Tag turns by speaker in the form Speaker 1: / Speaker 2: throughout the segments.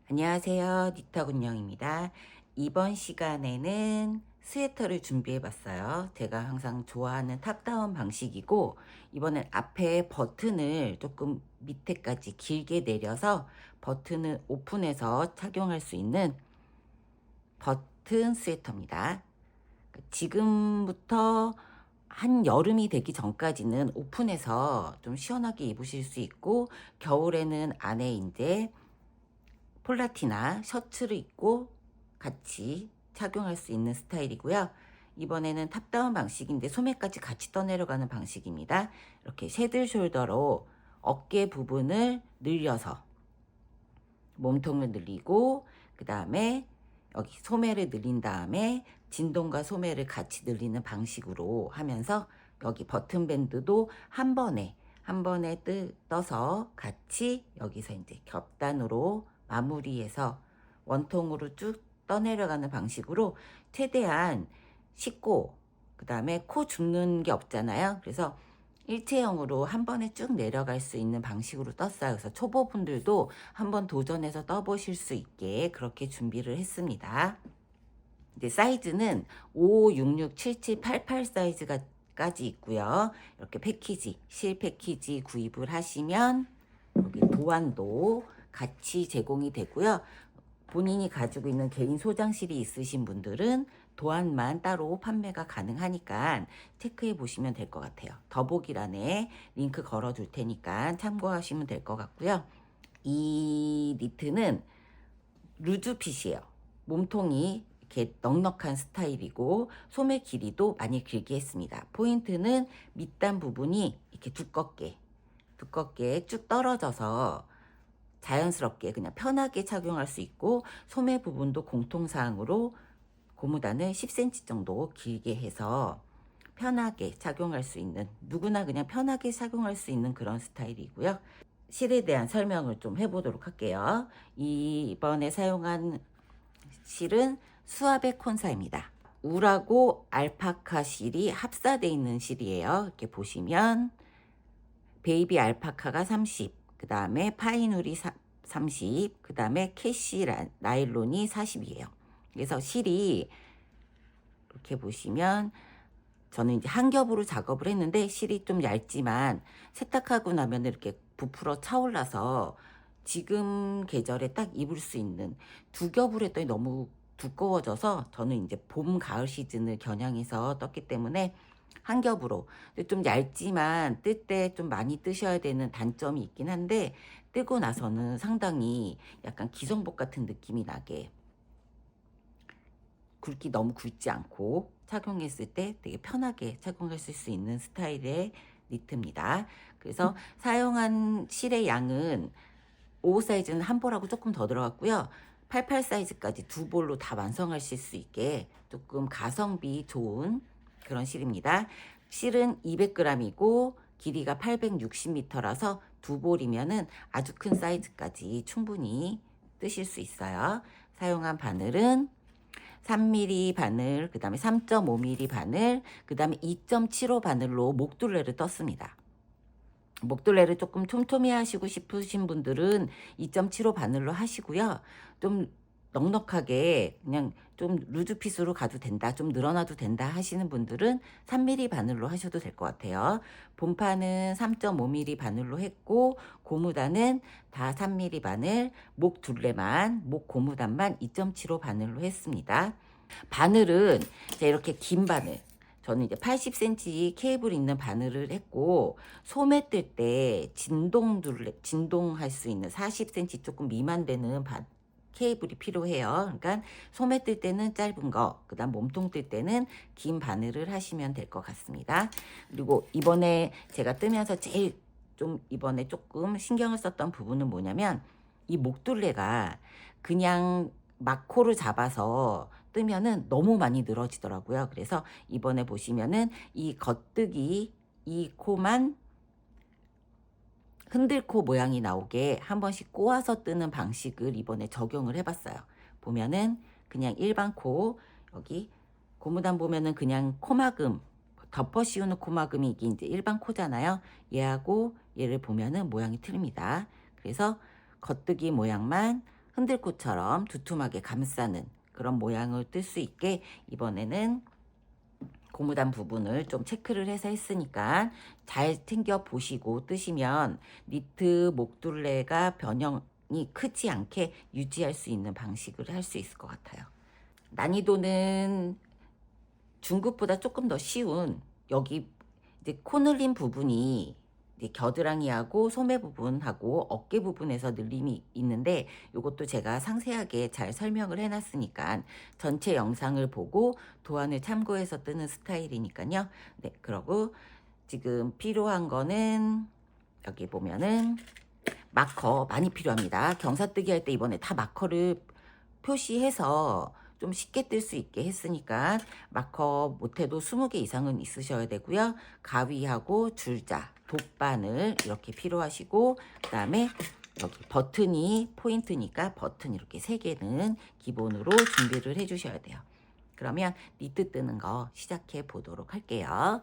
Speaker 1: 안녕하세요, 니터군영입니다. 이번 시간에는 스웨터를 준비해 봤어요. 제가 항상 좋아하는 탑다운 방식이고, 이번엔 앞에 버튼을 조금 밑에까지 길게 내려서 버튼을 오픈해서 착용할 수 있는 버튼 스웨터입니다. 지금부터 한 여름이 되기 전까지는 오픈해서 좀 시원하게 입으실 수 있고, 겨울에는 안에 이제 폴라티나 셔츠를 입고 같이 착용할 수 있는 스타일이고요. 이번에는 탑다운 방식인데 소매까지 같이 떠내려가는 방식입니다. 이렇게 섀들 숄더로 어깨 부분을 늘려서 몸통을 늘리고, 그 다음에 여기 소매를 늘린 다음에 진동과 소매를 같이 늘리는 방식으로 하면서, 여기 버튼 밴드도 한 번에 떠서 같이 여기서 이제 겹단으로 마무리해서 원통으로 쭉 떠내려가는 방식으로 최대한 씻고, 그 다음에 코 줍는 게 없잖아요. 그래서 일체형으로 한 번에 쭉 내려갈 수 있는 방식으로 떴어요. 그래서 초보분들도 한번 도전해서 떠보실 수 있게 그렇게 준비를 했습니다. 이제 사이즈는 5, 6, 6, 7, 7, 8, 8 사이즈까지 있고요. 이렇게 실 패키지 구입을 하시면 여기 도안도 같이 제공이 되고요. 본인이 가지고 있는 개인 소장실이 있으신 분들은 도안만 따로 판매가 가능하니까 체크해 보시면 될 것 같아요. 더보기란에 링크 걸어 둘 테니까 참고하시면 될 것 같고요. 이 니트는 루즈핏이에요. 몸통이 이렇게 넉넉한 스타일이고, 소매 길이도 많이 길게 했습니다. 포인트는 밑단 부분이 이렇게 두껍게 쭉 떨어져서 자연스럽게 그냥 편하게 착용할 수 있고, 소매 부분도 공통사항으로 고무단을 10cm 정도 길게 해서 편하게 착용할 수 있는, 누구나 그냥 편하게 착용할 수 있는 그런 스타일이고요. 실에 대한 설명을 좀 해보도록 할게요. 이번에 사용한 실은 수아베 콘사입니다. 울하고 알파카 실이 합사되어 있는 실이에요. 이렇게 보시면 베이비 알파카가 30, 그 다음에 파인울이 30, 그 다음에 캐시 나일론이 40이에요. 그래서 실이 이렇게 보시면, 저는 이제 한 겹으로 작업을 했는데 실이 좀 얇지만 세탁하고 나면 이렇게 부풀어 차올라서 지금 계절에 딱 입을 수 있는, 두 겹으로 했더니 너무 두꺼워져서 저는 이제 봄 가을 시즌을 겨냥해서 떴기 때문에 한 겹으로. 좀 얇지만 뜰 때 좀 많이 뜨셔야 되는 단점이 있긴 한데, 뜨고 나서는 상당히 약간 기성복 같은 느낌이 나게, 너무 굵지 않고 착용했을 때 되게 편하게 착용하실 수 있는 스타일의 니트입니다. 그래서 사용한 실의 양은 5 사이즈는 한 볼하고 조금 더 들어갔고요. 88 사이즈까지 두 볼로 다 완성하실 수 있게 조금 가성비 좋은 그런 실입니다. 실은 200g이고 길이가 860m라서 두 볼이면은 아주 큰 사이즈까지 충분히 뜨실 수 있어요. 사용한 바늘은 3mm 바늘, 그 다음에 3.5mm 바늘, 그 다음에 2.75 바늘로 목둘레를 떴습니다. 목둘레를 조금 촘촘히 하시고 싶으신 분들은 2.75 바늘로 하시고요. 좀 넉넉하게 그냥 좀 루즈핏으로 가도 된다, 좀 늘어나도 된다 하시는 분들은 3mm 바늘로 하셔도 될 것 같아요. 본판은 3.5mm 바늘로 했고, 고무단은 다 3mm 바늘, 목 둘레만, 목 고무단만 2.75 바늘로 했습니다. 바늘은 이렇게 긴 바늘, 저는 이제 80cm 케이블 있는 바늘을 했고, 소매 뜰 때 진동할 수 있는 40cm 조금 미만 되는 케이블이 필요해요. 그러니까 소매 뜰 때는 짧은 거, 그 다음 몸통 뜰 때는 긴 바늘을 하시면 될 것 같습니다. 그리고 이번에 제가 뜨면서 제일 좀 이번에 조금 신경을 썼던 부분은 뭐냐면, 이 목둘레가 그냥 마코를 잡아서 뜨면은 너무 많이 늘어지더라고요. 그래서 이번에 보시면은 이 겉뜨기, 이 코만 흔들코 모양이 나오게 한 번씩 꼬아서 뜨는 방식을 이번에 적용을 해봤어요. 보면은 그냥 일반 코, 여기 고무단 보면은 그냥 코막음, 덮어 씌우는 코막음이 이게 이제 일반 코잖아요. 얘하고 얘를 보면은 모양이 틀립니다. 그래서 겉뜨기 모양만 흔들코처럼 두툼하게 감싸는 그런 모양을 뜰 수 있게 이번에는 고무단 부분을 좀 체크를 해서 했으니까 잘 챙겨 보시고 뜨시면 니트 목둘레가 변형이 크지 않게 유지할 수 있는 방식을 할 수 있을 것 같아요. 난이도는 중급보다 조금 더 쉬운, 여기 이제 코 늘린 부분이 이제 겨드랑이하고 소매 부분하고 어깨 부분에서 늘림이 있는데 이것도 제가 상세하게 잘 설명을 해놨으니까 전체 영상을 보고 도안을 참고해서 뜨는 스타일이니까요. 네, 그러고 지금 필요한 거는 여기 보면은 마커 많이 필요합니다. 경사뜨기 할 때 이번에 다 마커를 표시해서 좀 쉽게 뜰 수 있게 했으니까 마커 못해도 20개 이상은 있으셔야 되고요. 가위하고 줄자, 돗바늘 이렇게 필요하시고, 그 다음에 여기 버튼이 포인트니까 버튼 이렇게 3개는 기본으로 준비를 해 주셔야 돼요. 그러면 니트 뜨는 거 시작해 보도록 할게요.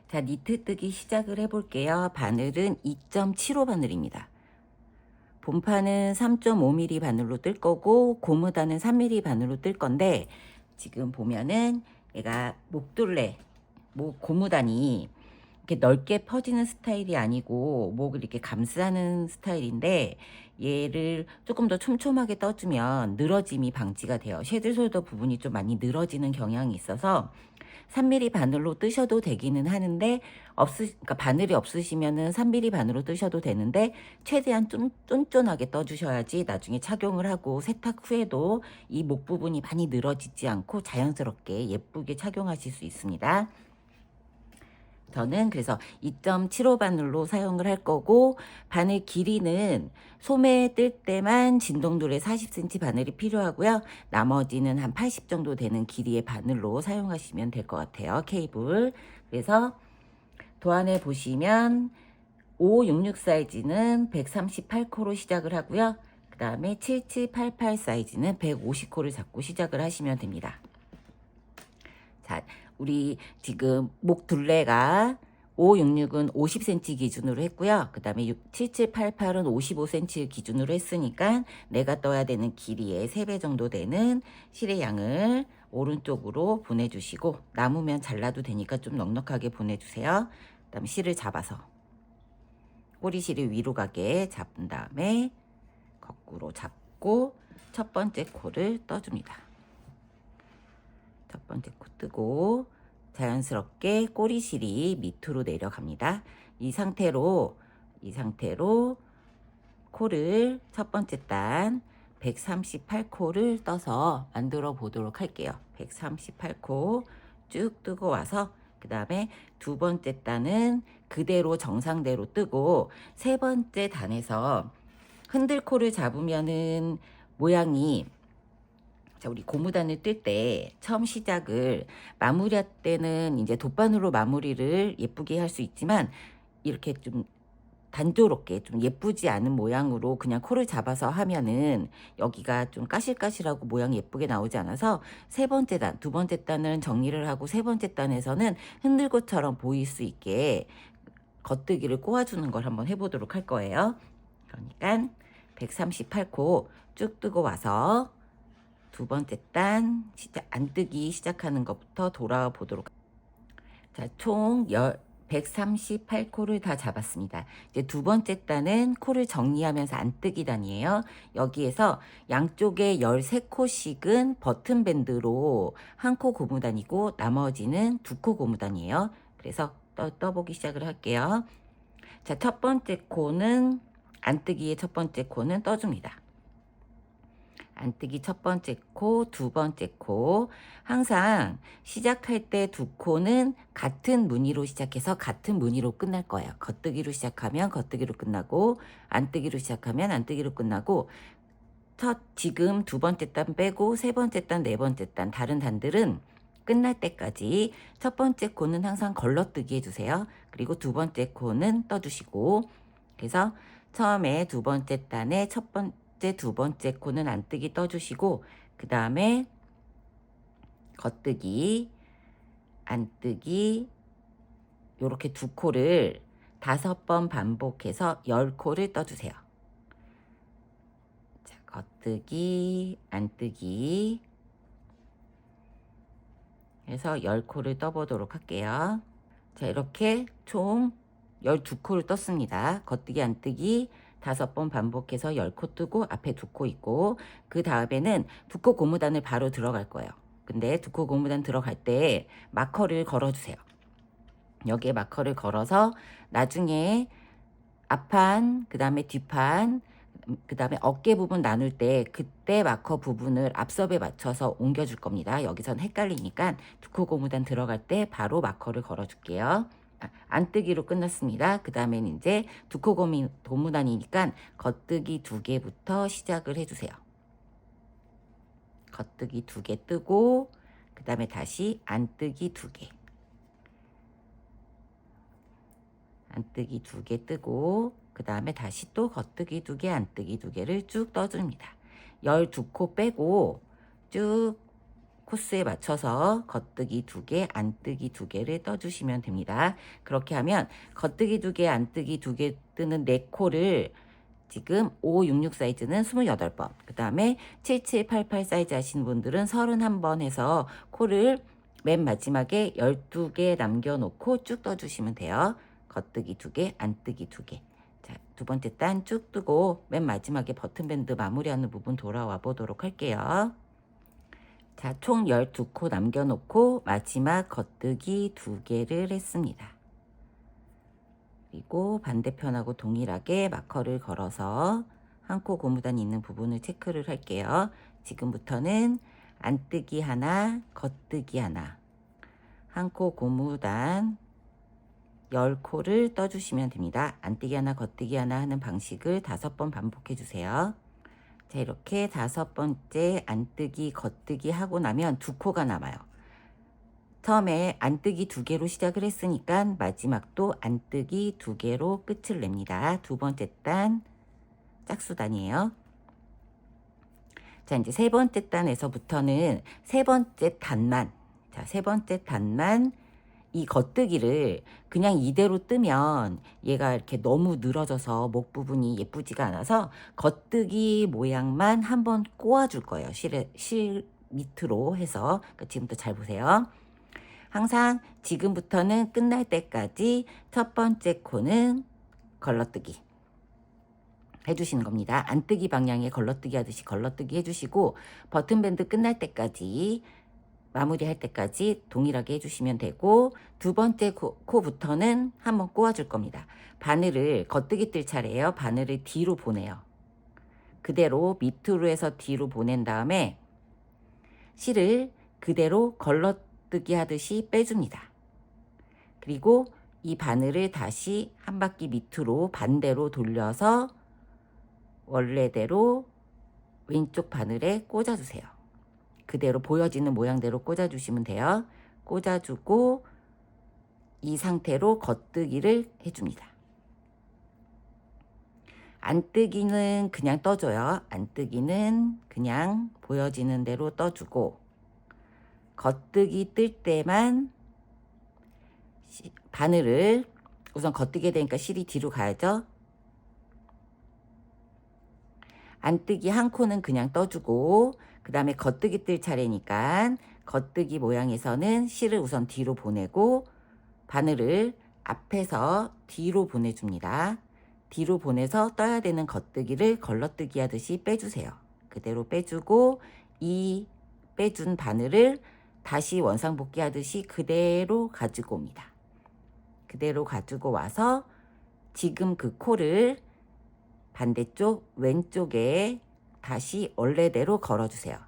Speaker 1: 자, 니트 뜨기 시작을 해 볼게요. 바늘은 2.75 바늘입니다. 본판은 3.5mm 바늘로 뜰 거고 고무단은 3mm 바늘로 뜰 건데, 지금 보면은 얘가 목둘레, 고무단이 이렇게 넓게 퍼지는 스타일이 아니고 목을 이렇게 감싸는 스타일인데, 얘를 조금 더 촘촘하게 떠주면 늘어짐이 방지가 돼요. 쉐드숄더 부분이 좀 많이 늘어지는 경향이 있어서 3mm 바늘로 뜨셔도 되기는 하는데, 그러니까 바늘이 없으시면은 3mm 바늘로 뜨셔도 되는데 최대한 좀 쫀쫀하게 떠주셔야지 나중에 착용을 하고 세탁 후에도 이 목 부분이 많이 늘어지지 않고 자연스럽게 예쁘게 착용하실 수 있습니다. 저는 그래서 2.75 바늘로 사용을 할 거고, 바늘 길이는 소매 뜰 때만 진동돌에 40cm 바늘이 필요하고요. 나머지는 한 80 정도 되는 길이의 바늘로 사용하시면 될 것 같아요. 케이블. 그래서 도안에 보시면 566 사이즈는 138코로 시작을 하고요. 그 다음에 7788 사이즈는 150코를 잡고 시작을 하시면 됩니다. 자, 우리 지금 목 둘레가 566은 50cm 기준으로 했고요. 그 다음에 7788은 55cm 기준으로 했으니까 내가 떠야 되는 길이의 3배 정도 되는 실의 양을 오른쪽으로 보내주시고, 남으면 잘라도 되니까 좀 넉넉하게 보내주세요. 그 다음에 실을 잡아서 꼬리실을 위로 가게 잡은 다음에 거꾸로 잡고 첫 번째 코를 떠줍니다. 첫 번째 코 뜨고 자연스럽게 꼬리실이 밑으로 내려갑니다. 이 상태로 코를 첫 번째 단 138코를 떠서 만들어 보도록 할게요. 138코 쭉 뜨고 와서 그 다음에 두 번째 단은 그대로 정상대로 뜨고, 세 번째 단에서 흔들코를 잡으면은 모양이, 자, 우리 고무단을 뜰 때 처음 시작을 마무리할 때는 이제 돗바늘로 마무리를 예쁘게 할 수 있지만, 이렇게 좀 단조롭게 좀 예쁘지 않은 모양으로 그냥 코를 잡아서 하면은 여기가 좀 까실까실하고 모양이 예쁘게 나오지 않아서 세 번째 단, 두 번째 단은 정리를 하고 세 번째 단에서는 흔들고처럼 보일 수 있게 겉뜨기를 꼬아주는 걸 한번 해보도록 할 거예요. 그러니까 138코 쭉 뜨고 와서 두 번째 단 안뜨기 시작하는 것부터 돌아와 보도록. 자, 총 138코를 다 잡았습니다. 이제 두 번째 단은 코를 정리하면서 안뜨기 단이에요. 여기에서 양쪽에 13코씩은 버튼 밴드로 한 코 고무단이고 나머지는 2코 고무단이에요. 그래서 떠보기 시작을 할게요. 자, 첫 번째 코는 안뜨기의 첫 번째 코는 떠줍니다. 안뜨기 첫 번째 코, 두 번째 코. 항상 시작할 때 두 코는 같은 무늬로 시작해서 같은 무늬로 끝날 거예요. 겉뜨기로 시작하면 겉뜨기로 끝나고, 안뜨기로 시작하면 안뜨기로 끝나고, 지금 두 번째 단 빼고 세 번째 단, 네 번째 단, 다른 단들은 끝날 때까지 첫 번째 코는 항상 걸러뜨기 해주세요. 그리고 두 번째 코는 떠주시고, 그래서 처음에 두 번째 단에 첫 번째, 두 번째 코는 안뜨기 떠주시고, 그 다음에 겉뜨기, 안뜨기, 요렇게 두 코를 5번 반복해서 10코를 떠주세요. 자, 겉뜨기, 안뜨기 해서 10코를 떠보도록 할게요. 자, 이렇게 총 12코를 떴습니다. 겉뜨기, 안뜨기 5번 반복해서 10코 뜨고 앞에 2코 있고, 그 다음에는 2코 고무단을 바로 들어갈 거예요. 근데 2코 고무단 들어갈 때 마커를 걸어주세요. 여기에 마커를 걸어서 나중에 앞판, 그 다음에 뒷판, 그 다음에 어깨 부분 나눌 때 그때 마커 부분을 앞섭에 맞춰서 옮겨줄 겁니다. 여기선 헷갈리니까 2코 고무단 들어갈 때 바로 마커를 걸어줄게요. 안뜨기로 끝났습니다. 그 다음에는 이제 2코 고무단이니까 겉뜨기 2개부터 시작을 해주세요. 겉뜨기 2개 뜨고, 그 다음에 다시 안뜨기 2개. 안뜨기 2개 뜨고, 그 다음에 다시 또 겉뜨기 2개, 안뜨기 2개를 쭉 떠줍니다. 12코 빼고 쭉 코스에 맞춰서 겉뜨기 2개, 안뜨기 2개를 떠주시면 됩니다. 그렇게 하면 겉뜨기 2개, 안뜨기 2개 뜨는 4코를 지금 5, 6, 6 사이즈는 28번, 그 다음에 7, 7, 8, 8 사이즈 하시는 분들은 31번 해서 코를 맨 마지막에 12개 남겨놓고 쭉 떠주시면 돼요. 겉뜨기 2개, 안뜨기 2개. 자, 두 번째 단 쭉 뜨고 맨 마지막에 버튼밴드 마무리하는 부분 돌아와 보도록 할게요. 자, 총 12코 남겨놓고 마지막 겉뜨기 2개를 했습니다. 그리고 반대편하고 동일하게 마커를 걸어서 한 코 고무단이 있는 부분을 체크를 할게요. 지금부터는 안뜨기 하나, 겉뜨기 하나, 한 코 고무단 10코를 떠주시면 됩니다. 안뜨기 하나, 겉뜨기 하나 하는 방식을 5번 반복해 주세요. 자, 이렇게 5번째 안뜨기, 겉뜨기 하고 나면 2코가 남아요. 처음에 안뜨기 2개로 시작을 했으니까 마지막도 안뜨기 2개로 끝을 냅니다. 두 번째 단 짝수단이에요. 자, 이제 세 번째 단에서부터는 세 번째 단만, 자, 세 번째 단만 이 겉뜨기를 그냥 이대로 뜨면 얘가 이렇게 너무 늘어져서 목 부분이 예쁘지가 않아서 겉뜨기 모양만 한번 꼬아줄 거예요. 실 밑으로 해서. 그러니까 지금부터 잘 보세요. 항상 지금부터는 끝날 때까지 첫 번째 코는 걸러뜨기 해주시는 겁니다. 안뜨기 방향에 걸러뜨기 하듯이 걸러뜨기 해주시고, 버튼밴드 끝날 때까지, 마무리할 때까지 동일하게 해주시면 되고, 두 번째 코부터는 한번 꼬아줄 겁니다. 바늘을 겉뜨기 뜰 차례예요. 바늘을 뒤로 보내요. 그대로 밑으로 해서 뒤로 보낸 다음에 실을 그대로 걸러뜨기 하듯이 빼줍니다. 그리고 이 바늘을 다시 한 바퀴 밑으로 반대로 돌려서 원래대로 왼쪽 바늘에 꽂아주세요. 그대로 보여지는 모양대로 꽂아주시면 돼요. 꽂아주고 이 상태로 겉뜨기를 해줍니다. 안뜨기는 그냥 떠줘요. 안뜨기는 그냥 보여지는 대로 떠주고, 겉뜨기 뜰 때만 바늘을 우선 겉뜨게 되니까 실이 뒤로 가야죠. 안뜨기 한 코는 그냥 떠주고, 그 다음에 겉뜨기 뜰 차례니까 겉뜨기 모양에서는 실을 우선 뒤로 보내고 바늘을 앞에서 뒤로 보내줍니다. 뒤로 보내서 떠야 되는 겉뜨기를 걸러뜨기 하듯이 빼주세요. 그대로 빼주고 이 빼준 바늘을 다시 원상복귀 하듯이 그대로 가지고 옵니다. 그대로 가지고 와서 지금 그 코를 반대쪽 왼쪽에 다시 원래대로 걸어주세요.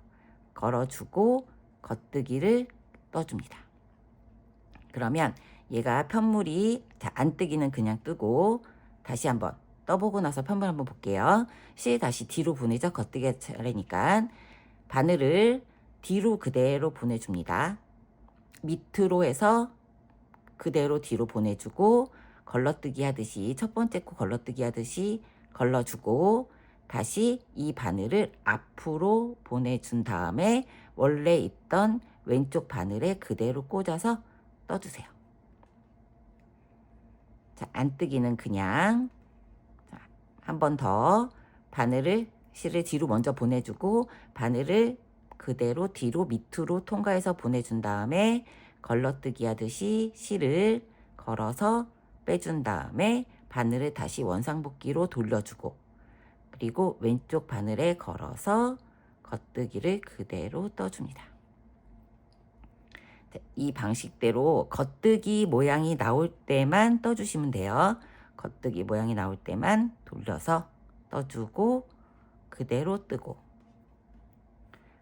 Speaker 1: 걸어주고 겉뜨기를 떠줍니다. 그러면 얘가 편물이, 자, 안뜨기는 그냥 뜨고 다시 한번 떠보고 나서 편물 한번 볼게요. 실 다시 뒤로 보내죠. 겉뜨기 차례니까 바늘을 뒤로 그대로 보내줍니다. 밑으로 해서 그대로 뒤로 보내주고 걸러뜨기 하듯이 첫 번째 코 걸러뜨기 하듯이 걸러주고 다시 이 바늘을 앞으로 보내준 다음에 원래 있던 왼쪽 바늘에 그대로 꽂아서 떠주세요. 자, 안뜨기는 그냥 한 번 더 실을 뒤로 먼저 보내주고 바늘을 그대로 뒤로 밑으로 통과해서 보내준 다음에 걸러뜨기 하듯이 실을 걸어서 빼준 다음에 바늘을 다시 원상복귀로 돌려주고 그리고 왼쪽 바늘에 걸어서 겉뜨기를 그대로 떠줍니다. 이 방식대로 겉뜨기 모양이 나올 때만 떠주시면 돼요. 겉뜨기 모양이 나올 때만 돌려서 떠주고 그대로 뜨고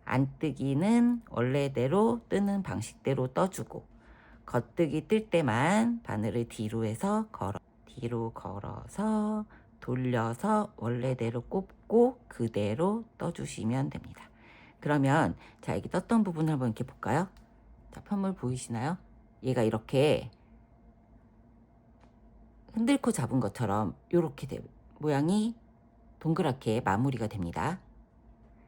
Speaker 1: 안뜨기는 원래대로 뜨는 방식대로 떠주고 겉뜨기 뜰 때만 바늘을 뒤로 해서 뒤로 걸어서 돌려서 원래대로 꼽고 그대로 떠주시면 됩니다. 그러면 자, 여기 떴던 부분을 한번 이렇게 볼까요? 자, 편물 보이시나요? 얘가 이렇게 흔들고 잡은 것처럼 이렇게 모양이 동그랗게 마무리가 됩니다.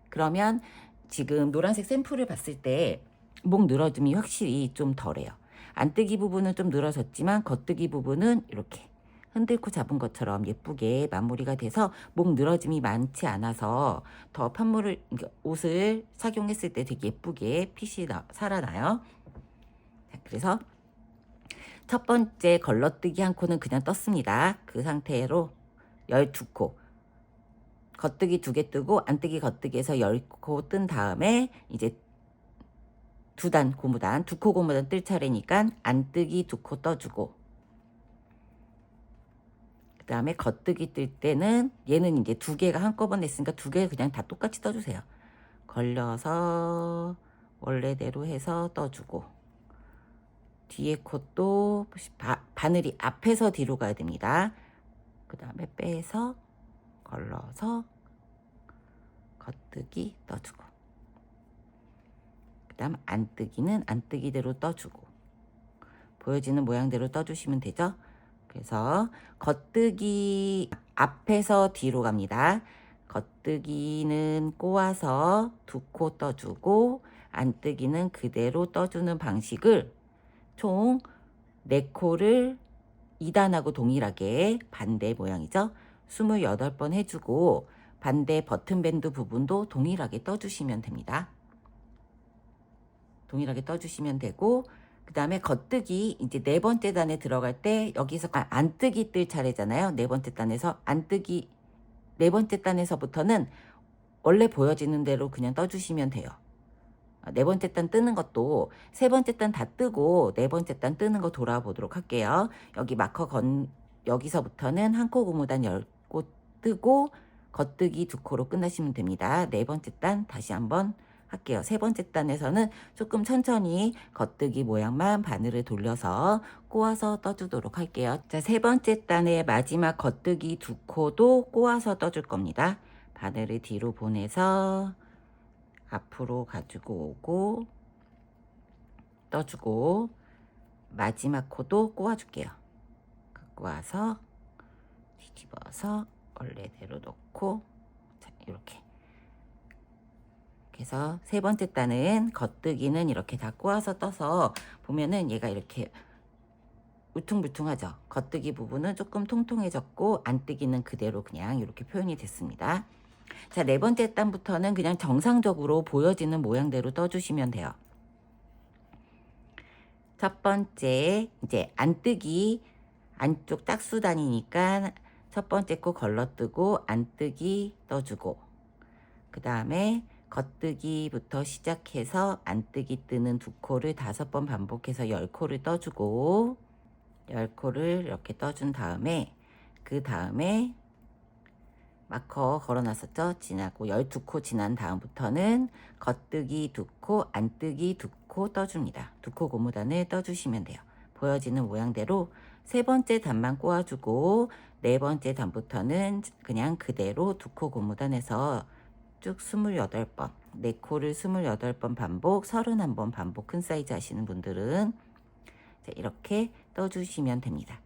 Speaker 1: 그러면 지금 노란색 샘플을 봤을 때 목 늘어짐이 확실히 좀 덜해요. 안뜨기 부분은 좀 늘어졌지만 겉뜨기 부분은 이렇게 흔들고 잡은 것처럼 예쁘게 마무리가 돼서 목 늘어짐이 많지 않아서 더 편물을 옷을 착용했을 때 되게 예쁘게 핏이 살아나요. 자, 그래서 첫 번째 걸러뜨기 한 코는 그냥 떴습니다. 그 상태로 12코 겉뜨기 2개 뜨고 안뜨기 겉뜨기에서 10코 뜬 다음에 이제 2단 고무단 2코 고무단 뜰 차례니까 안뜨기 2코 떠주고 그 다음에 겉뜨기 뜰 때는 얘는 이제 2개가 한꺼번에 했으니까 2개 그냥 다 똑같이 떠주세요. 걸려서 원래대로 해서 떠주고 뒤에 콧도 바늘이 앞에서 뒤로 가야 됩니다. 그 다음에 빼서 걸러서 겉뜨기 떠주고 그 다음 안뜨기는 안뜨기대로 떠주고 보여지는 모양대로 떠주시면 되죠. 그래서 겉뜨기 앞에서 뒤로 갑니다. 겉뜨기는 꼬아서 2코 떠주고 안뜨기는 그대로 떠주는 방식을 총 4코를 2단하고 동일하게 반대 모양이죠. 28번 해주고 반대 버튼밴드 부분도 동일하게 떠주시면 됩니다. 동일하게 떠주시면 되고 그 다음에 겉뜨기 이제 4번째 단에 들어갈 때 여기서 안뜨기 뜰 차례잖아요. 4번째 단에서 안뜨기 4번째 단에서부터는 원래 보여지는 대로 그냥 떠주시면 돼요. 4번째 단 뜨는 것도 3번째 단 다 뜨고 4번째 단 뜨는 거 돌아보도록 할게요. 여기 마커 여기서부터는 한 코 고무단 10코 뜨고 겉뜨기 2코로 끝나시면 됩니다. 4번째 단 다시 한번 할게요. 3번째 단에서는 조금 천천히 겉뜨기 모양만 바늘을 돌려서 꼬아서 떠주도록 할게요. 자, 3번째 단의 마지막 겉뜨기 2코도 꼬아서 떠줄 겁니다. 바늘을 뒤로 보내서 앞으로 가지고 오고 떠주고 마지막 코도 꼬아줄게요. 갖고 와서 뒤집어서 원래대로 놓고 자, 이렇게 그래서 3번째 단은 겉뜨기는 이렇게 다 꼬아서 떠서 보면은 얘가 이렇게 울퉁불퉁하죠. 겉뜨기 부분은 조금 통통해졌고 안뜨기는 그대로 그냥 이렇게 표현이 됐습니다. 자, 4번째 단부터는 그냥 정상적으로 보여지는 모양대로 떠주시면 돼요. 첫 번째 이제 안뜨기 안쪽 짝수단이니까 첫 번째 코 걸러뜨고 안뜨기 떠주고 그 다음에 겉뜨기부터 시작해서 안뜨기 뜨는 2코를 5번 반복해서 10코를 떠주고 10코를 이렇게 떠준 다음에 그 다음에 마커 걸어놨었죠. 지나고 12코 지난 다음부터는 겉뜨기 2코 안뜨기 2코 떠줍니다. 2코 고무단을 떠주시면 돼요. 보여지는 모양대로 3번째 단만 꼬아주고 4번째 단부터는 그냥 그대로 2코 고무단에서 쭉 28번 4코를 28번 반복, 31번 반복 큰 사이즈 하시는 분들은 자, 이렇게 떠주시면 됩니다.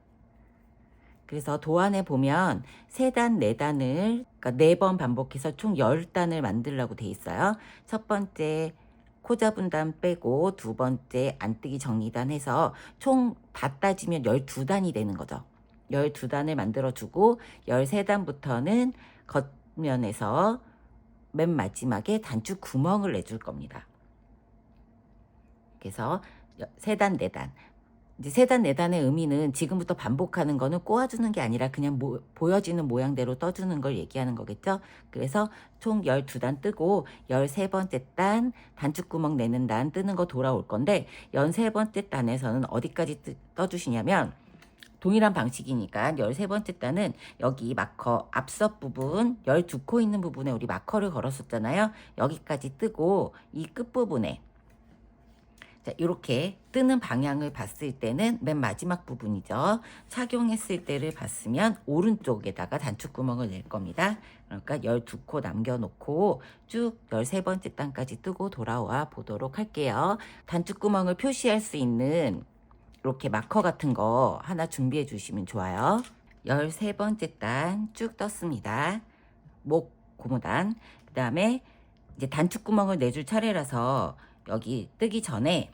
Speaker 1: 그래서 도안에 보면 3단, 4단을 그러니까 4번 반복해서 총 10단을 만들라고 돼 있어요. 첫 번째 코 잡은 단 빼고 두 번째 안뜨기 정리단 해서 총 다 따지면 12단이 되는 거죠. 12단을 만들어 주고 13단부터는 겉면에서 맨 마지막에 단추 구멍을 내줄 겁니다. 그래서 3단, 4단. 이제 3단, 4단의 의미는 지금부터 반복하는 거는 꼬아주는 게 아니라 그냥 보여지는 모양대로 떠주는 걸 얘기하는 거겠죠. 그래서 총 12단 뜨고 13번째 단 단추구멍 내는 단 뜨는 거 돌아올 건데 13번째 단에서는 어디까지 떠주시냐면 동일한 방식이니까 13번째 단은 여기 마커 앞섭 부분 12코 있는 부분에 우리 마커를 걸었었잖아요. 여기까지 뜨고 이 끝부분에 자, 이렇게 뜨는 방향을 봤을 때는 맨 마지막 부분이죠. 착용했을 때를 봤으면 오른쪽에다가 단추구멍을 낼 겁니다. 그러니까 12코 남겨놓고 쭉 13번째 단까지 뜨고 돌아와 보도록 할게요. 단추구멍을 표시할 수 있는 이렇게 마커 같은 거 하나 준비해 주시면 좋아요. 13번째 단 쭉 떴습니다. 목 고무단. 그 다음에 이제 단추구멍을 내줄 차례라서 여기 뜨기 전에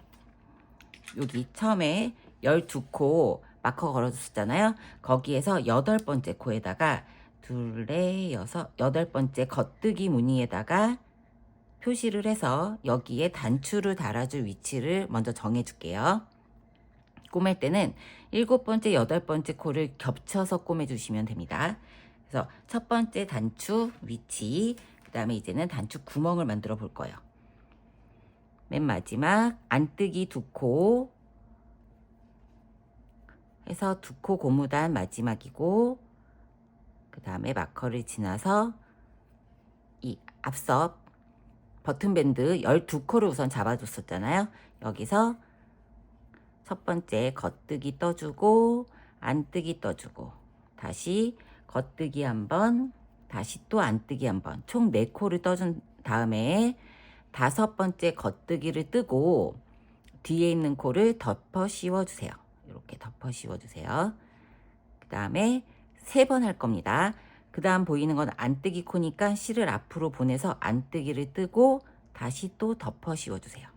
Speaker 1: 여기 처음에 12코 마커 걸어줬잖아요. 거기에서 8번째 코에다가 둘레 여섯 8번째 겉뜨기 무늬에다가 표시를 해서 여기에 단추를 달아줄 위치를 먼저 정해 줄게요. 꼬맬 때는 7번째, 8번째 코를 겹쳐서 꼬매 주시면 됩니다. 그래서 첫 번째 단추 위치, 그 다음에 이제는 단추 구멍을 만들어 볼 거예요. 맨 마지막 안뜨기 2코 해서 2코 고무단 마지막이고, 그 다음에 마커를 지나서 이 앞서 버튼밴드 12코를 우선 잡아줬었잖아요. 여기서 첫 번째 겉뜨기 떠주고 안뜨기 떠주고 다시 겉뜨기 한번 다시 또 안뜨기 한번 총 4코를 떠준 다음에 5번째 겉뜨기를 뜨고 뒤에 있는 코를 덮어 씌워주세요. 이렇게 덮어 씌워주세요. 그 다음에 3번 할 겁니다. 그 다음 보이는 건 안뜨기 코니까 실을 앞으로 보내서 안뜨기를 뜨고 다시 또 덮어 씌워주세요.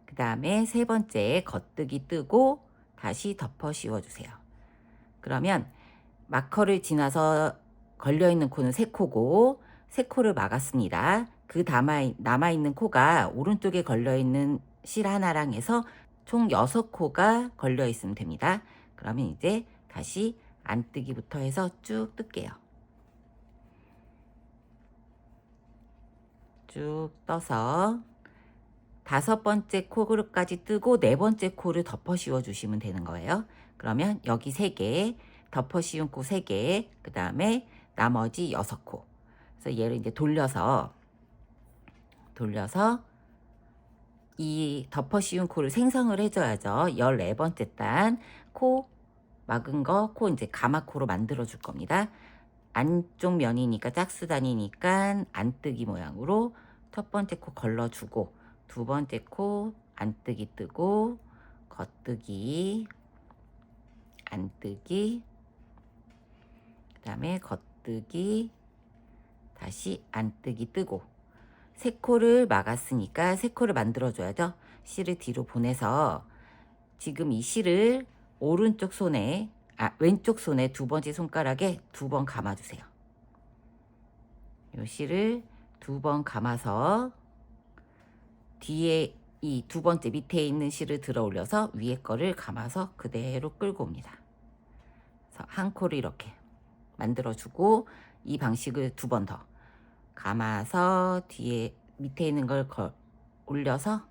Speaker 1: 그 다음에 3번째 겉뜨기 뜨고 다시 덮어 씌워주세요. 그러면 마커를 지나서 걸려있는 코는 3코고 3코를 막았습니다. 그 남아있는 코가 오른쪽에 걸려있는 실 하나랑 해서 총 6코가 걸려있으면 됩니다. 그러면 이제 다시 안뜨기부터 해서 쭉 뜰게요. 쭉 떠서 5번째 코까지 뜨고 4번째 코를 덮어 씌워 주시면 되는 거예요. 그러면 여기 3개, 덮어 씌운 코 3개, 그 다음에 나머지 6코. 그래서 얘를 이제 돌려서 이 덮어 씌운 코를 생성을 해줘야죠. 14번째 단 코 막은 거 코 이제 가마코로 만들어 줄 겁니다. 안쪽 면이니까 짝수단이니까 안뜨기 모양으로 첫 번째 코 걸러주고 두 번째 코 안뜨기 뜨고 겉뜨기 안뜨기 그 다음에 겉뜨기 다시 안뜨기 뜨고 3코를 막았으니까 3코를 만들어 줘야죠. 실을 뒤로 보내서 지금 이 실을 오른쪽 손에 왼쪽 손에 2번째 손가락에 2번 감아주세요. 이 실을 2번 감아서 뒤에 이 2번째 밑에 있는 실을 들어 올려서 위에 거를 감아서 그대로 끌고 옵니다. 그래서 한 코를 이렇게 만들어주고 이 방식을 2번 더 감아서 뒤에 밑에 있는 걸 올려서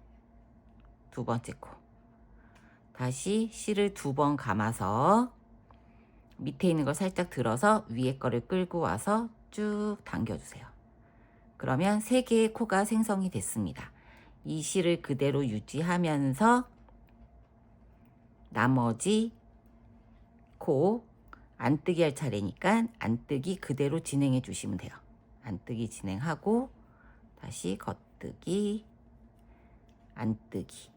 Speaker 1: 2번째 코 다시 실을 2번 감아서 밑에 있는 걸 살짝 들어서 위에 거를 끌고 와서 쭉 당겨주세요. 그러면 3개의 코가 생성이 됐습니다. 이 실을 그대로 유지하면서 나머지 코 안뜨기 할 차례니까 안뜨기 그대로 진행해 주시면 돼요. 안뜨기 진행하고 다시 겉뜨기, 안뜨기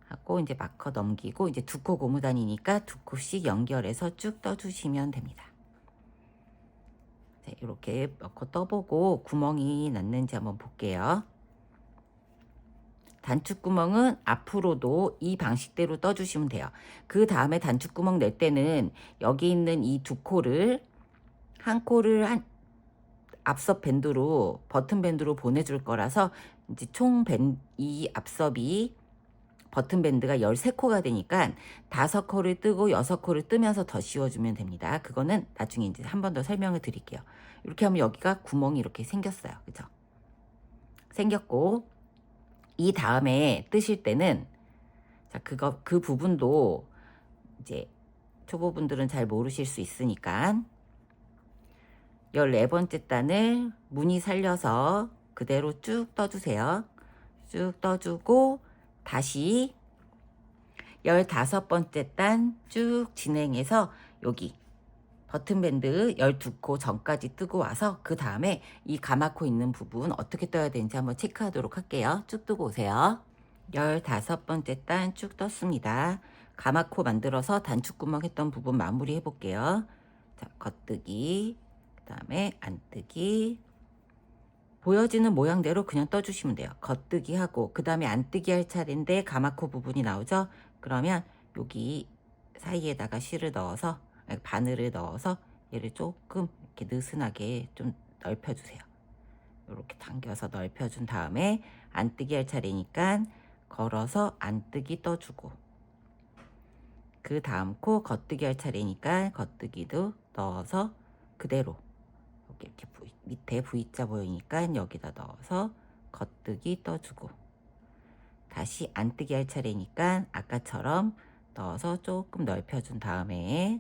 Speaker 1: 하고 이제 마커 넘기고 이제 두 코 고무단이니까 두 코씩 연결해서 쭉 떠주시면 됩니다. 자, 이렇게 넣고 떠보고 구멍이 났는지 한번 볼게요. 단축구멍은 앞으로도 이 방식대로 떠주시면 돼요. 그 다음에 단축구멍 낼 때는 여기 있는 이 두 코를 한 코를 앞섭 밴드로 버튼 밴드로 보내줄 거라서 이제 총 이 앞섭이 버튼 밴드가 13코가 되니까 5코를 뜨고 6코를 뜨면서 더 씌워주면 됩니다. 그거는 나중에 이제 한 번 더 설명을 드릴게요. 이렇게 하면 여기가 구멍이 이렇게 생겼어요. 그죠? 생겼고 이 다음에 뜨실 때는 자, 그 부분도 이제 초보분들은 잘 모르실 수 있으니까 14번째 단을 무늬 살려서 그대로 쭉 떠주세요. 쭉 떠주고 다시 15번째 단 쭉 진행해서 여기 버튼밴드 12코 전까지 뜨고 와서 그 다음에 이 가마코 있는 부분 어떻게 떠야 되는지 한번 체크하도록 할게요. 쭉 뜨고 오세요. 15번째 단 쭉 떴습니다. 가마코 만들어서 단축구멍 했던 부분 마무리 해볼게요. 자, 겉뜨기, 그 다음에 안뜨기, 보여지는 모양대로 그냥 떠주시면 돼요. 겉뜨기 하고 그 다음에 안뜨기 할 차례인데 가마코 부분이 나오죠. 그러면 여기 사이에다가 실을 넣어서 바늘을 넣어서 얘를 조금 이렇게 느슨하게 좀 넓혀주세요. 이렇게 당겨서 넓혀준 다음에 안뜨기 할 차례니까 걸어서 안뜨기 떠주고 그 다음 코 겉뜨기 할 차례니까 겉뜨기도 넣어서 그대로 이렇게 밑에 V자 보이니까 여기다 넣어서 겉뜨기 떠주고 다시 안뜨기 할 차례니까 아까처럼 넣어서 조금 넓혀준 다음에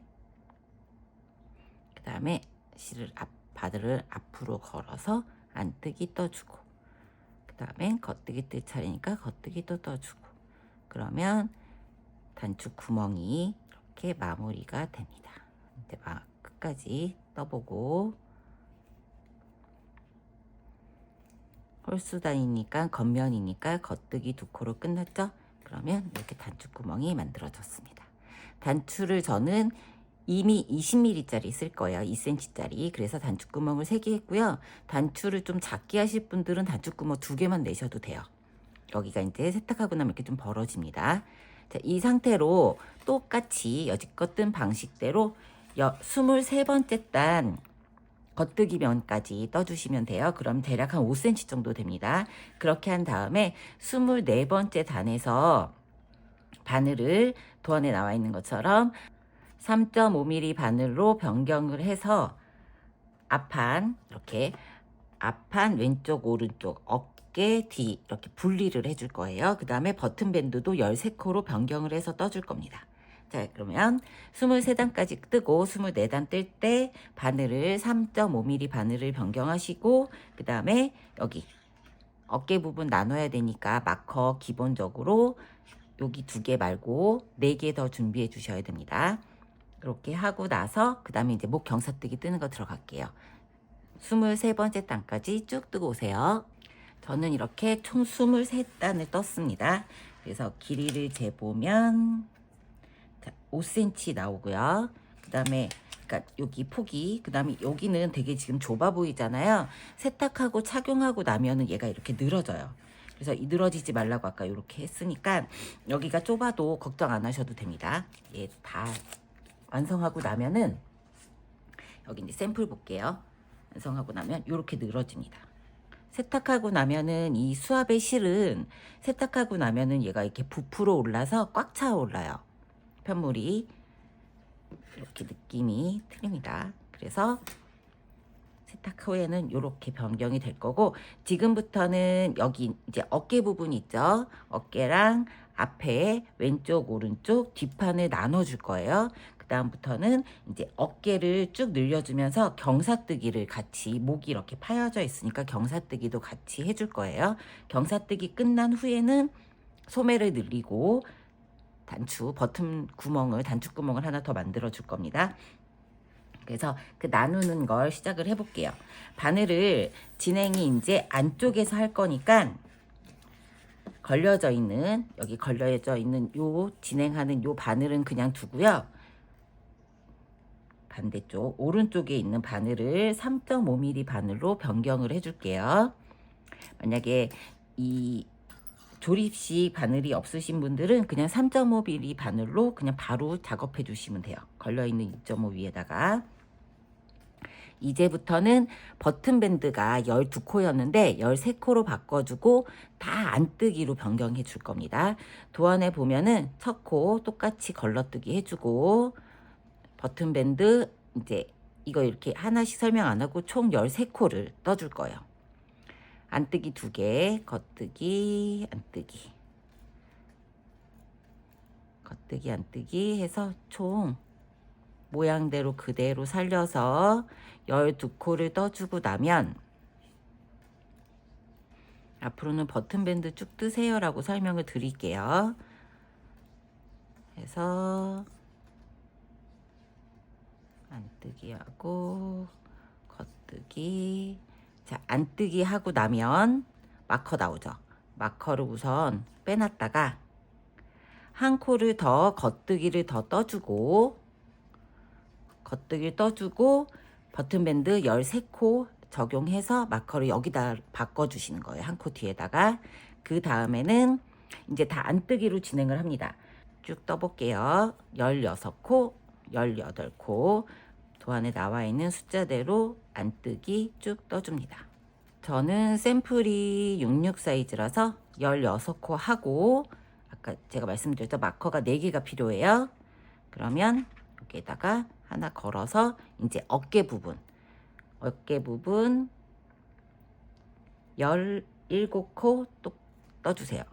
Speaker 1: 그 다음에 실을 바늘을 앞으로 걸어서 안뜨기 떠주고 그 다음에 겉뜨기 뜰 차례니까 겉뜨기 또 떠주고 그러면 단축 구멍이 이렇게 마무리가 됩니다. 이제 끝까지 떠보고 홀수단이니까 겉면이니까 겉뜨기 2코로 끝났죠? 그러면 이렇게 단축구멍이 만들어졌습니다. 단추를 저는 이미 20mm짜리 쓸 거예요. 2cm짜리. 그래서 단축구멍을 3개 했고요. 단추를 좀 작게 하실 분들은 단축구멍 2개만 내셔도 돼요. 여기가 이제 세탁하고 나면 이렇게 좀 벌어집니다. 자, 이 상태로 똑같이 여지껏 뜬 방식대로 23번째 단 겉뜨기 면까지 떠주시면 돼요. 그럼 대략 한 5cm 정도 됩니다. 그렇게 한 다음에 24번째 단에서 바늘을 도안에 나와 있는 것처럼 3.5mm 바늘로 변경을 해서 앞판 이렇게 앞판 왼쪽 오른쪽 어깨 뒤 이렇게 분리를 해줄 거예요. 그 다음에 버튼 밴드도 13코로 변경을 해서 떠줄 겁니다. 자, 그러면 23단까지 뜨고 24단 뜰 때 바늘을 3.5mm 바늘을 변경하시고 그 다음에 여기 어깨 부분 나눠야 되니까 마커 기본적으로 여기 2개 말고 4개 더 준비해 주셔야 됩니다. 이렇게 하고 나서 그 다음에 이제 목 경사뜨기 뜨는 거 들어갈게요. 23번째 단까지 쭉 뜨고 오세요. 저는 이렇게 총 23단을 떴습니다. 그래서 길이를 재보면 5cm 나오고요. 그 다음에 그러니까 여기 폭이 그 다음에 여기는 되게 지금 좁아 보이잖아요. 세탁하고 착용하고 나면은 얘가 이렇게 늘어져요. 그래서 이 늘어지지 말라고 아까 이렇게 했으니까 여기가 좁아도 걱정 안 하셔도 됩니다. 얘 다 완성하고 나면은 여기 이제 샘플 볼게요. 완성하고 나면 이렇게 늘어집니다. 세탁하고 나면은 이 수압의 실은 세탁하고 나면은 얘가 이렇게 부풀어 올라서 꽉 차 올라요. 편물이 이렇게 느낌이 틀립니다. 그래서 세탁 후에는 이렇게 변경이 될 거고 지금부터는 여기 이제 어깨 부분 있죠. 어깨랑 앞에 왼쪽 오른쪽 뒷판을 나눠줄 거예요. 그 다음부터는 이제 어깨를 쭉 늘려주면서 경사뜨기를 같이 목이 이렇게 파여져 있으니까 경사뜨기도 같이 해줄 거예요. 경사뜨기 끝난 후에는 소매를 늘리고 단축 구멍을 하나 더 만들어 줄 겁니다. 그래서 그 나누는 걸 시작을 해볼게요. 바늘을 진행이 이제 안쪽에서 할 거니까 여기 걸려져 있는 요 진행하는 요 바늘은 그냥 두고요. 반대쪽 오른쪽에 있는 바늘을 3.5mm 바늘로 변경을 해줄게요. 만약에 이 조립식 바늘이 없으신 분들은 그냥 3.5mm 바늘로 그냥 바로 작업해 주시면 돼요. 걸려있는 2.5 위에다가. 이제부터는 버튼 밴드가 12코였는데 13코로 바꿔주고 다 안뜨기로 변경해 줄 겁니다. 도안에 보면은 첫 코 똑같이 걸러뜨기 해주고, 버튼 밴드 이제 이거 이렇게 하나씩 설명 안 하고 총 13코를 떠줄 거예요. 안뜨기 2개, 겉뜨기, 안뜨기, 겉뜨기, 안뜨기 해서 총 모양대로 그대로 살려서 12코를 떠주고 나면, 앞으로는 버튼 밴드 쭉 뜨세요 라고 설명을 드릴게요. 그래서 안뜨기 하고 겉뜨기. 자, 안뜨기 하고 나면 마커 나오죠. 마커를 우선 빼놨다가 한 코를 더, 겉뜨기를 더 떠주고, 겉뜨기를 떠주고 버튼 밴드 13코 적용해서 마커를 여기다 바꿔주시는 거예요. 한 코 뒤에다가. 그 다음에는 이제 다 안뜨기로 진행을 합니다. 쭉 떠볼게요. 16코, 18코 도안에 나와 있는 숫자대로 안뜨기 쭉 떠줍니다. 저는 샘플이 66 사이즈라서 16코 하고, 아까 제가 말씀드렸죠, 마커가 4개가 필요해요. 그러면 여기에다가 하나 걸어서 이제 어깨 부분 17코 또 떠주세요.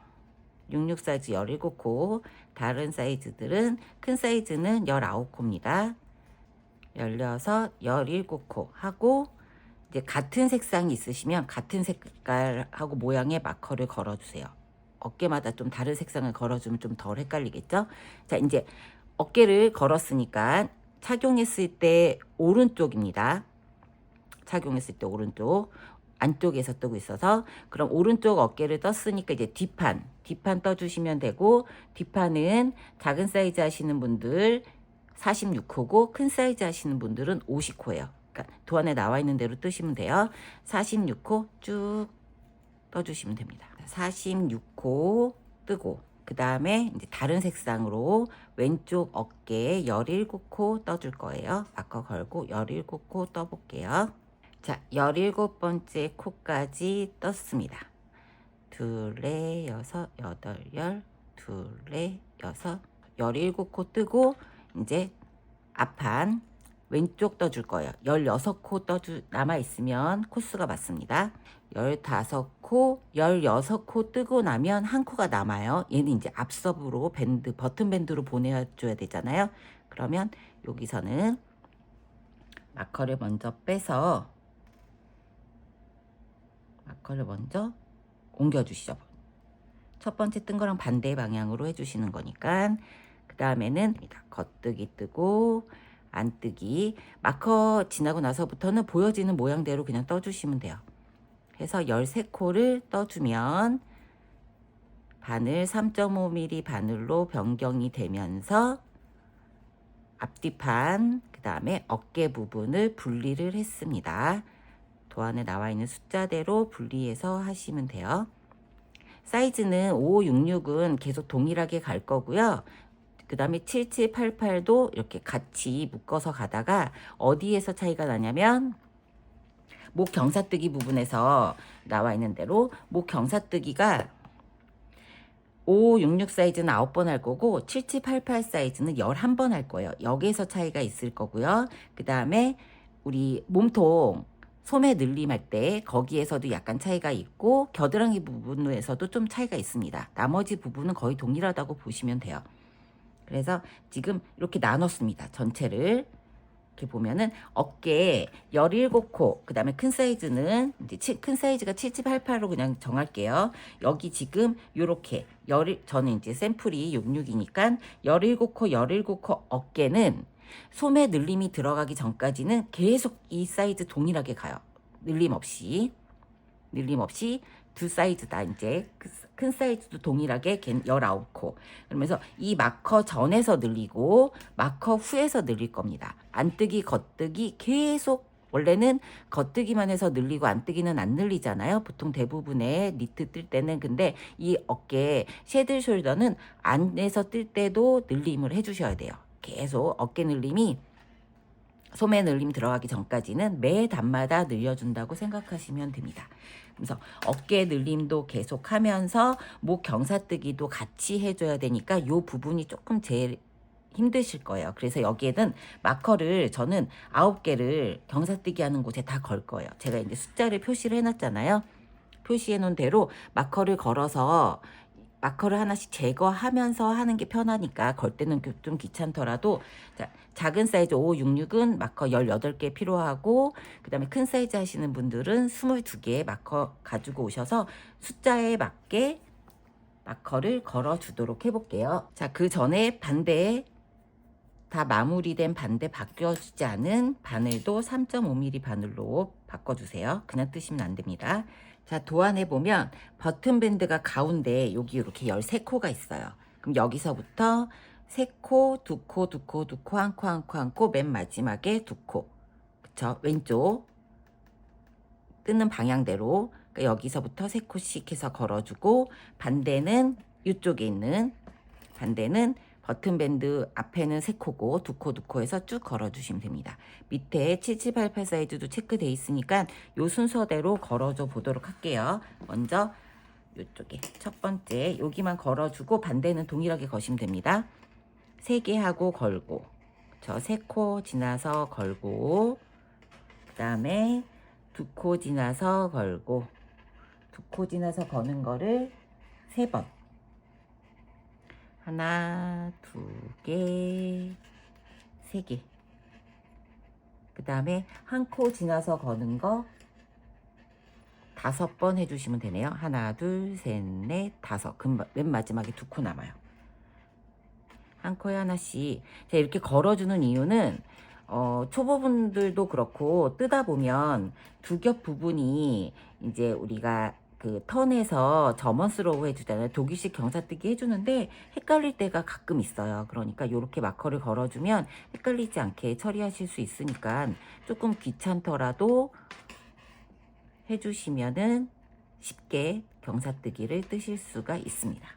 Speaker 1: 66 사이즈 17코, 다른 사이즈들은, 큰 사이즈는 19코입니다. 16, 17코 하고, 이제 같은 색상이 있으시면 같은 색깔하고 모양의 마커를 걸어주세요. 어깨마다 좀 다른 색상을 걸어주면 좀 덜 헷갈리겠죠? 자, 이제 어깨를 걸었으니까 착용했을 때 오른쪽입니다. 착용했을 때 오른쪽. 안쪽에서 뜨고 있어서, 그럼 오른쪽 어깨를 떴으니까 이제 뒷판 떠주시면 되고, 뒷판은 작은 사이즈 하시는 분들 46코고 큰 사이즈 하시는 분들은 50코예요. 그러니까 도안에 나와 있는 대로 뜨시면 돼요. 46코 쭉 떠주시면 됩니다. 46코 뜨고, 그 다음에 이제 다른 색상으로 왼쪽 어깨에 17코 떠줄 거예요. 마커 걸고 17코 떠볼게요. 자, 17번째 코까지 떴습니다. 둘레, 여섯, 여덟, 열, 둘레, 여섯, 17코 뜨고, 이제 앞판 왼쪽 떠줄 거예요. 16코 남아있으면 코수가 맞습니다. 15코, 16코 뜨고 나면 한 코가 남아요. 얘는 이제 앞섭으로 버튼 밴드로 보내줘야 되잖아요. 그러면 여기서는 마커를 먼저 빼서 마커를 먼저 옮겨주시죠. 첫 번째 뜬 거랑 반대 방향으로 해주시는 거니까. 그 다음에는 겉뜨기 뜨고 안뜨기, 마커 지나고 나서부터는 보여지는 모양대로 그냥 떠주시면 돼요. 해서 13코를 떠주면 바늘 3.5mm 바늘로 변경이 되면서 앞뒤판, 그 다음에 어깨 부분을 분리를 했습니다. 도안에 나와 있는 숫자대로 분리해서 하시면 돼요. 사이즈는 5566은 계속 동일하게 갈 거고요. 그 다음에 7788도 이렇게 같이 묶어서 가다가 어디에서 차이가 나냐면, 목 경사뜨기 부분에서 나와 있는 대로 목 경사뜨기가 5566 사이즈는 9번 할 거고 7788 사이즈는 11번 할 거예요. 여기에서 차이가 있을 거고요. 그 다음에 우리 몸통 소매 늘림할 때 거기에서도 약간 차이가 있고, 겨드랑이 부분에서도 좀 차이가 있습니다. 나머지 부분은 거의 동일하다고 보시면 돼요. 그래서 지금 이렇게 나눴습니다. 전체를. 이렇게 보면은 어깨에 17코, 그 다음에 큰 사이즈는 이제 큰 사이즈가 7788로 그냥 정할게요. 여기 지금 요렇게 저는 이제 샘플이 66이니까 17코 어깨는 소매 늘림이 들어가기 전까지는 계속 이 사이즈 동일하게 가요. 늘림 없이 두 사이즈다. 이제 큰 사이즈도 동일하게 19코. 그러면서 이 마커 전에서 늘리고 마커 후에서 늘릴 겁니다. 안뜨기 겉뜨기 계속. 원래는 겉뜨기만 해서 늘리고 안뜨기는 안 늘리잖아요. 보통 대부분의 니트 뜰 때는. 근데 이 어깨 쉐드 숄더는 안에서 뜰 때도 늘림을 해주셔야 돼요. 계속 어깨 늘림이 소매 늘림 들어가기 전까지는 매 단마다 늘려준다고 생각하시면 됩니다. 그래서 어깨 늘림도 계속 하면서 목 경사뜨기도 같이 해줘야 되니까 이 부분이 조금 제일 힘드실 거예요. 그래서 여기에는 마커를 저는 9개를 경사뜨기 하는 곳에 다 걸 거예요. 제가 이제 숫자를 표시를 해놨잖아요. 표시해 놓은 대로 마커를 걸어서 마커를 하나씩 제거하면서 하는 게 편하니까 걸 때는 좀 귀찮더라도, 자, 작은 사이즈 5566은 마커 18개 필요하고, 그 다음에 큰 사이즈 하시는 분들은 22개 마커 가지고 오셔서 숫자에 맞게 마커를 걸어 주도록 해볼게요. 자, 그 전에 반대 다 마무리된 반대 바뀌어지지 않은 바늘도 3.5mm 바늘로 바꿔주세요. 그냥 뜨시면 안 됩니다. 자, 도안에 보면 버튼 밴드가 가운데 여기 이렇게 13코가 있어요. 그럼 여기서부터 3코, 2코, 2코, 2코, 1코, 1코, 1코, 맨 마지막에 2코. 그쵸? 왼쪽 뜨는 방향대로. 그러니까 여기서부터 3코씩 해서 걸어주고, 반대는 이쪽에 있는 반대는 버튼 밴드 앞에는 3코고 2코 2코에서 쭉 걸어주시면 됩니다. 밑에 7788 사이즈도 체크돼 있으니까 요 순서대로 걸어줘 보도록 할게요. 먼저 이쪽에 첫 번째 여기만 걸어주고 반대는 동일하게 거시면 됩니다. 3개 하고 걸고, 저 3코 지나서 걸고, 그 다음에 2코 지나서 걸고, 2코 지나서 거는 거를 3번. 하나, 2개, 3개. 그 다음에 1코 지나서 거는 거 5번 해주시면 되네요. 하나, 둘, 셋, 넷, 5. 맨 마지막에 2코 남아요. 1코에 하나씩. 제가 이렇게 걸어주는 이유는 초보분들도 그렇고 뜨다 보면 두 겹 부분이 이제 우리가 그 턴에서 점원스러워 해주잖아요. 독일식 경사뜨기 해주는데 헷갈릴 때가 가끔 있어요. 그러니까 이렇게 마커를 걸어주면 헷갈리지 않게 처리하실 수 있으니까 조금 귀찮더라도 해주시면은 쉽게 경사뜨기를 뜨실 수가 있습니다.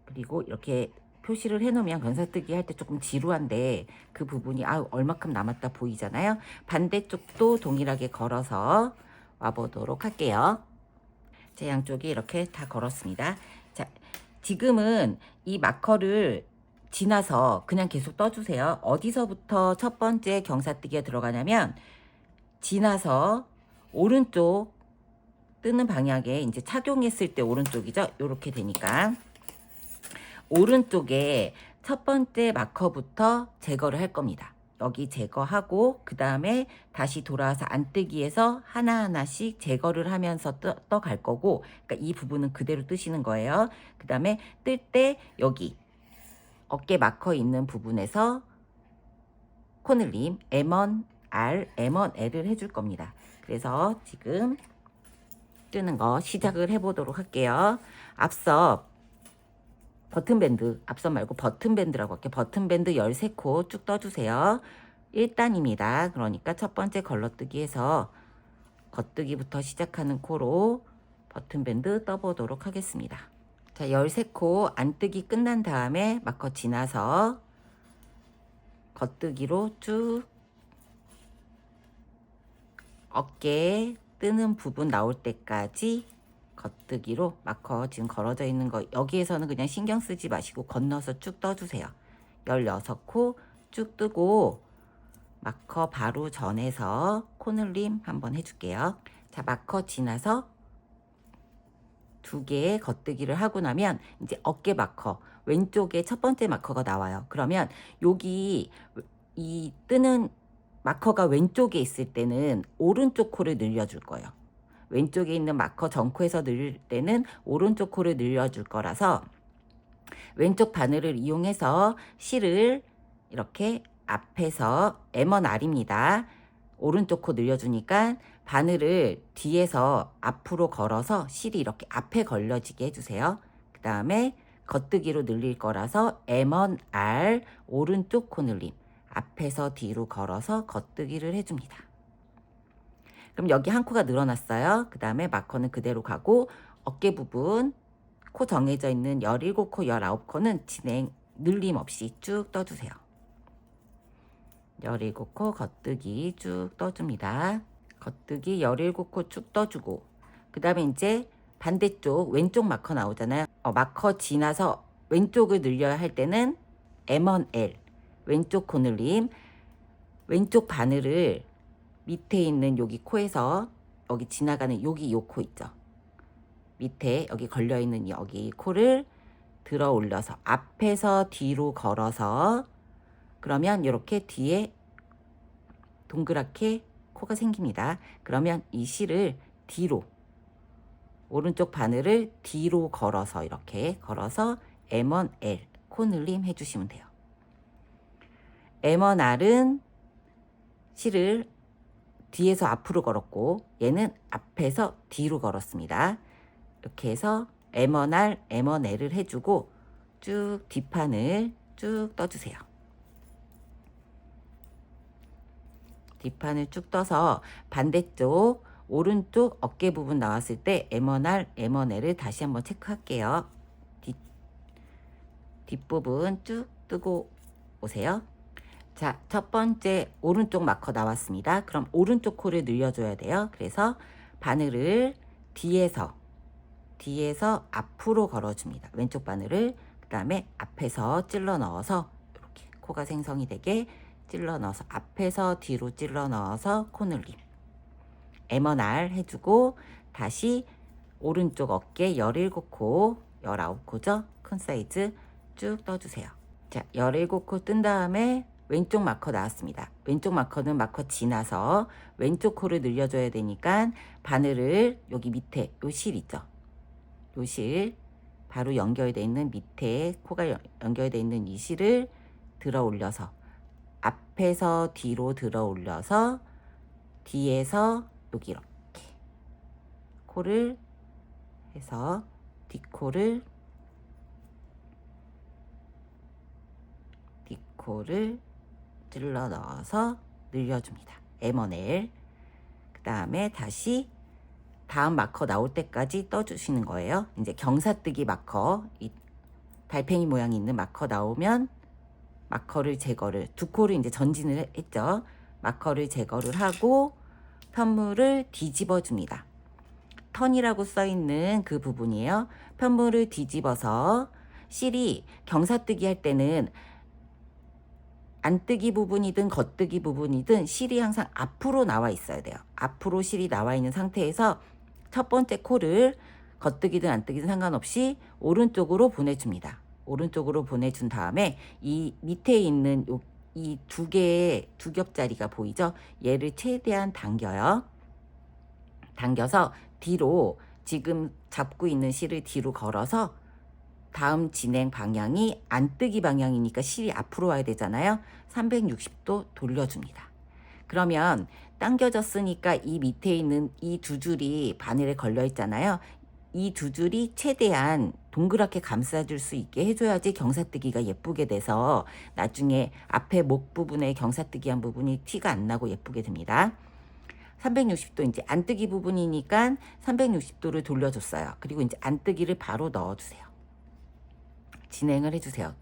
Speaker 1: 그리고 이렇게 표시를 해놓으면 경사뜨기 할 때 조금 지루한데 그 부분이 얼마큼 남았다 보이잖아요. 반대쪽도 동일하게 걸어서 와보도록 할게요. 제 양쪽이 이렇게 다 걸었습니다. 자, 지금은 이 마커를 지나서 그냥 계속 떠주세요. 어디서부터 첫 번째 경사뜨기가 들어가냐면 지나서 오른쪽 뜨는 방향에 이제 착용했을 때 오른쪽이죠. 이렇게 되니까 오른쪽에 첫 번째 마커부터 제거를 할 겁니다. 여기 제거하고 그 다음에 다시 돌아와서 안뜨기에서 하나하나씩 제거를 하면서 떠갈 거고, 그러니까 이 부분은 그대로 뜨시는 거예요. 그 다음에 뜰 때 여기 어깨 마커 있는 부분에서 코늘림 M1R, M1L을 해줄 겁니다. 그래서 지금 뜨는 거 시작을 해보도록 할게요. 앞서 버튼밴드, 앞선 말고 버튼밴드라고 할게요. 버튼밴드 13코 쭉 떠주세요. 1단입니다. 그러니까 첫 번째 걸러뜨기에서 겉뜨기부터 시작하는 코로 버튼밴드 떠보도록 하겠습니다. 자, 13코 안뜨기 끝난 다음에 마커 지나서 겉뜨기로 쭉 어깨 뜨는 부분 나올 때까지 겉뜨기로 마커 지금 걸어져 있는 거 여기에서는 그냥 신경 쓰지 마시고 건너서 쭉 떠주세요. 16코 쭉 뜨고 마커 바로 전에서 코늘림 한번 해줄게요. 자, 마커 지나서 2개의 겉뜨기를 하고 나면 이제 어깨 마커 왼쪽에 첫 번째 마커가 나와요. 그러면 여기 이 뜨는 마커가 왼쪽에 있을 때는 오른쪽 코를 늘려줄 거예요. 왼쪽에 있는 마커 전코에서 늘릴 때는 오른쪽 코를 늘려줄 거라서 왼쪽 바늘을 이용해서 실을 이렇게 앞에서 M1R입니다. 오른쪽 코 늘려주니까 바늘을 뒤에서 앞으로 걸어서 실이 이렇게 앞에 걸려지게 해주세요. 그 다음에 겉뜨기로 늘릴 거라서 M1R 오른쪽 코 늘림, 앞에서 뒤로 걸어서 겉뜨기를 해줍니다. 그럼 여기 한 코가 늘어났어요. 그 다음에 마커는 그대로 가고 어깨 부분 코 정해져 있는 17코, 19코는 진행 늘림 없이 쭉 떠주세요. 17코 겉뜨기 쭉 떠줍니다. 겉뜨기 17코 쭉 떠주고 그 다음에 이제 반대쪽 왼쪽 마커 나오잖아요. 마커 지나서 왼쪽을 늘려야 할 때는 M1L 왼쪽 코 늘림, 왼쪽 바늘을 밑에 있는 여기 코에서 여기 지나가는 여기 요 코 있죠. 밑에 여기 걸려있는 여기 코를 들어 올려서 앞에서 뒤로 걸어서 그러면 이렇게 뒤에 동그랗게 코가 생깁니다. 그러면 이 실을 뒤로 오른쪽 바늘을 뒤로 걸어서 이렇게 걸어서 M1L 코 늘림 해주시면 돼요. M1R은 실을 뒤에서 앞으로 걸었고 얘는 앞에서 뒤로 걸었습니다. 이렇게 해서 M1R, M1L을 해주고 쭉 뒷판을 쭉 떠주세요. 뒷판을 쭉 떠서 반대쪽 오른쪽 어깨 부분 나왔을 때 M1R, M1L을 다시 한번 체크할게요. 뒷부분 쭉 뜨고 오세요. 자, 첫 번째 오른쪽 마커 나왔습니다. 그럼 오른쪽 코를 늘려줘야 돼요. 그래서 바늘을 뒤에서 앞으로 걸어줍니다. 왼쪽 바늘을 그 다음에 앞에서 찔러 넣어서 이렇게 코가 생성이 되게 찔러 넣어서 앞에서 뒤로 찔러 넣어서 코 늘림. M1R 해주고 다시 오른쪽 어깨 17코, 19코죠. 큰 사이즈 쭉 떠주세요. 자, 17코 뜬 다음에 왼쪽 마커 나왔습니다. 왼쪽 마커는 마커 지나서 왼쪽 코를 늘려줘야 되니까 바늘을 여기 밑에 요 실 있죠. 요 실 바로 연결되어 있는 밑에 코가 연결되어 있는 이 실을 들어 올려서 앞에서 뒤로 들어 올려서 뒤에서 여기 이렇게 코를 해서 뒷코를 찔러 넣어서 늘려줍니다. M1L 그 다음에 다시 다음 마커 나올 때까지 떠주시는 거예요. 이제 경사뜨기 마커, 이 달팽이 모양이 있는 마커 나오면 마커를 제거를, 두 코를 이제 전진을 했죠. 마커를 제거를 하고 편물을 뒤집어 줍니다. 턴이라고 써 있는 그 부분이에요. 편물을 뒤집어서 실이 경사뜨기 할 때는 안뜨기 부분이든 겉뜨기 부분이든 실이 항상 앞으로 나와 있어야 돼요. 앞으로 실이 나와 있는 상태에서 첫 번째 코를 겉뜨기든 안뜨기든 상관없이 오른쪽으로 보내줍니다. 오른쪽으로 보내준 다음에 이 밑에 있는 이 두 개의 두 겹자리가 보이죠? 얘를 최대한 당겨요. 당겨서 뒤로 지금 잡고 있는 실을 뒤로 걸어서 다음 진행 방향이 안뜨기 방향이니까 실이 앞으로 와야 되잖아요. 360도 돌려줍니다. 그러면 당겨졌으니까 이 밑에 있는 이 두 줄이 바늘에 걸려 있잖아요. 이 두 줄이 최대한 동그랗게 감싸줄 수 있게 해줘야지 경사뜨기가 예쁘게 돼서 나중에 앞에 목 부분에 경사뜨기한 부분이 티가 안 나고 예쁘게 됩니다. 360도 이제 안뜨기 부분이니까 360도를 돌려줬어요. 그리고 이제 안뜨기를 바로 넣어주세요. 진행을 해주세요.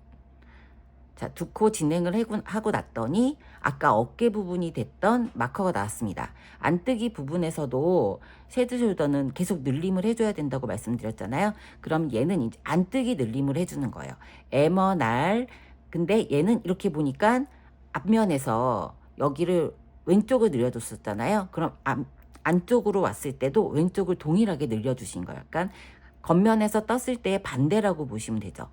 Speaker 1: 자, 두 코 진행을 하고 났더니 아까 어깨 부분이 됐던 마커가 나왔습니다. 안뜨기 부분에서도 쉐드숄더는 계속 늘림을 해줘야 된다고 말씀드렸잖아요. 그럼 얘는 이제 안뜨기 늘림을 해주는 거예요. M1R 근데 얘는 이렇게 보니까 앞면에서 여기를 왼쪽을 늘려줬었잖아요. 그럼 안쪽으로 왔을 때도 왼쪽을 동일하게 늘려주신 거예요. 약간 겉면에서 떴을 때의 반대라고 보시면 되죠.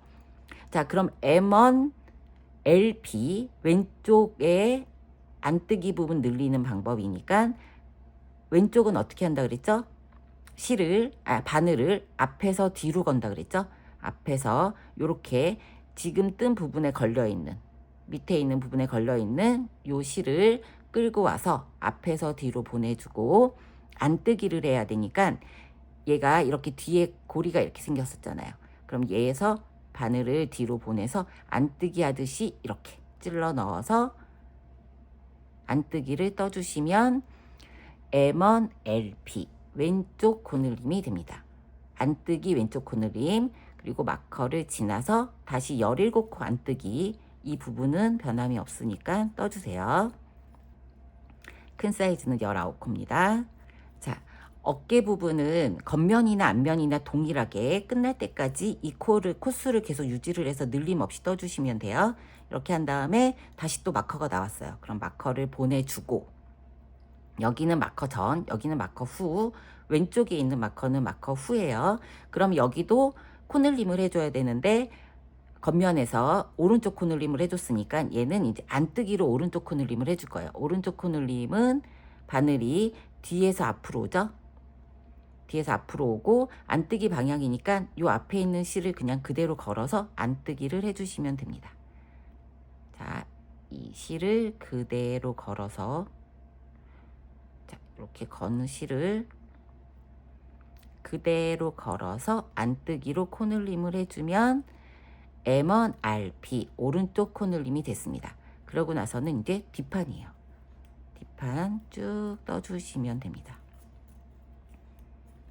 Speaker 1: 자, 그럼 M1 LB 왼쪽에 안뜨기 부분 늘리는 방법이니까 왼쪽은 어떻게 한다 그랬죠? 바늘을 앞에서 뒤로 건다 그랬죠? 앞에서 이렇게 지금 뜬 부분에 걸려 있는 밑에 있는 부분에 걸려있는 요 실을 끌고 와서 앞에서 뒤로 보내주고 안뜨기를 해야 되니까 얘가 이렇게 뒤에 고리가 이렇게 생겼었잖아요. 그럼 얘에서 바늘을 뒤로 보내서 안뜨기 하듯이 이렇게 찔러 넣어서 안뜨기를 떠주시면 M1 LP 왼쪽 코늘림이 됩니다. 안뜨기 왼쪽 코늘림, 그리고 마커를 지나서 다시 17코 안뜨기, 이 부분은 변함이 없으니까 떠주세요. 큰 사이즈는 19코입니다. 자, 어깨 부분은 겉면이나 앞면이나 동일하게 끝날 때까지 이 코수를 계속 유지를 해서 늘림 없이 떠주시면 돼요. 이렇게 한 다음에 다시 또 마커가 나왔어요. 그럼 마커를 보내주고, 여기는 마커 전, 여기는 마커 후, 왼쪽에 있는 마커는 마커 후예요. 그럼 여기도 코늘림을 해줘야 되는데 겉면에서 오른쪽 코늘림을 해줬으니까 얘는 이제 안뜨기로 오른쪽 코늘림을 해줄 거예요. 오른쪽 코늘림은 바늘이 뒤에서 앞으로 오죠. 뒤에서 앞으로 오고 안뜨기 방향이니까 요 앞에 있는 실을 그냥 그대로 걸어서 안뜨기를 해주시면 됩니다. 자, 이 실을 그대로 걸어서, 자, 이렇게 거는 실을 그대로 걸어서 안뜨기로 코늘림을 해주면 M1 RP 오른쪽 코늘림이 됐습니다. 그러고 나서는 이제 뒷판이에요. 뒷판 쭉 떠주시면 됩니다.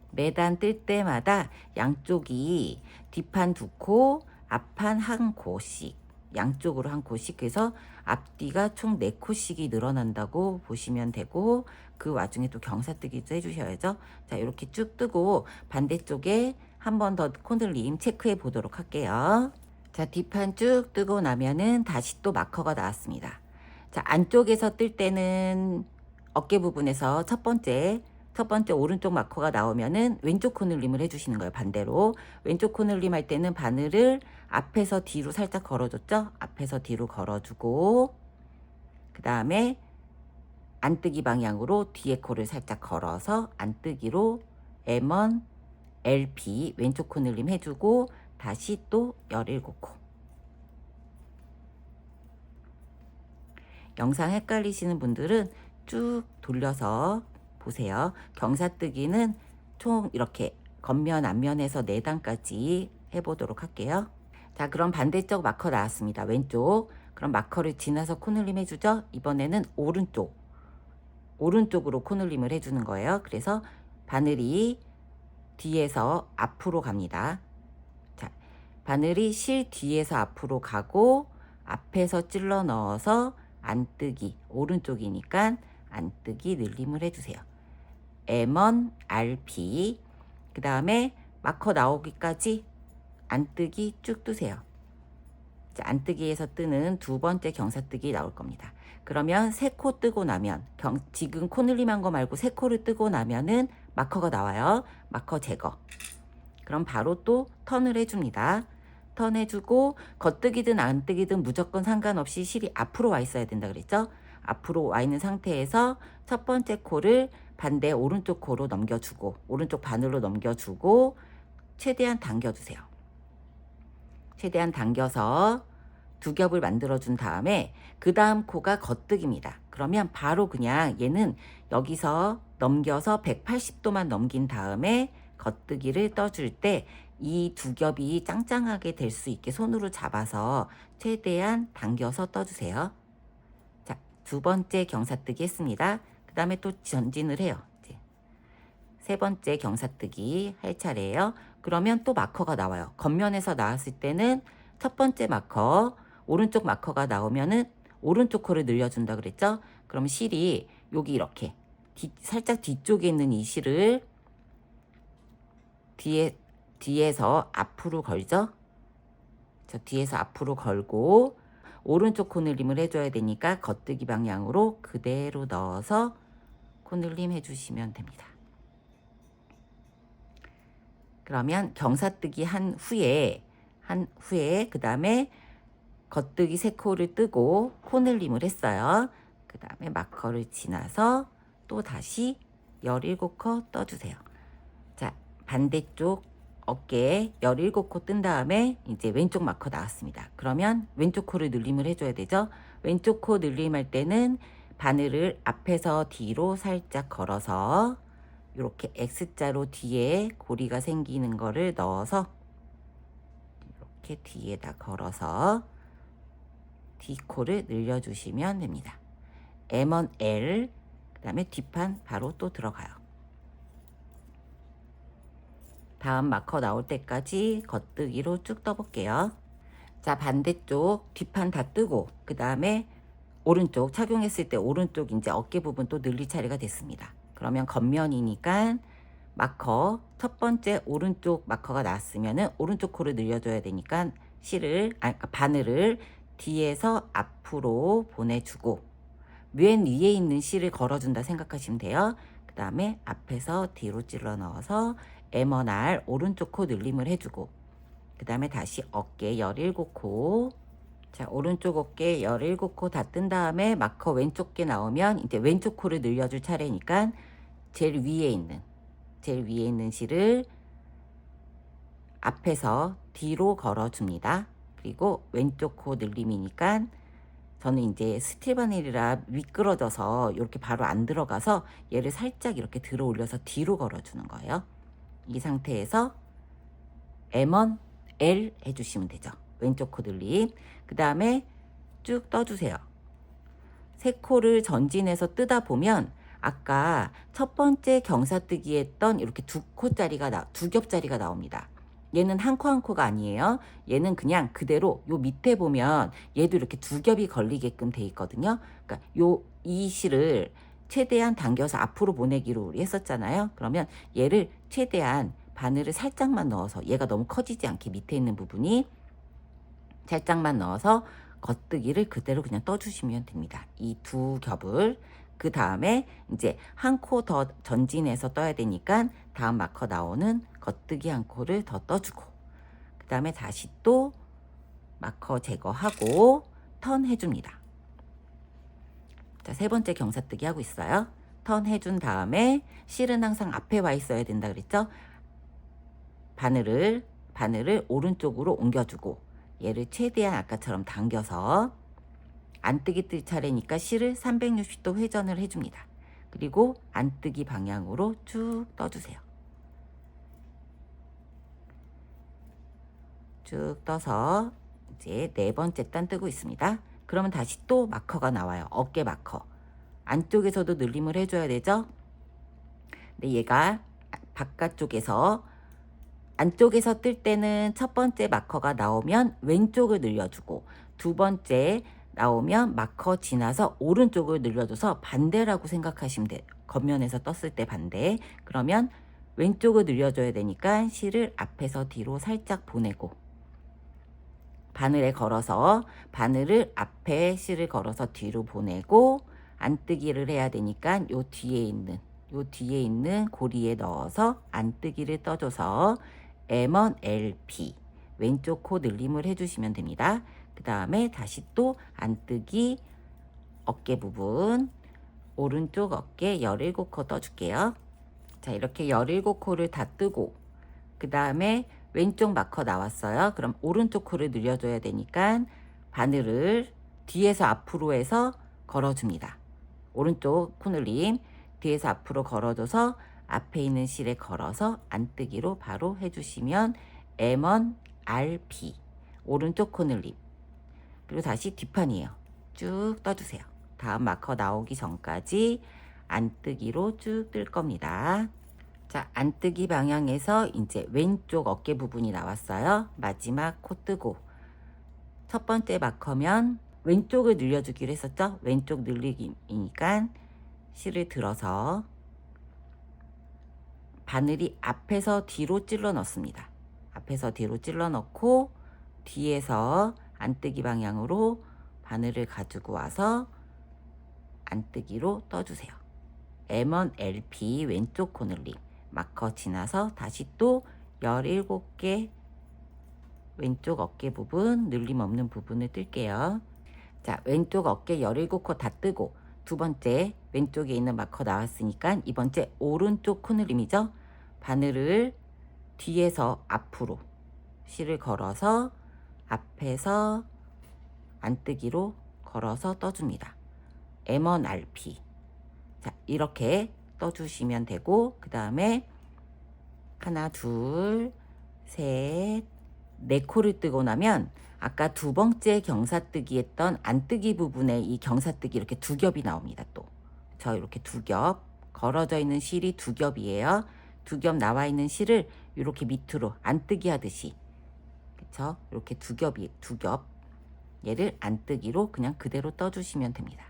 Speaker 1: 매단 뜰 때마다 양쪽이 뒷판 2코, 앞판 1코씩, 양쪽으로 1코씩, 그래서 앞뒤가 총 4코씩이 늘어난다고 보시면 되고, 그 와중에 또 경사뜨기도 해주셔야죠. 자, 이렇게 쭉 뜨고 반대쪽에 한 번 더 코늘림 체크해 보도록 할게요. 자, 뒷판 쭉 뜨고 나면은 다시 또 마커가 나왔습니다. 자, 안쪽에서 뜰 때는 어깨 부분에서 첫 번째 오른쪽 마커가 나오면은 왼쪽 코늘림을 해주시는 거예요. 반대로 왼쪽 코늘림 할 때는 바늘을 앞에서 뒤로 살짝 걸어줬죠. 앞에서 뒤로 걸어주고, 그 다음에 안뜨기 방향으로 뒤에 코를 살짝 걸어서 안뜨기로 M1 LP 왼쪽 코늘림 해주고 다시 또 17코. 영상 헷갈리시는 분들은 쭉 돌려서 보세요. 경사뜨기는 총 이렇게 겉면 앞면에서 4단까지 해보도록 할게요. 자, 그럼 반대쪽 마커 나왔습니다. 왼쪽. 그럼 마커를 지나서 코늘림 해주죠. 이번에는 오른쪽으로 코늘림을 해주는 거예요. 그래서 바늘이 뒤에서 앞으로 갑니다. 자, 바늘이 실 뒤에서 앞으로 가고 앞에서 찔러 넣어서 안뜨기, 오른쪽이니까 안뜨기 늘림을 해주세요. M1 RP, 그 다음에 마커 나오기까지 안뜨기 쭉 뜨세요. 자, 안뜨기에서 뜨는 두 번째 경사뜨기 나올 겁니다. 그러면 3코 뜨고 나면, 지금 코늘림 한 거 말고 3코를 뜨고 나면은 마커가 나와요. 마커 제거. 그럼 바로 또 턴을 해줍니다. 턴 해주고 겉뜨기든 안뜨기든 무조건 상관없이 실이 앞으로 와 있어야 된다 그랬죠. 앞으로 와 있는 상태에서 첫 번째 코를 반대 오른쪽 코로 넘겨주고, 오른쪽 바늘로 넘겨주고 최대한 당겨주세요. 최대한 당겨서 두 겹을 만들어준 다음에 그 다음 코가 겉뜨기입니다. 그러면 바로 그냥 얘는 여기서 넘겨서 180도만 넘긴 다음에 겉뜨기를 떠줄 때 이 두 겹이 짱짱하게 될 수 있게 손으로 잡아서 최대한 당겨서 떠주세요. 자, 두 번째 경사뜨기 했습니다. 그 다음에 또 전진을 해요. 이제 세 번째 경사뜨기 할 차례예요. 그러면 또 마커가 나와요. 겉면에서 나왔을 때는 첫 번째 마커, 오른쪽 마커가 나오면은 오른쪽 코를 늘려준다 그랬죠. 그럼 실이 여기 이렇게 살짝 뒤쪽에 있는 이 실을 뒤에서 앞으로 걸죠. 저 뒤에서 앞으로 걸고 오른쪽 코늘림을 해줘야 되니까 겉뜨기 방향으로 그대로 넣어서 코늘림 해주시면 됩니다. 그러면 경사뜨기 한 후에 그 다음에 겉뜨기 3코를 뜨고 코늘림을 했어요. 그 다음에 마커를 지나서 또 다시 17코 떠주세요. 자, 반대쪽 어깨 17코 뜬 다음에 이제 왼쪽 마커 나왔습니다. 그러면 왼쪽 코를 늘림을 해줘야 되죠. 왼쪽 코 늘림할 때는 바늘을 앞에서 뒤로 살짝 걸어서 이렇게 X자로 뒤에 고리가 생기는 거를 넣어서 이렇게 뒤에다 걸어서 D코를 늘려주시면 됩니다. M1 L 그 다음에 뒷판 바로 또 들어가요. 다음 마커 나올 때까지 겉뜨기로 쭉 떠볼게요. 자, 반대쪽 뒷판 다 뜨고 그 다음에 오른쪽 착용했을 때 오른쪽 이제 어깨 부분 또 늘릴 차례가 됐습니다. 그러면 겉면이니까 마커 첫 번째 오른쪽 마커가 나왔으면은 오른쪽 코를 늘려줘야 되니까 바늘을 뒤에서 앞으로 보내주고 맨 위에 있는 실을 걸어준다 생각하시면 돼요. 그 다음에 앞에서 뒤로 찔러 넣어서 M1R 오른쪽 코 늘림을 해주고 그 다음에 다시 어깨 17코 자, 오른쪽 어깨 17코 다 뜬 다음에 마커 왼쪽 게 나오면 이제 왼쪽 코를 늘려줄 차례니까 제일 위에 있는 실을 앞에서 뒤로 걸어줍니다. 그리고 왼쪽 코 늘림이니까 저는 이제 스틸 바늘이라 미끄러져서 이렇게 바로 안 들어가서 얘를 살짝 이렇게 들어 올려서 뒤로 걸어주는 거예요. 이 상태에서 M1 L 해주시면 되죠. 왼쪽 코 늘림. 그 다음에 쭉 떠주세요. 세 코를 전진해서 뜨다 보면 아까 첫 번째 경사뜨기 했던 이렇게 두 겹짜리가 나옵니다. 얘는 한 코 한 코가 아니에요. 얘는 그냥 그대로 요 밑에 보면 얘도 이렇게 두 겹이 걸리게끔 돼 있거든요. 그러니까 이 실을 최대한 당겨서 앞으로 보내기로 우리 했었잖아요. 그러면 얘를 최대한 바늘을 살짝만 넣어서 얘가 너무 커지지 않게 밑에 있는 부분이 살짝만 넣어서 겉뜨기를 그대로 그냥 떠주시면 됩니다. 이 두 겹을 그 다음에 이제 한 코 더 전진해서 떠야 되니까 다음 마커 나오는 겉뜨기 한 코를 더 떠주고 그 다음에 다시 또 마커 제거하고 턴 해줍니다. 자, 세 번째 경사뜨기 하고 있어요. 턴 해준 다음에 실은 항상 앞에 와 있어야 된다 그랬죠. 바늘을 오른쪽으로 옮겨주고 얘를 최대한 아까처럼 당겨서 안뜨기 뜰 차례니까 실을 360도 회전을 해줍니다. 그리고 안뜨기 방향으로 쭉 떠주세요. 쭉 떠서 이제 네 번째 단 뜨고 있습니다. 그러면 다시 또 마커가 나와요. 어깨 마커. 안쪽에서도 늘림을 해줘야 되죠. 근데 얘가 바깥쪽에서 안쪽에서 뜰 때는 첫 번째 마커가 나오면 왼쪽을 늘려주고 두 번째 나오면 마커 지나서 오른쪽을 늘려줘서 반대라고 생각하시면 돼요. 겉면에서 떴을 때 반대. 그러면 왼쪽을 늘려줘야 되니까 실을 앞에서 뒤로 살짝 보내고 바늘에 걸어서 바늘을 앞에 실을 걸어서 뒤로 보내고 안뜨기를 해야 되니까 요 뒤에 있는 고리에 넣어서 안뜨기를 떠줘서 M1 LP 왼쪽 코 늘림을 해주시면 됩니다. 그 다음에 다시 또 안뜨기 어깨 부분 오른쪽 어깨 17코 떠줄게요. 자, 이렇게 17코를 다 뜨고 그 다음에 왼쪽 마커 나왔어요. 그럼 오른쪽 코를 늘려줘야 되니까 바늘을 뒤에서 앞으로 해서 걸어줍니다. 오른쪽 코 늘림 뒤에서 앞으로 걸어줘서 앞에 있는 실에 걸어서 안뜨기로 바로 해주시면 M1 RP 오른쪽 코 늘림 그리고 다시 뒷판이에요. 쭉 떠주세요. 다음 마커 나오기 전까지 안뜨기로 쭉 뜰 겁니다. 자, 안뜨기 방향에서 이제 왼쪽 어깨 부분이 나왔어요. 마지막 코 뜨고 첫 번째 마커면 왼쪽을 늘려주기로 했었죠. 왼쪽 늘리기니까 실을 들어서 바늘이 앞에서 뒤로 찔러 넣습니다. 앞에서 뒤로 찔러 넣고 뒤에서 안뜨기 방향으로 바늘을 가지고 와서 안뜨기로 떠주세요. M1 LP 왼쪽 코 늘림 마커 지나서 다시 또 17개 왼쪽 어깨 부분 늘림 없는 부분을 뜰게요. 자, 왼쪽 어깨 17코 다 뜨고 두 번째 왼쪽에 있는 마커 나왔으니까 이번째 오른쪽 코 늘림이죠. 바늘을 뒤에서 앞으로 실을 걸어서 앞에서 안뜨기로 걸어서 떠줍니다. M1 RP. 자, 이렇게 떠주시면 되고, 그 다음에 하나, 둘, 셋, 네 코를 뜨고 나면 아까 두 번째 경사뜨기 했던 안뜨기 부분에 이 경사뜨기 이렇게 두 겹이 나옵니다. 또 저 이렇게 두 겹 걸어져 있는 실이 두 겹이에요. 두 겹 나와 있는 실을 이렇게 밑으로 안뜨기 하듯이, 그쵸? 이렇게 두 겹 얘를 안뜨기로 그냥 그대로 떠주시면 됩니다.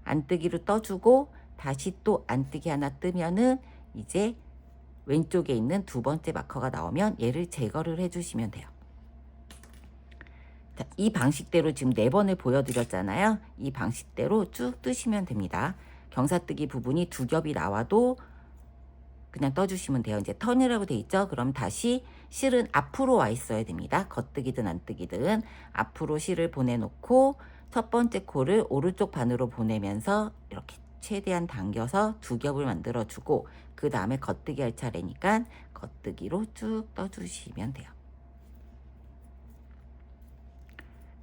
Speaker 1: 안뜨기로 떠주고 다시 또 안뜨기 하나 뜨면은 이제 왼쪽에 있는 두 번째 마커가 나오면 얘를 제거를 해주시면 돼요. 자, 이 방식대로 지금 4번을 보여드렸잖아요. 이 방식대로 쭉 뜨시면 됩니다. 경사뜨기 부분이 두 겹이 나와도 그냥 떠주시면 돼요. 이제 턴이라고 돼 있죠. 그럼 다시 실은 앞으로 와 있어야 됩니다. 겉뜨기든 안뜨기든 앞으로 실을 보내놓고 첫 번째 코를 오른쪽 반으로 보내면서 이렇게 최대한 당겨서 두 겹을 만들어주고, 그 다음에 겉뜨기 할 차례니까 겉뜨기로 쭉 떠주시면 돼요.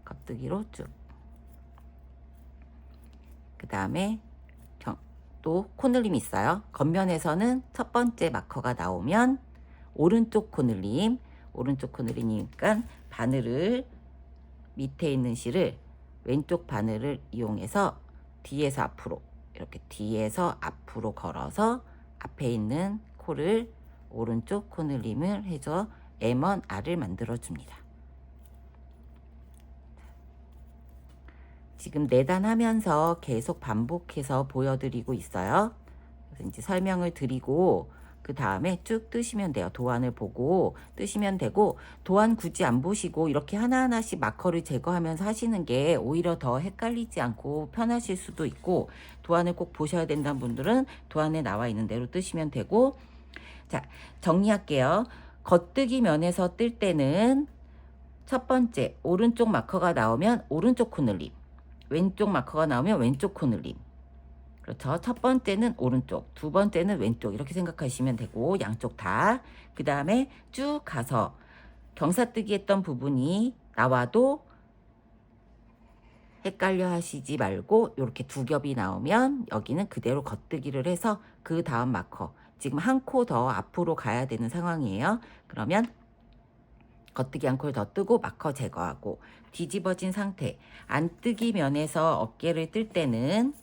Speaker 1: 겉뜨기로 쭉. 그 다음에 또 코늘림이 있어요. 겉면에서는 첫 번째 마커가 나오면 오른쪽 코늘림이니까 바늘을 밑에 있는 실을 왼쪽 바늘을 이용해서 뒤에서 앞으로, 이렇게 뒤에서 앞으로 걸어서 앞에 있는 코를 오른쪽 코늘림을 해서 M1 R을 만들어 줍니다. 지금 4단 하면서 계속 반복해서 보여드리고 있어요. 그래서 이제 설명을 드리고 그 다음에 쭉 뜨시면 돼요. 도안을 보고 뜨시면 되고, 도안 굳이 안 보시고 이렇게 하나하나씩 마커를 제거하면서 하시는 게 오히려 더 헷갈리지 않고 편하실 수도 있고, 도안을 꼭 보셔야 된다는 분들은 도안에 나와 있는 대로 뜨시면 되고. 자, 정리할게요. 겉뜨기 면에서 뜰 때는 첫 번째 오른쪽 마커가 나오면 오른쪽 코늘림, 왼쪽 마커가 나오면 왼쪽 코늘림. 그렇죠. 첫 번째는 오른쪽, 두 번째는 왼쪽, 이렇게 생각하시면 되고, 양쪽 다. 그 다음에 쭉 가서 경사뜨기 했던 부분이 나와도 헷갈려 하시지 말고, 이렇게 두 겹이 나오면 여기는 그대로 겉뜨기를 해서 그 다음 마커, 지금 한 코 더 앞으로 가야 되는 상황이에요. 그러면 겉뜨기 한 콜 더 뜨고 마커 제거하고, 뒤집어진 상태, 안뜨기 면에서 어깨를 뜰 때는,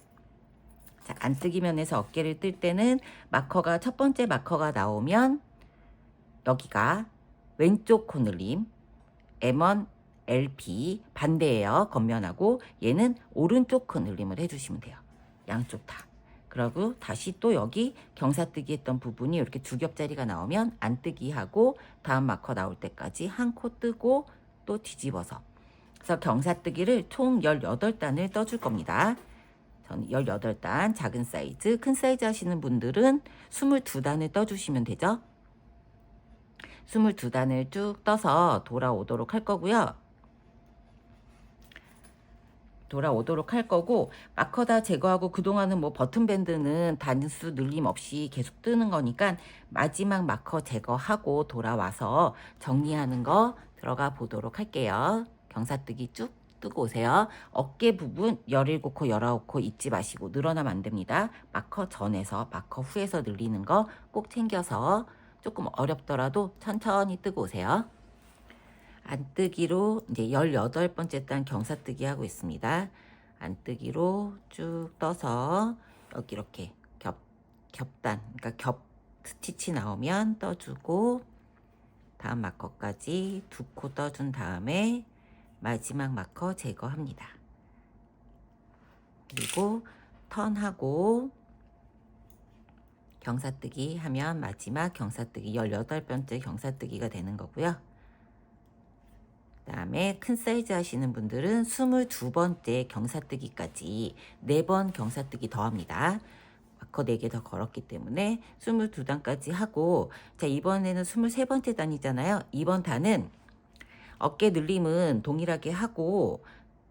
Speaker 1: 자, 안뜨기 면에서 어깨를 뜰 때는 마커가 첫 번째 마커가 나오면 여기가 왼쪽 코늘림 M1 LP 반대예요. 겉면하고 얘는 오른쪽 코늘림을 해주시면 돼요. 양쪽 다. 그리고 다시 또 여기 경사뜨기 했던 부분이 이렇게 두 겹짜리가 나오면 안뜨기 하고 다음 마커 나올 때까지 한 코 뜨고 또 뒤집어서. 그래서 경사뜨기를 총 18단을 떠줄 겁니다. 저는 18단, 작은 사이즈, 큰 사이즈 하시는 분들은 22단을 떠주시면 되죠. 22단을 쭉 떠서 돌아오도록 할 거고요. 마커 다 제거하고 그동안은 뭐 버튼밴드는 단수 늘림 없이 계속 뜨는 거니까 마지막 마커 제거하고 돌아와서 정리하는 거 들어가 보도록 할게요. 경사뜨기 쭉 뜨고 오세요. 어깨 부분 17코, 19코 잊지 마시고 늘어나면 안 됩니다. 마커 전에서, 마커 후에서 늘리는 거 꼭 챙겨서 조금 어렵더라도 천천히 뜨고 오세요. 안뜨기로 이제 18번째 단 경사뜨기 하고 있습니다. 안뜨기로 쭉 떠서 여기 이렇게 겹단, 그러니까 겹 스티치 나오면 떠주고, 다음 마커까지 2코 떠준 다음에 마지막 마커 제거합니다. 그리고 턴하고 경사뜨기 하면 마지막 경사뜨기 18번째 경사뜨기가 되는 거고요. 그 다음에 큰 사이즈 하시는 분들은 22번째 경사뜨기까지 4번 경사뜨기 더 합니다. 마커 4개 더 걸었기 때문에 22단까지 하고, 자, 이번에는 23번째 단이잖아요. 이번 단은 어깨 늘림은 동일하게 하고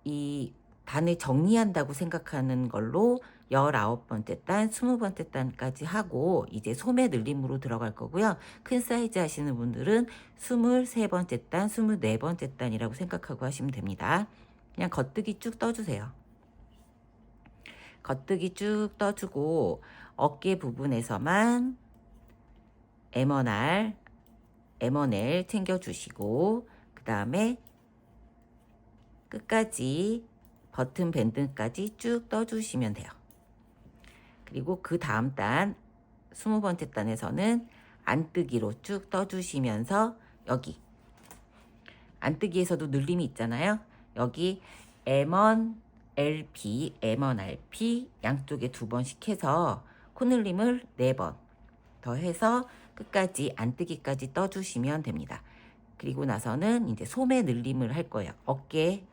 Speaker 1: 이 단을 정리한다고 생각하는 걸로 19번째 단, 20번째 단까지 하고 이제 소매 늘림으로 들어갈 거고요. 큰 사이즈 하시는 분들은 23번째 단, 24번째 단이라고 생각하고 하시면 됩니다. 그냥 겉뜨기 쭉 떠주세요. 겉뜨기 쭉 떠주고 어깨 부분에서만 M1R, M1L 챙겨주시고 그 다음에 끝까지 버튼 밴드까지 쭉 떠주시면 돼요. 그리고 그 다음 단 20번째 단에서는 안뜨기로 쭉 떠주시면서 여기 안뜨기에서도 늘림이 있잖아요. 여기 M1 LP, M1 RP 양쪽에 2번씩 해서 코늘림을 4번 더 해서 끝까지 안뜨기까지 떠주시면 됩니다. 그리고 나서는 이제 소매 늘림을 할 거예요.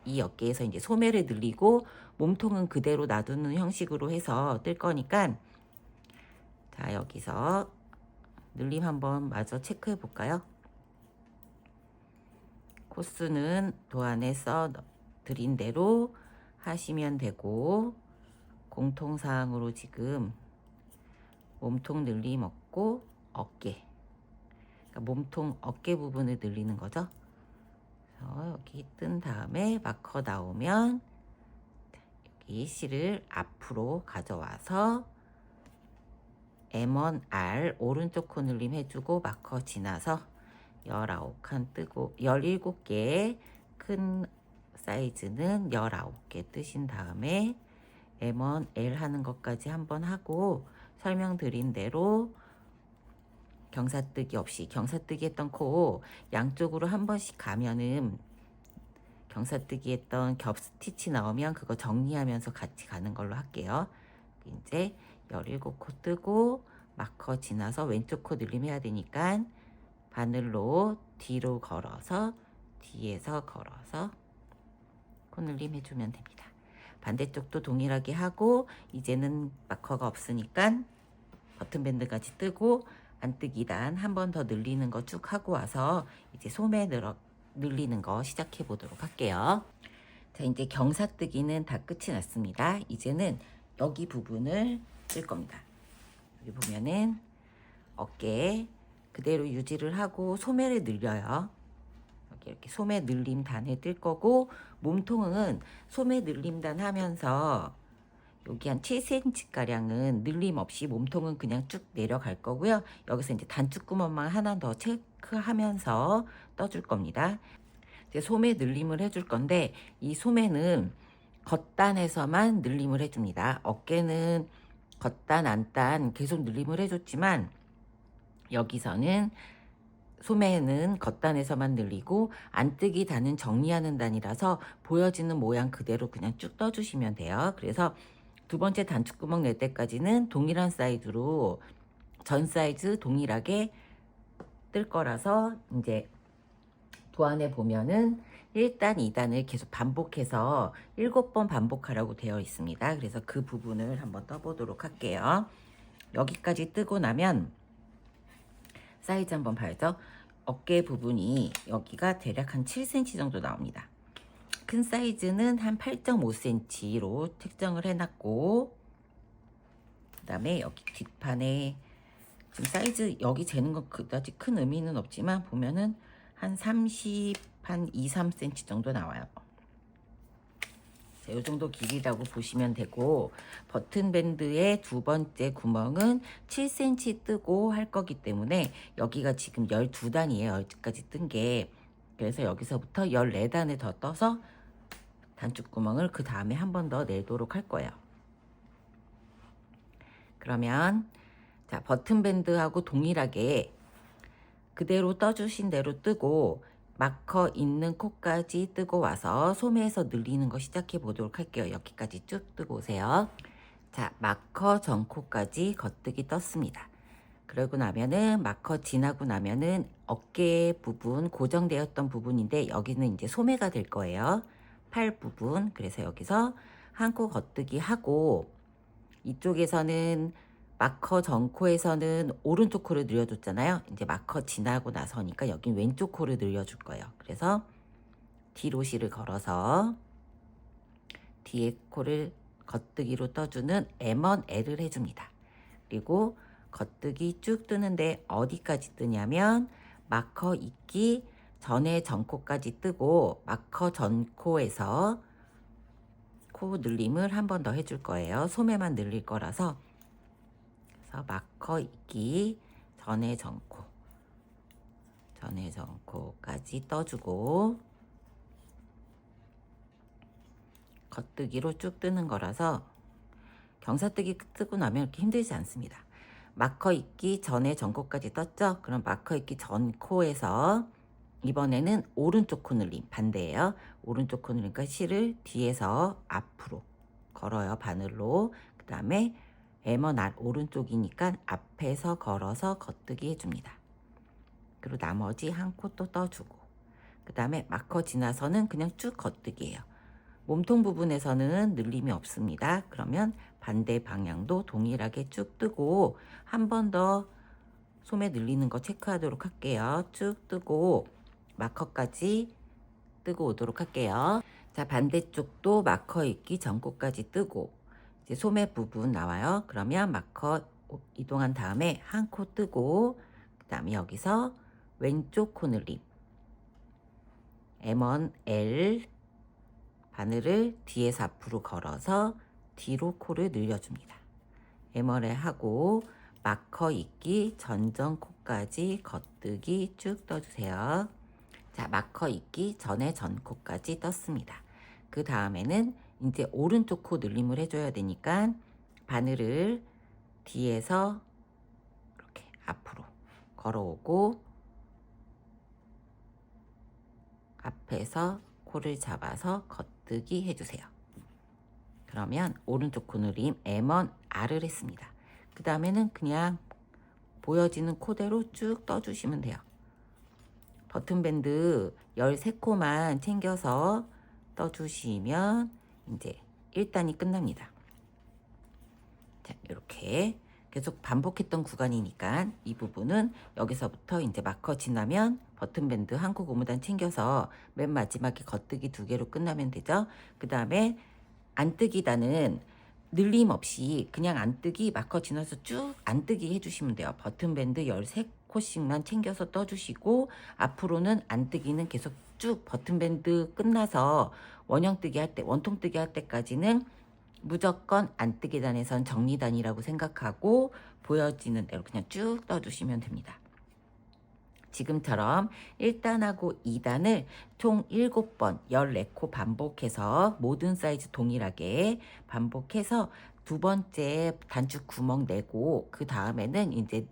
Speaker 1: 이 어깨에서 이제 소매를 늘리고 몸통은 그대로 놔두는 형식으로 해서 뜰 거니까 자, 여기서 늘림 한번 마저 체크해 볼까요? 코스는 도안에 써 드린 대로 하시면 되고 공통사항으로 지금 몸통 늘림 없고 어깨, 그러니까 몸통 어깨 부분을 늘리는 거죠. 그래서 여기 뜬 다음에 마커 나오면 여기 C를 앞으로 가져와서 M1R 오른쪽 코 늘림 해주고 마커 지나서 19칸 뜨고 17개 큰 사이즈는 19개 뜨신 다음에 M1L 하는 것까지 한번 하고 설명드린 대로 경사뜨기 없이 경사뜨기 했던 코 양쪽으로 한 번씩 가면은 경사뜨기 했던 겹 스티치 나오면 그거 정리하면서 같이 가는 걸로 할게요. 이제 17코 뜨고 마커 지나서 왼쪽 코 늘림 해야 되니까 바늘로 뒤로 걸어서 뒤에서 걸어서 코 늘림 해주면 됩니다. 반대쪽도 동일하게 하고 이제는 마커가 없으니까 버튼밴드까지 뜨고 안뜨기 단 한 번 더 늘리는 거 쭉 하고 와서 이제 소매 늘리는 거 시작해 보도록 할게요. 자, 이제 경사뜨기는 다 끝이 났습니다. 이제는 여기 부분을 뜰 겁니다. 여기 보면은 어깨 그대로 유지를 하고 소매를 늘려요. 여기 이렇게 소매 늘림 단을 뜰 거고 몸통은 소매 늘림 단 하면서 여기 한 7cm 가량은 늘림 없이 몸통은 그냥 쭉 내려갈 거고요. 여기서 이제 단추구멍만 하나 더 체크하면서 떠줄 겁니다. 이제 소매 늘림을 해줄 건데 이 소매는 겉단에서만 늘림을 해줍니다. 어깨는 겉단 안단 계속 늘림을 해줬지만 여기서는 소매는 겉단에서만 늘리고 안뜨기 단은 정리하는 단이라서 보여지는 모양 그대로 그냥 쭉 떠주시면 돼요. 그래서 두 번째 단추구멍 낼 때까지는 동일한 사이즈로 전 사이즈 동일하게 뜰 거라서 이제 도안에 보면은 1단, 2단을 계속 반복해서 7번 반복하라고 되어 있습니다. 그래서 그 부분을 한번 떠보도록 할게요. 여기까지 뜨고 나면 사이즈 한번 봐야죠. 어깨 부분이 여기가 대략 한 7cm 정도 나옵니다. 큰 사이즈는 한 8.5cm로 책정을 해놨고 그 다음에 여기 뒷판에 지금 사이즈 여기 재는 건 그다지 큰 의미는 없지만 보면은 한 2, 3cm 정도 나와요. 이 정도 길이라고 보시면 되고 버튼 밴드의 두 번째 구멍은 7cm 뜨고 할 거기 때문에 여기가 지금 12단이에요. 여기까지 뜬 게. 그래서 여기서부터 14단을 더 떠서 단추구멍을 그 다음에 한 번 더 내도록 할 거예요. 그러면 자, 버튼 밴드하고 동일하게 그대로 떠주신 대로 뜨고 마커 있는 코까지 뜨고 와서 소매에서 늘리는 거 시작해 보도록 할게요. 여기까지 쭉 뜨고 오세요. 자, 마커 전 코까지 겉뜨기 떴습니다. 그러고 나면은 마커 지나고 나면은 어깨 부분 고정되었던 부분인데 여기는 이제 소매가 될 거예요. 팔 부분. 그래서 여기서 한 코 겉뜨기 하고 이쪽에서는 마커 전코에서는 오른쪽 코를 늘려줬잖아요. 이제 마커 지나고 나서니까 여긴 왼쪽 코를 늘려줄 거예요. 그래서 뒤로 실을 걸어서 뒤에 코를 겉뜨기로 떠주는 M1L을 해줍니다. 그리고 겉뜨기 쭉 뜨는데 어디까지 뜨냐면 마커 있기 전에 전코까지 뜨고 마커 전코에서 코 늘림을 한 번 더 해줄 거예요. 소매만 늘릴 거라서. 그래서 마커 있기 전에 전코까지 떠주고 겉뜨기로 쭉 뜨는 거라서 경사뜨기 뜨고 나면 이렇게 힘들지 않습니다. 마커 있기 전에 전코까지 떴죠? 그럼 마커 있기 전 코에서 이번에는 오른쪽 코 늘림 반대예요. 오른쪽 코 늘림과 실을 뒤에서 앞으로 걸어요. 바늘로. 그 다음에 M1R 오른쪽이니까 앞에서 걸어서 겉뜨기 해줍니다. 그리고 나머지 한 코 또 떠주고 그 다음에 마커 지나서는 그냥 쭉 겉뜨기예요. 몸통 부분에서는 늘림이 없습니다. 그러면 반대 방향도 동일하게 쭉 뜨고 한 번 더 소매 늘리는 거 체크하도록 할게요. 쭉 뜨고 마커까지 뜨고 오도록 할게요. 자, 반대쪽도 마커 있기 전코까지 뜨고 이제 소매 부분 나와요. 그러면 마커 이동한 다음에 한 코 뜨고 그 다음에 여기서 왼쪽 코 늘림 M1L 바늘을 뒤에서 앞으로 걸어서 뒤로 코를 늘려줍니다. M1L 하고 마커 있기 전전 코까지 겉뜨기 쭉 떠주세요. 자, 마커 있기 전에 전 코까지 떴습니다. 그 다음에는 이제 오른쪽 코 늘림을 해줘야 되니까 바늘을 뒤에서 이렇게 앞으로 걸어오고 앞에서 코를 잡아서 겉뜨기 해주세요. 그러면 오른쪽 코 늘림 M1R을 했습니다. 그 다음에는 그냥 보여지는 코대로 쭉 떠주시면 돼요. 버튼밴드 13코만 챙겨서 떠주시면 이제 1단이 끝납니다. 자, 이렇게 계속 반복했던 구간이니까 이 부분은 여기서부터 이제 마커 지나면 버튼밴드 한 코 고무단 챙겨서 맨 마지막에 겉뜨기 2개로 끝나면 되죠. 그 다음에 안뜨기단은 늘림 없이 그냥 안뜨기 마커 지나서 쭉 안뜨기 해주시면 돼요. 버튼밴드 13코씩만 챙겨서 떠주시고 앞으로는 안뜨기는 계속 쭉 버튼밴드 끝나서 원형뜨기 할 때, 원통뜨기 할 때까지는 무조건 안뜨기단에선 정리단이라고 생각하고 보여지는 대로 그냥 쭉 떠주시면 됩니다. 지금처럼 1단하고 2단을 총 7번 14코 반복해서 모든 사이즈 동일하게 반복해서 두 번째 단축 구멍 내고 그 다음에는 이제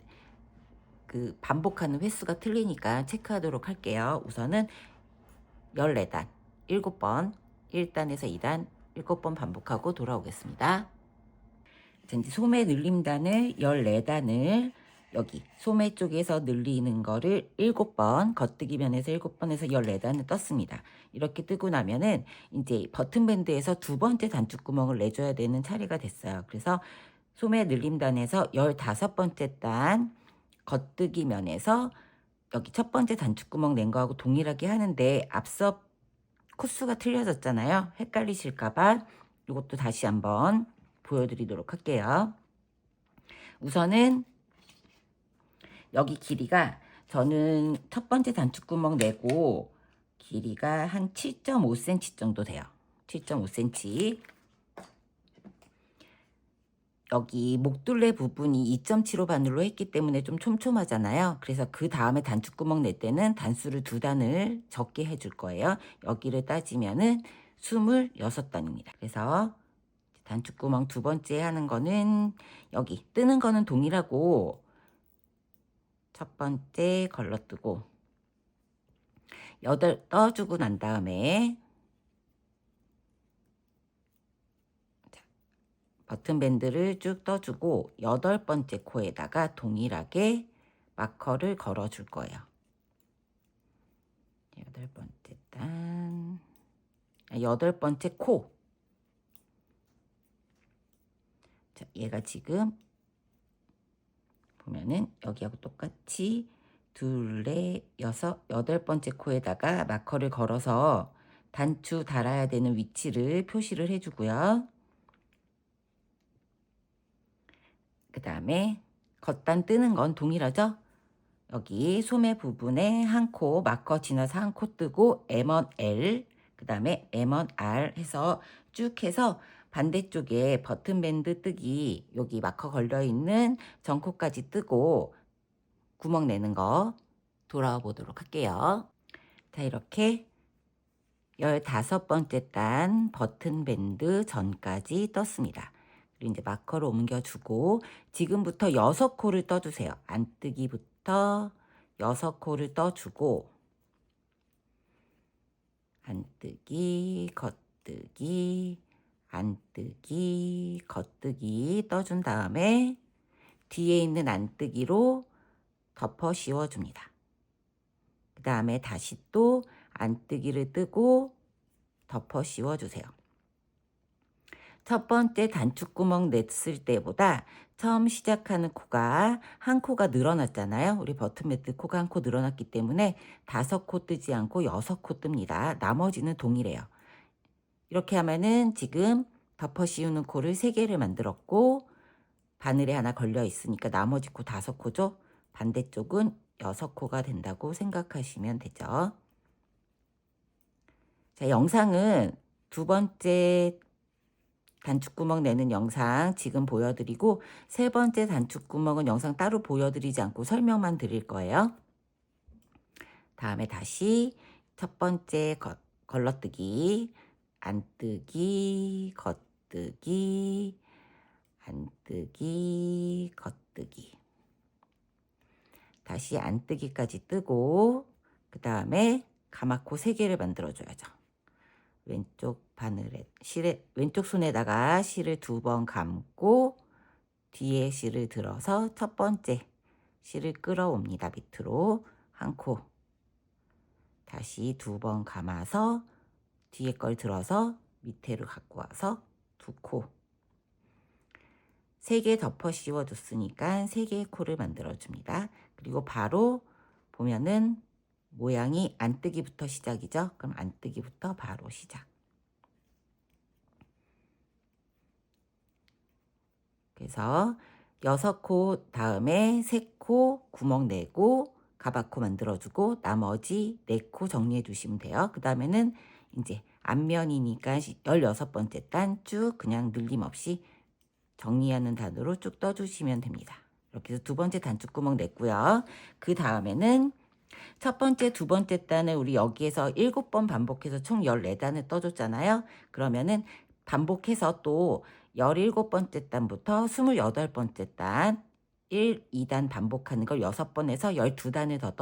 Speaker 1: 그 반복하는 횟수가 틀리니까 체크하도록 할게요. 우선은 14단 7번 1단에서 2단 7번 반복하고 돌아오겠습니다. 자, 이제 소매 늘림단을 14단을 여기 소매 쪽에서 늘리는 거를 7번 겉뜨기 면에서 7번에서 14단을 떴습니다. 이렇게 뜨고 나면은 이제 버튼밴드에서 두 번째 단축구멍을 내줘야 되는 차례가 됐어요. 그래서 소매 늘림단에서 15번째 단 겉뜨기 면에서 여기 첫 번째 단축구멍 낸 거하고 동일하게 하는데 앞서 코수가 틀려졌잖아요. 헷갈리실까봐 이것도 다시 한번 보여드리도록 할게요. 우선은 여기 길이가 저는 첫 번째 단축구멍 내고 길이가 한 7.5cm 정도 돼요. 7.5cm. 여기 목둘레 부분이 2.75 바늘로 했기 때문에 좀 촘촘하잖아요. 그래서 그 다음에 단축구멍 낼 때는 단수를 2단을 적게 해줄 거예요. 여기를 따지면은 26단입니다. 그래서 단축구멍 두 번째 하는 거는 여기 뜨는 거는 동일하고 첫 번째 걸러뜨고 8 떠주고 난 다음에 버튼밴드를 쭉 떠주고 8번째 코에다가 동일하게 마커를 걸어 줄 거예요. 8번째 단 8번째 코. 자, 얘가 지금 보면은 여기하고 똑같이 둘, 넷, 여섯, 8번째 코에다가 마커를 걸어서 단추 달아야 되는 위치를 표시를 해주고요. 그 다음에 겉단 뜨는 건 동일하죠? 여기 소매 부분에 한 코 마커 지나서 한 코 뜨고 M1L 그 다음에 M1R 해서 쭉 해서 반대쪽에 버튼밴드 뜨기 여기 마커 걸려있는 전코까지 뜨고 구멍 내는 거 돌아와 보도록 할게요. 자, 이렇게 15번째 단 버튼밴드 전까지 떴습니다. 그리고 이제 마커를 옮겨주고 지금부터 6코를 떠주세요. 안뜨기부터 6코를 떠주고 안뜨기, 겉뜨기, 안뜨기, 겉뜨기 떠준 다음에 뒤에 있는 안뜨기로 덮어 씌워줍니다. 그 다음에 다시 또 안뜨기를 뜨고 덮어 씌워주세요. 첫 번째 단추구멍 냈을 때보다 처음 시작하는 코가 한 코가 늘어났잖아요. 우리 버튼밴드 코가 한 코 늘어났기 때문에 5코 뜨지 않고 6코 뜹니다. 나머지는 동일해요. 이렇게 하면은 지금 덮어 씌우는 코를 3개를 만들었고 바늘에 하나 걸려 있으니까 나머지 코 5코죠. 반대쪽은 6코가 된다고 생각하시면 되죠. 자, 영상은 두 번째 단추구멍 내는 영상 지금 보여드리고 세 번째 단추구멍은 영상 따로 보여드리지 않고 설명만 드릴 거예요. 다음에 다시 첫 번째 걸러뜨기, 안뜨기, 겉뜨기, 안뜨기, 겉뜨기. 다시 안뜨기까지 뜨고 그 다음에 가마코 3개를 만들어줘야죠. 왼쪽 바늘에 왼쪽 손에다가 실을 2번 감고 뒤에 실을 들어서 첫 번째 실을 끌어옵니다. 밑으로 한 코. 다시 2번 감아서 뒤에 걸 들어서 밑에로 갖고 와서 2코. 3개 덮어 씌워줬으니까 3개의 코를 만들어줍니다. 그리고 바로 보면은 모양이 안뜨기부터 시작이죠. 그럼 안뜨기부터 바로 시작. 그래서 6코 다음에 3코 구멍 내고 가바코 만들어주고 나머지 4코 정리해 주시면 돼요. 그 다음에는 이제 앞면이니까 16번째 단 쭉 그냥 늘림 없이 정리하는 단으로 쭉 떠주시면 됩니다. 이렇게 해서 두 번째 단추구멍 냈고요. 그 다음에는 첫 번째, 두 번째 단을 우리 여기에서 7번 반복해서 총 14단을 떠줬잖아요. 그러면은 반복해서 또 17번째 단부터 28번째 단 1, 2단 반복하는 걸 6번 해서 12단을 더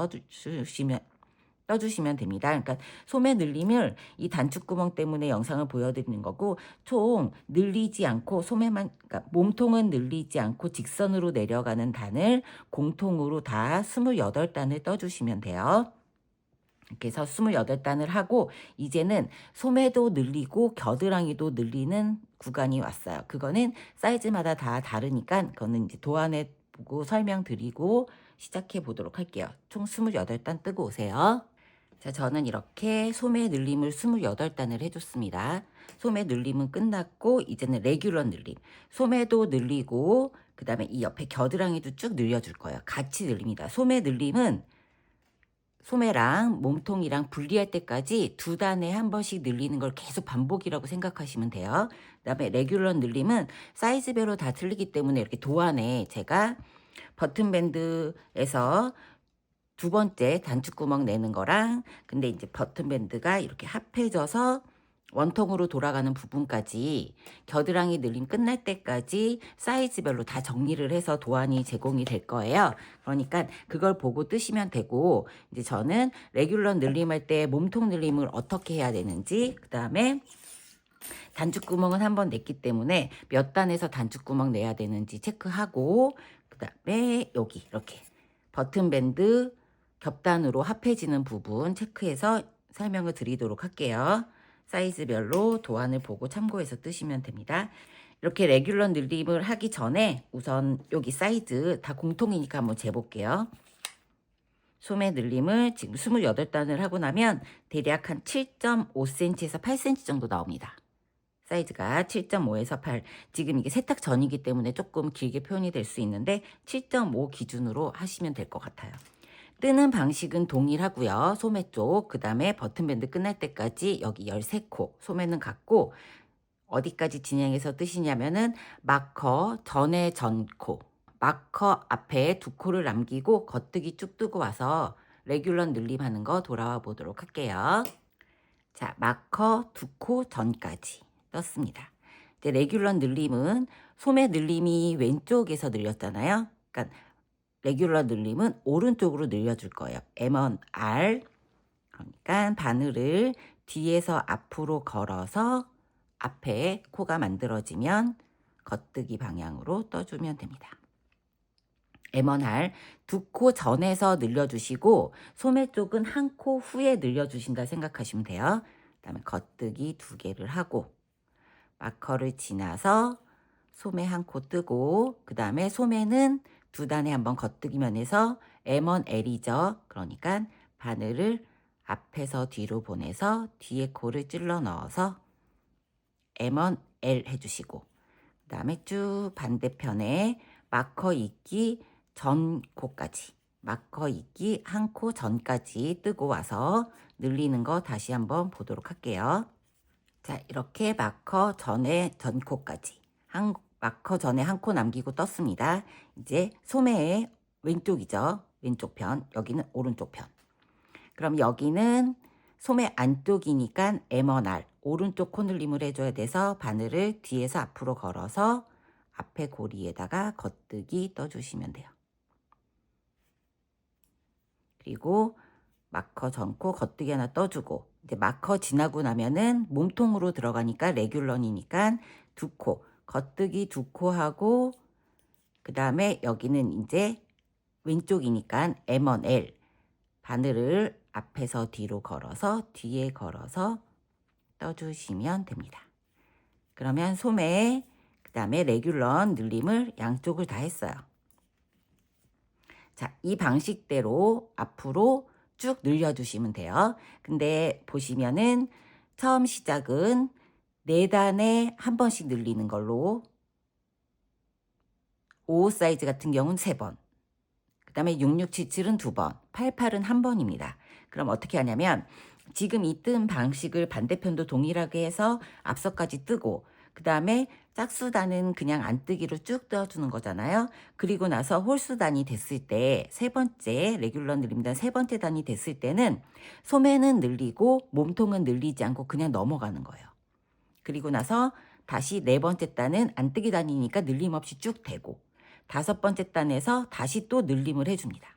Speaker 1: 떠주시면 됩니다. 그러니까 소매 늘림을 이 단추구멍 때문에 영상을 보여드리는 거고 총 늘리지 않고 소매만 그러니까 몸통은 늘리지 않고 직선으로 내려가는 단을 공통으로 다 28단을 떠주시면 돼요. 이렇게 해서 28단을 하고 이제는 소매도 늘리고 겨드랑이도 늘리는 구간이 왔어요. 그거는 사이즈마다 다 다르니까 그거는 이제 도안에 보고 설명드리고 시작해 보도록 할게요. 총 28단 뜨고 오세요. 자, 저는 이렇게 소매 늘림을 28단을 해줬습니다. 소매 늘림은 끝났고 이제는 레귤러 늘림. 소매도 늘리고 그 다음에 이 옆에 겨드랑이도 쭉 늘려줄 거예요. 같이 늘립니다. 소매 늘림은 소매랑 몸통이랑 분리할 때까지 2단에 한 번씩 늘리는 걸 계속 반복이라고 생각하시면 돼요. 그 다음에 레귤러 늘림은 사이즈별로 다 틀리기 때문에 이렇게 도안에 제가 버튼밴드에서 두 번째 단추구멍 내는 거랑 근데 이제 버튼밴드가 이렇게 합해져서 원통으로 돌아가는 부분까지 겨드랑이 늘림 끝날 때까지 사이즈별로 다 정리를 해서 도안이 제공이 될 거예요. 그러니까 그걸 보고 뜨시면 되고 이제 저는 레귤러 늘림할 때 몸통 늘림을 어떻게 해야 되는지 그 다음에 단추구멍은 한 번 냈기 때문에 몇 단에서 단추구멍 내야 되는지 체크하고 그 다음에 여기 이렇게 버튼밴드 겹단으로 합해지는 부분 체크해서 설명을 드리도록 할게요. 사이즈별로 도안을 보고 참고해서 뜨시면 됩니다. 이렇게 레귤러 늘림을 하기 전에 우선 여기 사이즈 다 공통이니까 한번 재볼게요. 소매 늘림을 지금 28단을 하고 나면 대략 한 7.5cm에서 8cm 정도 나옵니다. 사이즈가 7.5에서 8. 지금 이게 세탁 전이기 때문에 조금 길게 표현이 될 수 있는데 7.5 기준으로 하시면 될 것 같아요. 뜨는 방식은 동일하고요. 소매 쪽, 그 다음에 버튼밴드 끝날 때까지 여기 13코, 소매는 같고 어디까지 진행해서 뜨시냐면은 마커 전에 전코, 마커 앞에 2코를 남기고 겉뜨기 쭉 뜨고 와서 레귤러 늘림하는 거 돌아와 보도록 할게요. 자, 마커 2코 전까지 떴습니다. 이제 레귤러 늘림은 소매 늘림이 왼쪽에서 늘렸잖아요. 그러니까 레귤러 늘림은 오른쪽으로 늘려줄 거예요. M1R, 그러니까 바늘을 뒤에서 앞으로 걸어서 앞에 코가 만들어지면 겉뜨기 방향으로 떠주면 됩니다. M1R 2코 전에서 늘려주시고 소매 쪽은 1코 후에 늘려주신다 생각하시면 돼요. 그 다음에 겉뜨기 2개를 하고 마커를 지나서 소매 1코 뜨고 그 다음에 소매는 2단에 한번 겉뜨기 면에서 M1L이죠. 그러니까 바늘을 앞에서 뒤로 보내서 뒤에 코를 찔러 넣어서 M1L 해주시고 그 다음에 쭉 반대편에 마커 있기 전 코까지 마커 있기 1코 전까지 뜨고 와서 늘리는 거 다시 한번 보도록 할게요. 자, 이렇게 마커 전에 전 코까지 마커 전에 1코 남기고 떴습니다. 이제 소매의 왼쪽이죠. 왼쪽 편, 여기는 오른쪽 편. 그럼 여기는 소매 안쪽이니까 M1R 오른쪽 코늘림을 해줘야 돼서 바늘을 뒤에서 앞으로 걸어서 앞에 고리에다가 겉뜨기 떠주시면 돼요. 그리고 마커 전코 겉뜨기 하나 떠주고 이제 마커 지나고 나면은 몸통으로 들어가니까 레귤런이니까 2코 겉뜨기 2코 하고 그 다음에 여기는 이제 왼쪽이니까 M1L 바늘을 앞에서 뒤로 걸어서 뒤에 걸어서 떠주시면 됩니다. 그러면 소매 그 다음에 레귤런 늘림을 양쪽을 다 했어요. 자, 이 방식대로 앞으로 쭉 늘려주시면 돼요. 근데 보시면은 처음 시작은 4단에 한 번씩 늘리는 걸로 5 사이즈 같은 경우는 3번 그 다음에 6677은 2번 88은 1번입니다. 그럼 어떻게 하냐면 지금 이 뜬 방식을 반대편도 동일하게 해서 앞서까지 뜨고 그 다음에 짝수단은 그냥 안 뜨기로 쭉 떠주는 거잖아요. 그리고 나서 홀수단이 됐을 때 세 번째 레귤러 늘림단 세 번째 단이 됐을 때는 소매는 늘리고 몸통은 늘리지 않고 그냥 넘어가는 거예요. 그리고 나서 다시 네 번째 단은 안 뜨기 단이니까 늘림 없이 쭉 되고 5번째 단에서 다시 또 늘림을 해줍니다.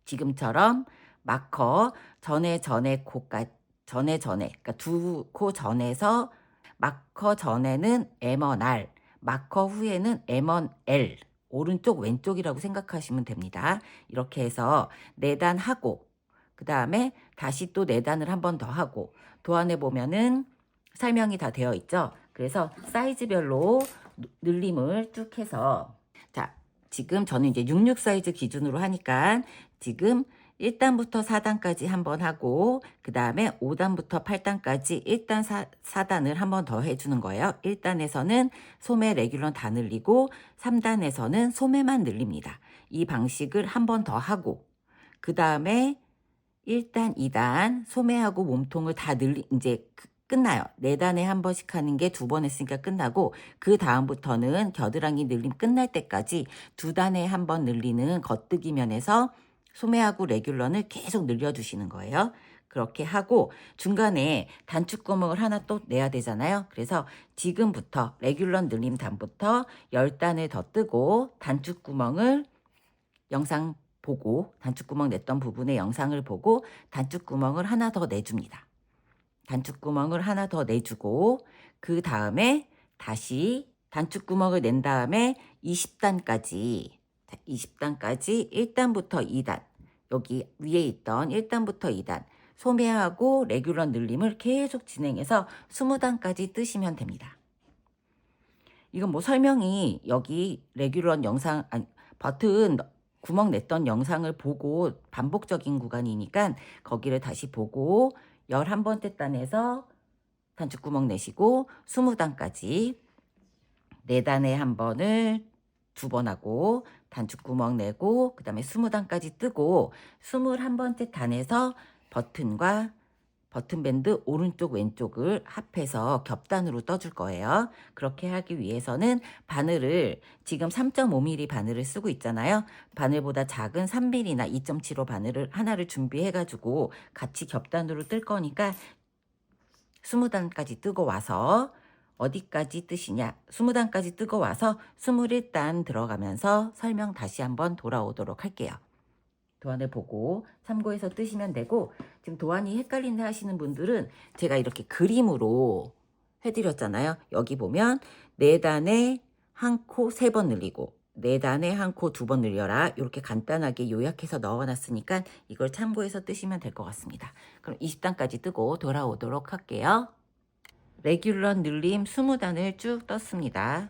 Speaker 1: 지금처럼 마커 전에 코까지 그러니까 2코 전에서 마커 전에는 M1R, 마커 후에는 M1L, 오른쪽 왼쪽이라고 생각하시면 됩니다. 이렇게 해서 4단 하고 그 다음에 다시 또 4단을 한 번 더 하고 도안에 보면은 설명이 다 되어 있죠. 그래서 사이즈별로 늘림을 쭉 해서 자, 지금 저는 이제 66 사이즈 기준으로 하니까 지금 1단부터 4단까지 한번 하고 그 다음에 5단부터 8단까지 1단 4단을 한 번 더 해주는 거예요. 1단에서는 소매 레귤런 다 늘리고 3단에서는 소매만 늘립니다. 이 방식을 한 번 더 하고 그 다음에 1단, 2단 소매하고 몸통을 다 이제 끝나요. 4단에 한 번씩 하는 게 2번 했으니까 끝나고 그 다음부터는 겨드랑이 늘림 끝날 때까지 2단에 한 번 늘리는 겉뜨기 면에서 소매하고 레귤런을 계속 늘려주시는 거예요. 그렇게 하고 중간에 단축구멍을 하나 또 내야 되잖아요. 그래서 지금부터 레귤런 늘림 단부터 10단을 더 뜨고 단축구멍을 영상 보고 단축구멍 냈던 부분의 영상을 보고 단축구멍을 하나 더 내줍니다. 단축구멍을 하나 더 내주고 그 다음에 다시 단축구멍을 낸 다음에 20단까지 1단부터 2단 여기 위에 있던 1단부터 2단 소매하고 레귤런 늘림을 계속 진행해서 20단까지 뜨시면 됩니다. 이건 뭐 설명이 여기 레귤런 영상 버튼 구멍 냈던 영상을 보고 반복적인 구간이니까 거기를 다시 보고 11번째 단에서 단축구멍 내시고 20단까지 4단에 한 번을 2번 하고 단축구멍 내고 그 다음에 20단까지 뜨고 21번째 단에서 버튼과 버튼밴드 오른쪽 왼쪽을 합해서 겹단으로 떠줄 거예요. 그렇게 하기 위해서는 바늘을 지금 3.5mm 바늘을 쓰고 있잖아요. 바늘보다 작은 3mm나 2.75 바늘을 하나를 준비해 가지고 같이 겹단으로 뜰 거니까 20단까지 뜨고 와서 어디까지 뜨시냐, 20단까지 뜨고 와서 21단 들어가면서 설명 다시 한번 돌아오도록 할게요. 도안을 보고 참고해서 뜨시면 되고, 지금 도안이 헷갈린다 하시는 분들은 제가 이렇게 그림으로 해드렸잖아요. 여기 보면 4단에 한 코 3번 늘리고 4단에 한 코 2번 늘려라, 이렇게 간단하게 요약해서 넣어놨으니까 이걸 참고해서 뜨시면 될 것 같습니다. 그럼 20단까지 뜨고 돌아오도록 할게요. 레귤러 늘림 20단을 쭉 떴습니다.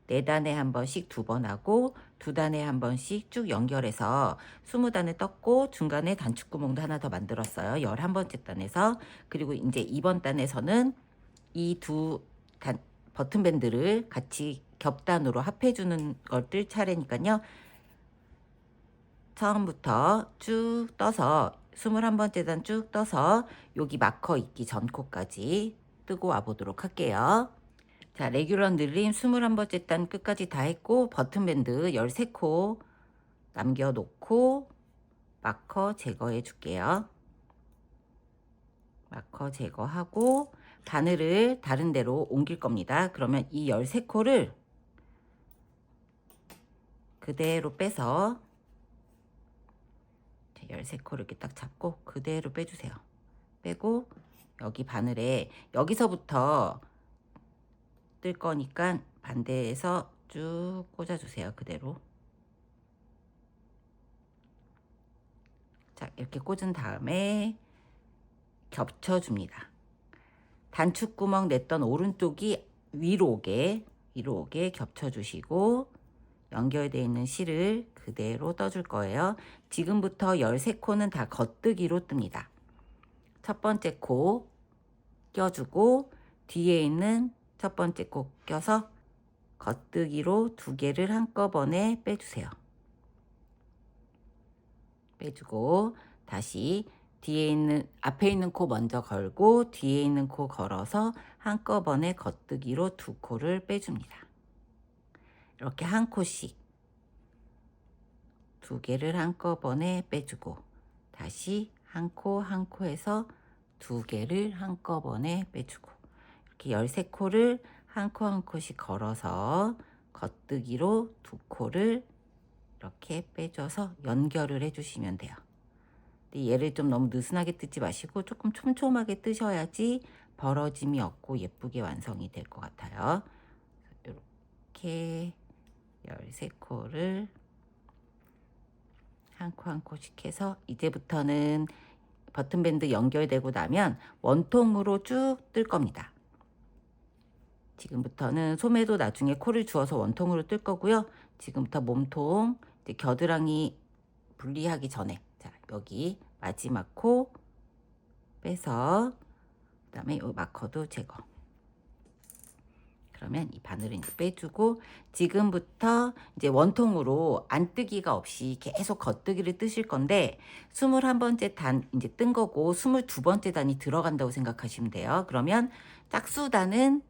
Speaker 1: 4단에 한 번씩 2번 하고 2단에 한 번씩 쭉 연결해서 20단을 떴고 중간에 단축구멍도 하나 더 만들었어요. 11번째 단에서. 그리고 이제 2번 단에서는 이 버튼밴드를 같이 겹단으로 합해주는 걸 뜰 차례니까요. 처음부터 쭉 떠서 21번째 단 쭉 떠서 여기 마커 있기 전 코까지 뜨고 와 보도록 할게요. 자, 레귤러 늘림 21번째 단 끝까지 다 했고 버튼밴드 13코 남겨놓고 마커 제거해 줄게요. 마커 제거하고 바늘을 다른 데로 옮길 겁니다. 그러면 이 13코를 그대로 빼서 13코를 이렇게 딱 잡고 그대로 빼주세요. 빼고 여기 바늘에 여기서부터 뜰 거니까 반대에서 쭉 꽂아주세요. 그대로. 자, 이렇게 꽂은 다음에 겹쳐줍니다. 단축구멍 냈던 오른쪽이 위로 오게 겹쳐주시고 연결되어 있는 실을 그대로 떠줄 거예요. 지금부터 13코는 다 겉뜨기로 뜹니다. 첫 번째 코 껴주고 뒤에 있는 첫 번째 코 껴서 겉뜨기로 2개를 한꺼번에 빼주세요. 빼주고 다시 앞에 있는 코 먼저 걸고 뒤에 있는 코 걸어서 한꺼번에 겉뜨기로 2코를 빼줍니다. 이렇게 한 코씩 2개를 한꺼번에 빼주고 다시 한 코 한 코에서 2개를 한꺼번에 빼주고 이렇게 13코를 한 코 한 코씩 걸어서 겉뜨기로 2코를 이렇게 빼줘서 연결을 해주시면 돼요. 근데 얘를 좀 너무 느슨하게 뜨지 마시고 조금 촘촘하게 뜨셔야지 벌어짐이 없고 예쁘게 완성이 될 것 같아요. 이렇게 13코를 한 코 한 코씩 해서 이제부터는 버튼밴드 연결되고 나면 원통으로 쭉 뜰 겁니다. 지금부터는 소매도 나중에 코를 주어서 원통으로 뜰 거고요. 지금부터 몸통 이제 겨드랑이 분리하기 전에, 자, 여기 마지막 코 빼서 그다음에 이 마커도 제거. 그러면 이 바늘을 이제 빼주고 지금부터 이제 원통으로 안뜨기가 없이 계속 겉뜨기를 뜨실 건데 21번째 단 이제 뜬 거고 22번째 단이 들어간다고 생각하시면 돼요. 그러면 짝수단은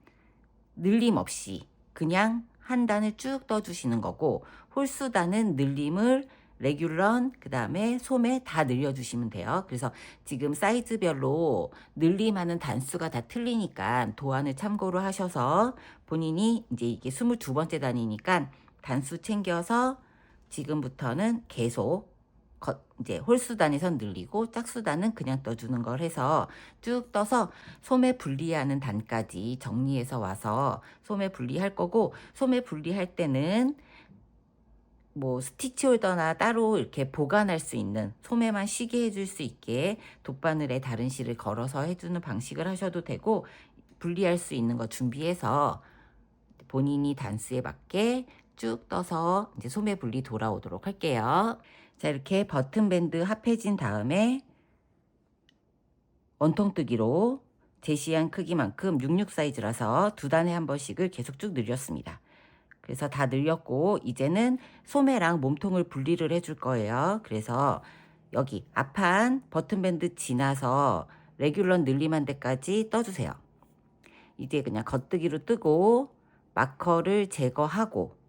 Speaker 1: 늘림 없이 그냥 한 단을 쭉 떠주시는 거고 홀수단은 늘림을 레귤런 그 다음에 소매 다 늘려주시면 돼요. 그래서 지금 사이즈별로 늘림하는 단수가 다 틀리니까 도안을 참고로 하셔서 본인이 이제 이게 22번째 단이니까 단수 챙겨서 지금부터는 계속 이제 홀수단에선 늘리고 짝수단은 그냥 떠주는 걸 해서 쭉 떠서 소매 분리하는 단까지 정리해서 와서 소매 분리할 거고, 소매 분리할 때는 뭐 스티치 홀더나 따로 이렇게 보관할 수 있는 소매만 쉬게 해줄 수 있게 돗바늘에 다른 실을 걸어서 해주는 방식을 하셔도 되고, 분리할 수 있는 거 준비해서 본인이 단수에 맞게 쭉 떠서 이제 소매 분리 돌아오도록 할게요. 자, 이렇게 버튼밴드 합해진 다음에 원통뜨기로 제시한 크기만큼 66 사이즈라서 두 단에 한 번씩을 계속 쭉 늘렸습니다. 그래서 다 늘렸고 이제는 소매랑 몸통을 분리를 해줄 거예요. 그래서 여기 앞판 버튼밴드 지나서 레귤런 늘림한 데까지 떠주세요. 이제 그냥 겉뜨기로 뜨고 마커를 제거하고,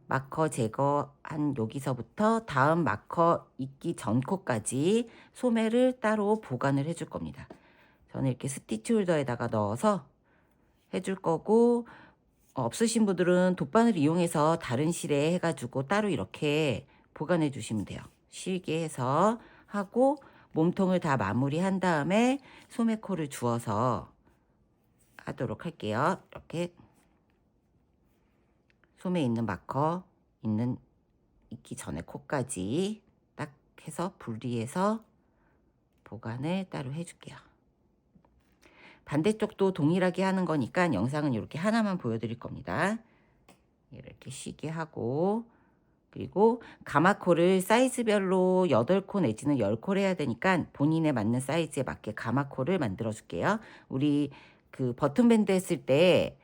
Speaker 1: 마커 제거한 여기서부터 다음 마커 있기 전 코까지 소매를 따로 보관을 해줄 겁니다. 저는 이렇게 스티치 홀더에다가 넣어서 해줄 거고, 없으신 분들은 돗바늘 이용해서 다른 실에 해가지고 따로 이렇게 보관해 주시면 돼요. 실게 해서 하고 몸통을 다 마무리한 다음에 소매코를 주어서 하도록 할게요. 이렇게 소매 있는 마커 있기 전에 코까지 딱 해서 분리해서 보관을 따로 해줄게요. 반대쪽도 동일하게 하는 거니까 영상은 이렇게 하나만 보여드릴 겁니다. 이렇게 쉬게 하고, 그리고 가마코를 사이즈별로 8코 내지는 10코를 해야 되니까 본인에 맞는 사이즈에 맞게 가마코를 만들어 줄게요. 우리 그 버튼밴드 했을 때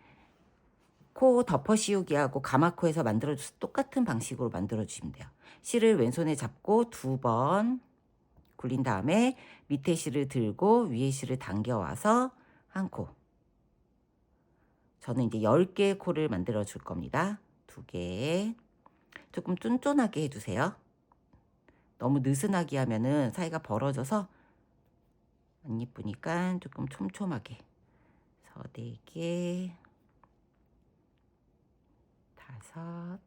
Speaker 1: 코 덮어 씌우기하고 가마코에서 만들어줘서 똑같은 방식으로 만들어 주시면 돼요. 실을 왼손에 잡고 2번 굴린 다음에 밑에 실을 들고 위에 실을 당겨와서 한 코. 저는 이제 10개의 코를 만들어 줄 겁니다. 2개. 조금 쫀쫀하게 해주세요. 너무 느슨하게 하면은 사이가 벌어져서 안 예쁘니까 조금 촘촘하게. 그래서 4개, 5,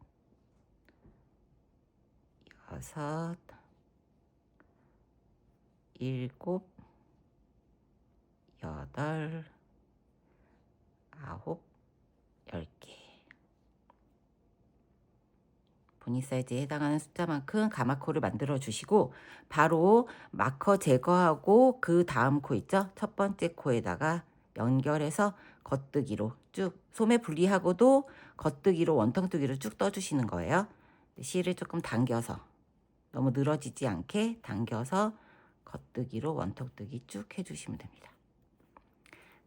Speaker 1: 6, 7, 8, 9, 10개. 본인 사이즈에 해당하는 숫자만큼 가마코를 만들어 주시고 바로 마커 제거하고 그 다음 코 있죠? 첫 번째 코에다가 연결해서 겉뜨기로 쭉, 소매 분리하고도 겉뜨기로 원통뜨기로 쭉 떠주시는 거예요. 실을 조금 당겨서, 너무 늘어지지 않게 당겨서 겉뜨기로 원통뜨기 쭉 해주시면 됩니다.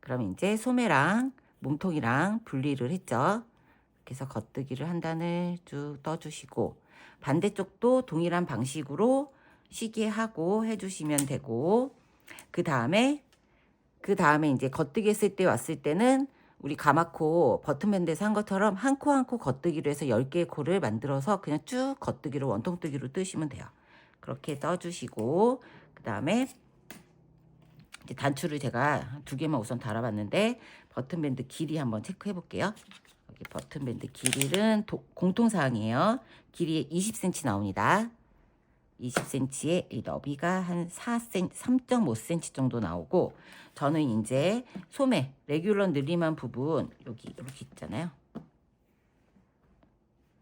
Speaker 1: 그럼 이제 소매랑 몸통이랑 분리를 했죠. 그래서 겉뜨기를 한 단을 쭉 떠주시고 반대쪽도 동일한 방식으로 쉬게 하고 해주시면 되고, 그 다음에 이제 겉뜨기 했을 때 왔을 때는 우리 가마코 버튼밴드에서 한 것처럼 한 코 한 코 겉뜨기로 해서 10개의 코를 만들어서 그냥 쭉 겉뜨기로 원통뜨기로 뜨시면 돼요. 그렇게 떠주시고, 그 다음에 이제 단추를 제가 2개만 우선 달아봤는데 버튼밴드 길이 한번 체크해 볼게요. 여기 버튼밴드 길이는 공통사항이에요. 길이 20cm 나옵니다. 20cm에 이 너비가 한 4cm, 3.5cm 정도 나오고, 저는 이제 소매 레귤런 늘림한 부분 여기 이렇게 있잖아요.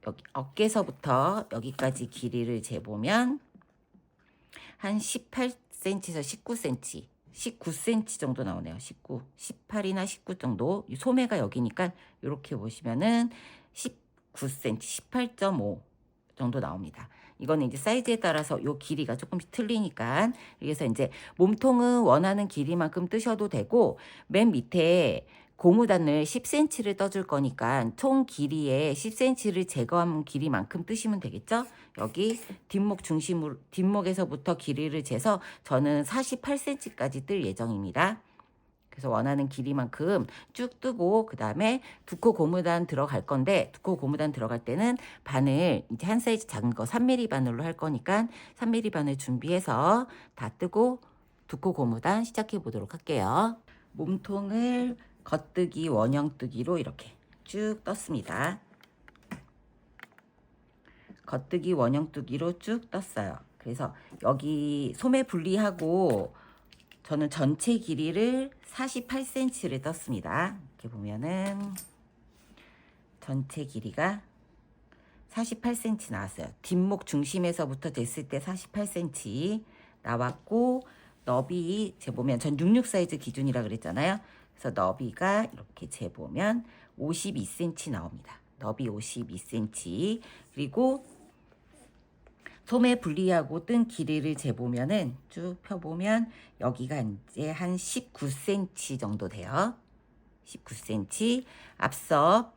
Speaker 1: 여기 어깨서부터 여기까지 길이를 재보면 한 18cm에서 19cm, 19cm 정도 나오네요. 19, 18이나 19 정도. 이 소매가 여기니까 이렇게 보시면은 19cm, 18.5 정도 나옵니다. 이거는 이제 사이즈에 따라서 요 길이가 조금씩 틀리니까, 그래서 이제 몸통은 원하는 길이만큼 뜨셔도 되고, 맨 밑에 고무단을 10cm를 떠줄 거니까 총 길이에 10cm를 제거한 길이만큼 뜨시면 되겠죠? 여기 뒷목 중심으로, 뒷목에서부터 길이를 재서 저는 48cm까지 뜰 예정입니다. 그래서 원하는 길이만큼 쭉 뜨고, 그 다음에 2코 고무단 들어갈 건데, 2코 고무단 들어갈 때는 바늘 이제 한 사이즈 작은 거 3mm 바늘로 할 거니까 3mm 바늘 준비해서 다 뜨고 2코 고무단 시작해 보도록 할게요. 몸통을 겉뜨기 원형뜨기로 이렇게 쭉 떴습니다. 겉뜨기 원형뜨기로 쭉 떴어요. 그래서 여기 소매 분리하고 저는 전체 길이를 48cm를 떴습니다. 이렇게 보면은 전체 길이가 48cm 나왔어요. 뒷목 중심에서부터 됐을 때 48cm 나왔고, 너비 재보면 전 66 사이즈 기준이라 그랬잖아요. 그래서 너비가 이렇게 재보면 52cm 나옵니다. 너비 52cm. 그리고 소매 분리하고 뜬 길이를 재보면은 쭉 펴보면 여기가 이제 한 19cm 정도 돼요. 19cm. 앞서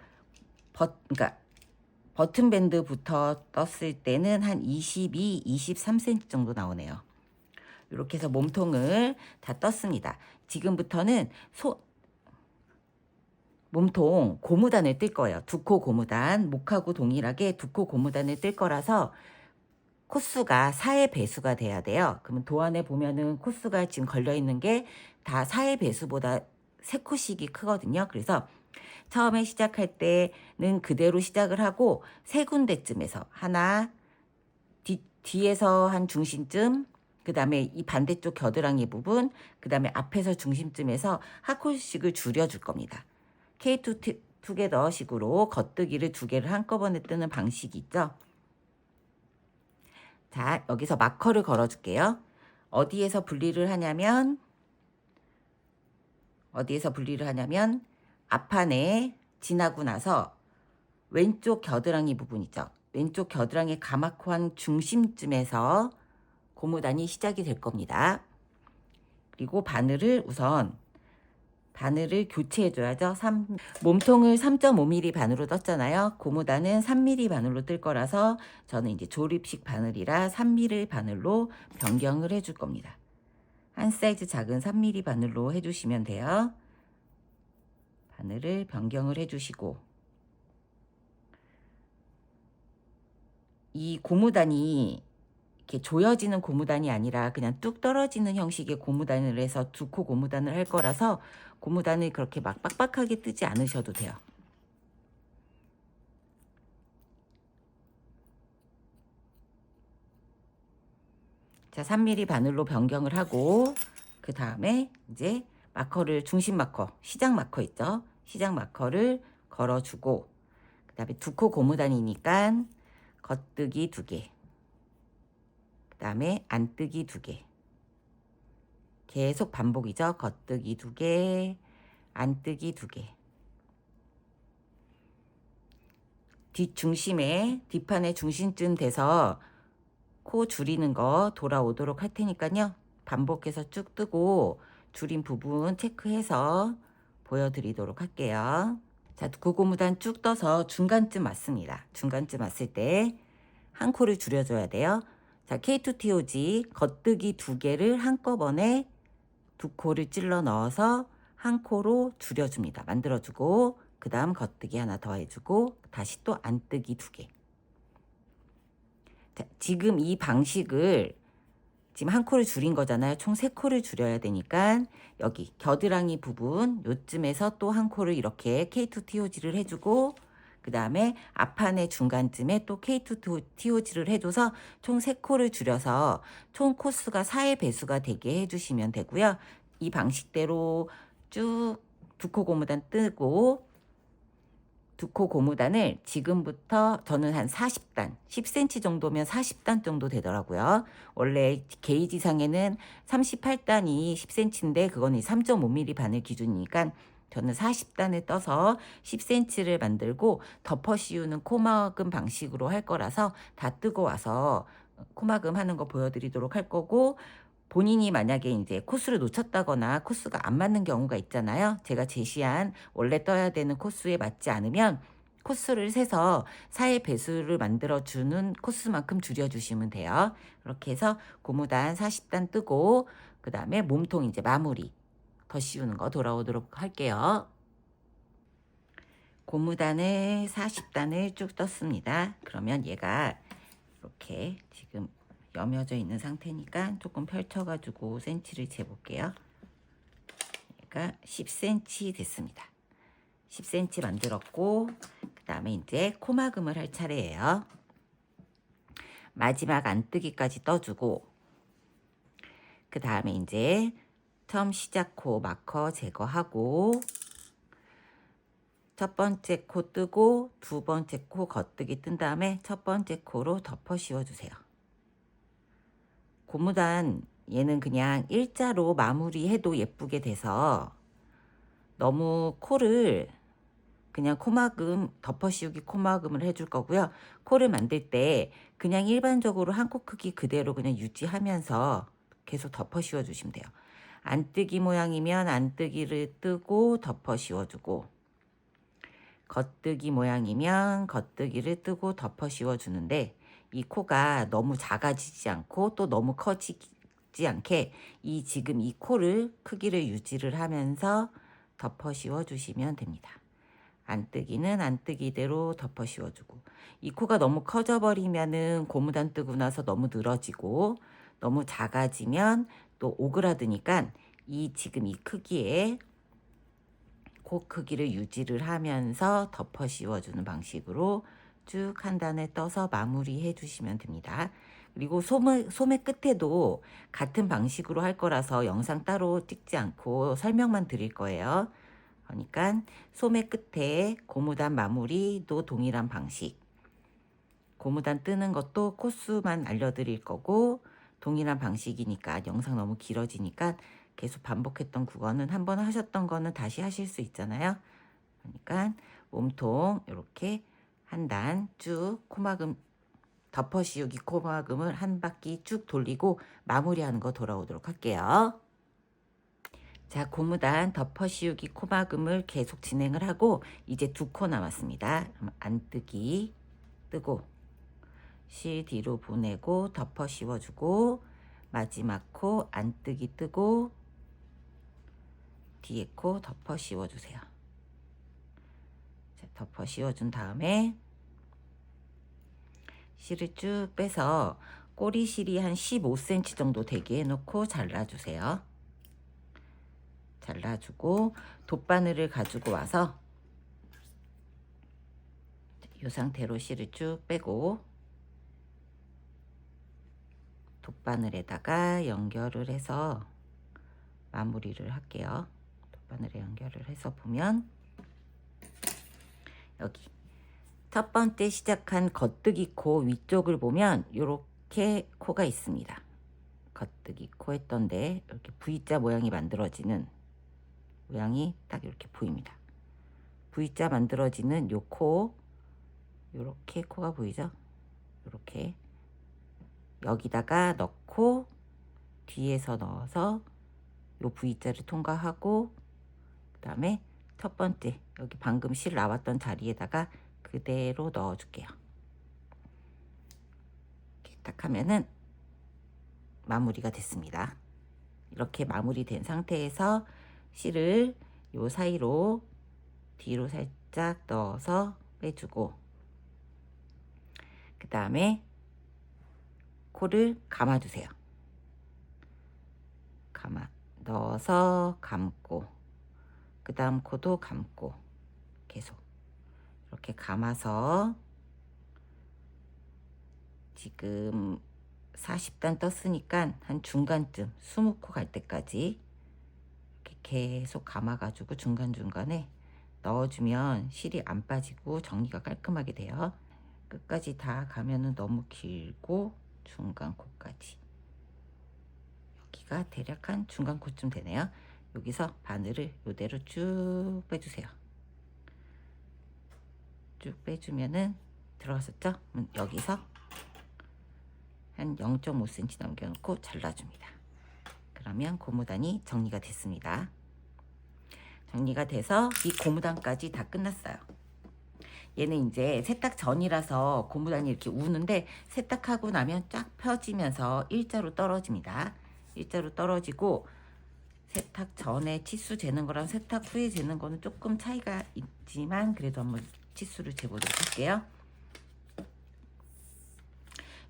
Speaker 1: 그러니까 버튼 밴드부터 떴을 때는 한 22, 23cm 정도 나오네요. 이렇게 해서 몸통을 다 떴습니다. 지금부터는 몸통 고무단을 뜰 거예요. 두 코 고무단, 목하고 동일하게 두 코 고무단을 뜰 거라서 코수가 4의 배수가 돼야 돼요. 그러면 도안에 보면은 코수가 지금 걸려 있는 게 다 4의 배수보다 3코씩이 크거든요. 그래서 처음에 시작할 때는 그대로 시작을 하고 세 군데쯤에서 하나, 뒤에서 한 중심쯤, 그 다음에 이 반대쪽 겨드랑이 부분, 그 다음에 앞에서 중심쯤에서 한 코씩을 줄여줄 겁니다. K2 투게더 식으로 겉뜨기를 2개를 한꺼번에 뜨는 방식이 있죠. 자, 여기서 마커를 걸어줄게요. 어디에서 분리를 하냐면 앞판에 지나고 나서 왼쪽 겨드랑이 부분 있죠. 왼쪽 겨드랑이 가마코 한 중심쯤에서 고무단이 시작이 될 겁니다. 그리고 바늘을 교체해 줘야죠. 몸통을 3.5mm 바늘로 떴잖아요. 고무단은 3mm 바늘로 뜰 거라서 저는 이제 조립식 바늘이라 3mm 바늘로 변경을 해줄 겁니다. 한 사이즈 작은 3mm 바늘로 해주시면 돼요. 바늘을 변경을 해주시고, 이 고무단이 이렇게 조여지는 고무단이 아니라 그냥 뚝 떨어지는 형식의 고무단을 해서 2코 고무단을 할 거라서 고무단을 그렇게 막 빡빡하게 뜨지 않으셔도 돼요. 자, 3mm 바늘로 변경을 하고 그 다음에 이제 마커를, 중심 마커, 시작 마커 있죠? 시작 마커를 걸어주고, 그 다음에 2코 고무단이니까 겉뜨기 2개, 그 다음에 안뜨기 2개, 계속 반복이죠. 겉뜨기 2개, 안뜨기 2개. 뒷판에 중심쯤 돼서 코 줄이는 거 돌아오도록 할 테니까요. 반복해서 쭉 뜨고 줄인 부분 체크해서 보여드리도록 할게요. 자, 고무단 쭉 떠서 중간쯤 왔습니다. 중간쯤 왔을 때 한 코를 줄여줘야 돼요. 자, K2TOG 겉뜨기 2개를 한꺼번에 2코를 찔러 넣어서 한 코로 줄여줍니다. 만들어주고 그 다음 겉뜨기 하나 더 해주고 다시 또 안뜨기 2개. 자, 지금 이 방식을 지금 한 코를 줄인 거잖아요. 총 3코를 줄여야 되니까 여기 겨드랑이 부분 요쯤에서 또 한 코를 이렇게 K2TOG를 해주고 그 다음에 앞판의 중간쯤에 또 K2TOG를 해줘서 총 3코를 줄여서 총 코수가 4의 배수가 되게 해주시면 되고요. 이 방식대로 쭉 2코 고무단 뜨고 2코 고무단을 지금부터 저는 한 40단, 10cm 정도면 40단 정도 되더라고요. 원래 게이지상에는 38단이 10cm인데 그거는 3.5mm 바늘 기준이니까 저는 40단을 떠서 10cm를 만들고 덮어 씌우는 코막음 방식으로 할 거라서 다 뜨고 와서 코막음 하는 거 보여드리도록 할 거고, 본인이 만약에 이제 코스를 놓쳤다거나 코스가 안 맞는 경우가 있잖아요. 제가 제시한 원래 떠야 되는 코스에 맞지 않으면 코스를 세서 4의 배수를 만들어주는 코스만큼 줄여주시면 돼요. 그렇게 해서 고무단 40단 뜨고 그 다음에 몸통 이제 마무리 더 씌우는 거 돌아오도록 할게요. 고무단을 40단을 쭉 떴습니다. 그러면 얘가 이렇게 지금 여며져 있는 상태니까 조금 펼쳐가지고 센치를 재볼게요. 얘가 10cm 됐습니다. 10cm 만들었고 그 다음에 이제 코막음을 할 차례예요. 마지막 안뜨기까지 떠주고 그 다음에 이제 처음 시작 코 마커 제거하고 첫 번째 코 뜨고 두 번째 코 겉뜨기 뜬 다음에 첫 번째 코로 덮어 씌워주세요. 고무단 얘는 그냥 일자로 마무리해도 예쁘게 돼서 너무 코를 그냥 코막음, 덮어 씌우기 코막음을 해줄 거고요. 코를 만들 때 그냥 일반적으로 한 코 크기 그대로 그냥 유지하면서 계속 덮어 씌워 주시면 돼요. 안뜨기 모양이면 안뜨기를 뜨고 덮어 씌워주고, 겉뜨기 모양이면 겉뜨기를 뜨고 덮어 씌워주는데, 이 코가 너무 작아지지 않고 또 너무 커지지 않게 지금 이 코를 크기를 유지를 하면서 덮어 씌워주시면 됩니다. 안뜨기는 안뜨기대로 덮어 씌워주고, 이 코가 너무 커져 버리면은 고무단 뜨고 나서 너무 늘어지고, 너무 작아지면 또 오그라드니까 지금 이 크기에 코 크기를 유지를 하면서 덮어 씌워주는 방식으로 쭉 한 단에 떠서 마무리해 주시면 됩니다. 그리고 소매 끝에도 같은 방식으로 할 거라서 영상 따로 찍지 않고 설명만 드릴 거예요. 그러니까 소매 끝에 고무단 마무리도 동일한 방식, 고무단 뜨는 것도 코수만 알려드릴 거고 동일한 방식이니까 영상 너무 길어지니까 계속 반복했던 국어는 한번 하셨던 거는 다시 하실 수 있잖아요. 그러니까 몸통 이렇게 한 단 쭉 코막음 덮어 씌우기 코막음을 한 바퀴 쭉 돌리고 마무리하는 거 돌아오도록 할게요. 자, 고무단 덮어 씌우기 코막음을 계속 진행을 하고 이제 2코 남았습니다. 안뜨기 뜨고 실 뒤로 보내고 덮어 씌워주고, 마지막 코 안뜨기 뜨고 뒤에 코 덮어 씌워주세요. 자, 덮어 씌워준 다음에 실을 쭉 빼서 꼬리 실이 한 15cm 정도 되게 해놓고 잘라주세요. 잘라주고 돗바늘을 가지고 와서 이 상태로 실을 쭉 빼고 돗바늘에다가 연결을 해서 마무리를 할게요. 돗바늘에 연결을 해서 보면 여기 첫 번째 시작한 겉뜨기 코 위쪽을 보면 이렇게 코가 있습니다. 겉뜨기 코 했던데 이렇게 V자 모양이 만들어지는 모양이 딱 이렇게 보입니다. V자 만들어지는 요 코, 이렇게 코가 보이죠? 이렇게 여기다가 넣고 뒤에서 넣어서 요 V자를 통과하고 그 다음에 첫 번째 여기 방금 실 나왔던 자리에다가 그대로 넣어 줄게요. 이렇게 딱 하면은 마무리가 됐습니다. 이렇게 마무리된 상태에서 실을 요 사이로 뒤로 살짝 넣어서 빼주고 그 다음에 코를 감아주세요. 넣어서 감고 그 다음 코도 감고 계속 이렇게 감아서 지금 40단 떴으니까 한 중간쯤 20코 갈 때까지 이렇게 계속 감아가지고 중간중간에 넣어주면 실이 안 빠지고 정리가 깔끔하게 돼요. 끝까지 다 가면은 너무 길고 중간 코까지 여기가 대략 한 중간 코쯤 되네요. 여기서 바늘을 이대로 쭉 빼주세요. 쭉 빼주면은 들어갔었죠? 여기서 한 0.5cm 남겨놓고 잘라줍니다. 그러면 고무단이 정리가 됐습니다. 정리가 돼서 이 고무단까지 다 끝났어요. 얘는 이제 세탁 전이라서 고무단이 이렇게 우는데 세탁하고 나면 쫙 펴지면서 일자로 떨어집니다. 일자로 떨어지고 세탁 전에 치수 재는 거랑 세탁 후에 재는 거는 조금 차이가 있지만 그래도 한번 치수를 재보도록 할게요.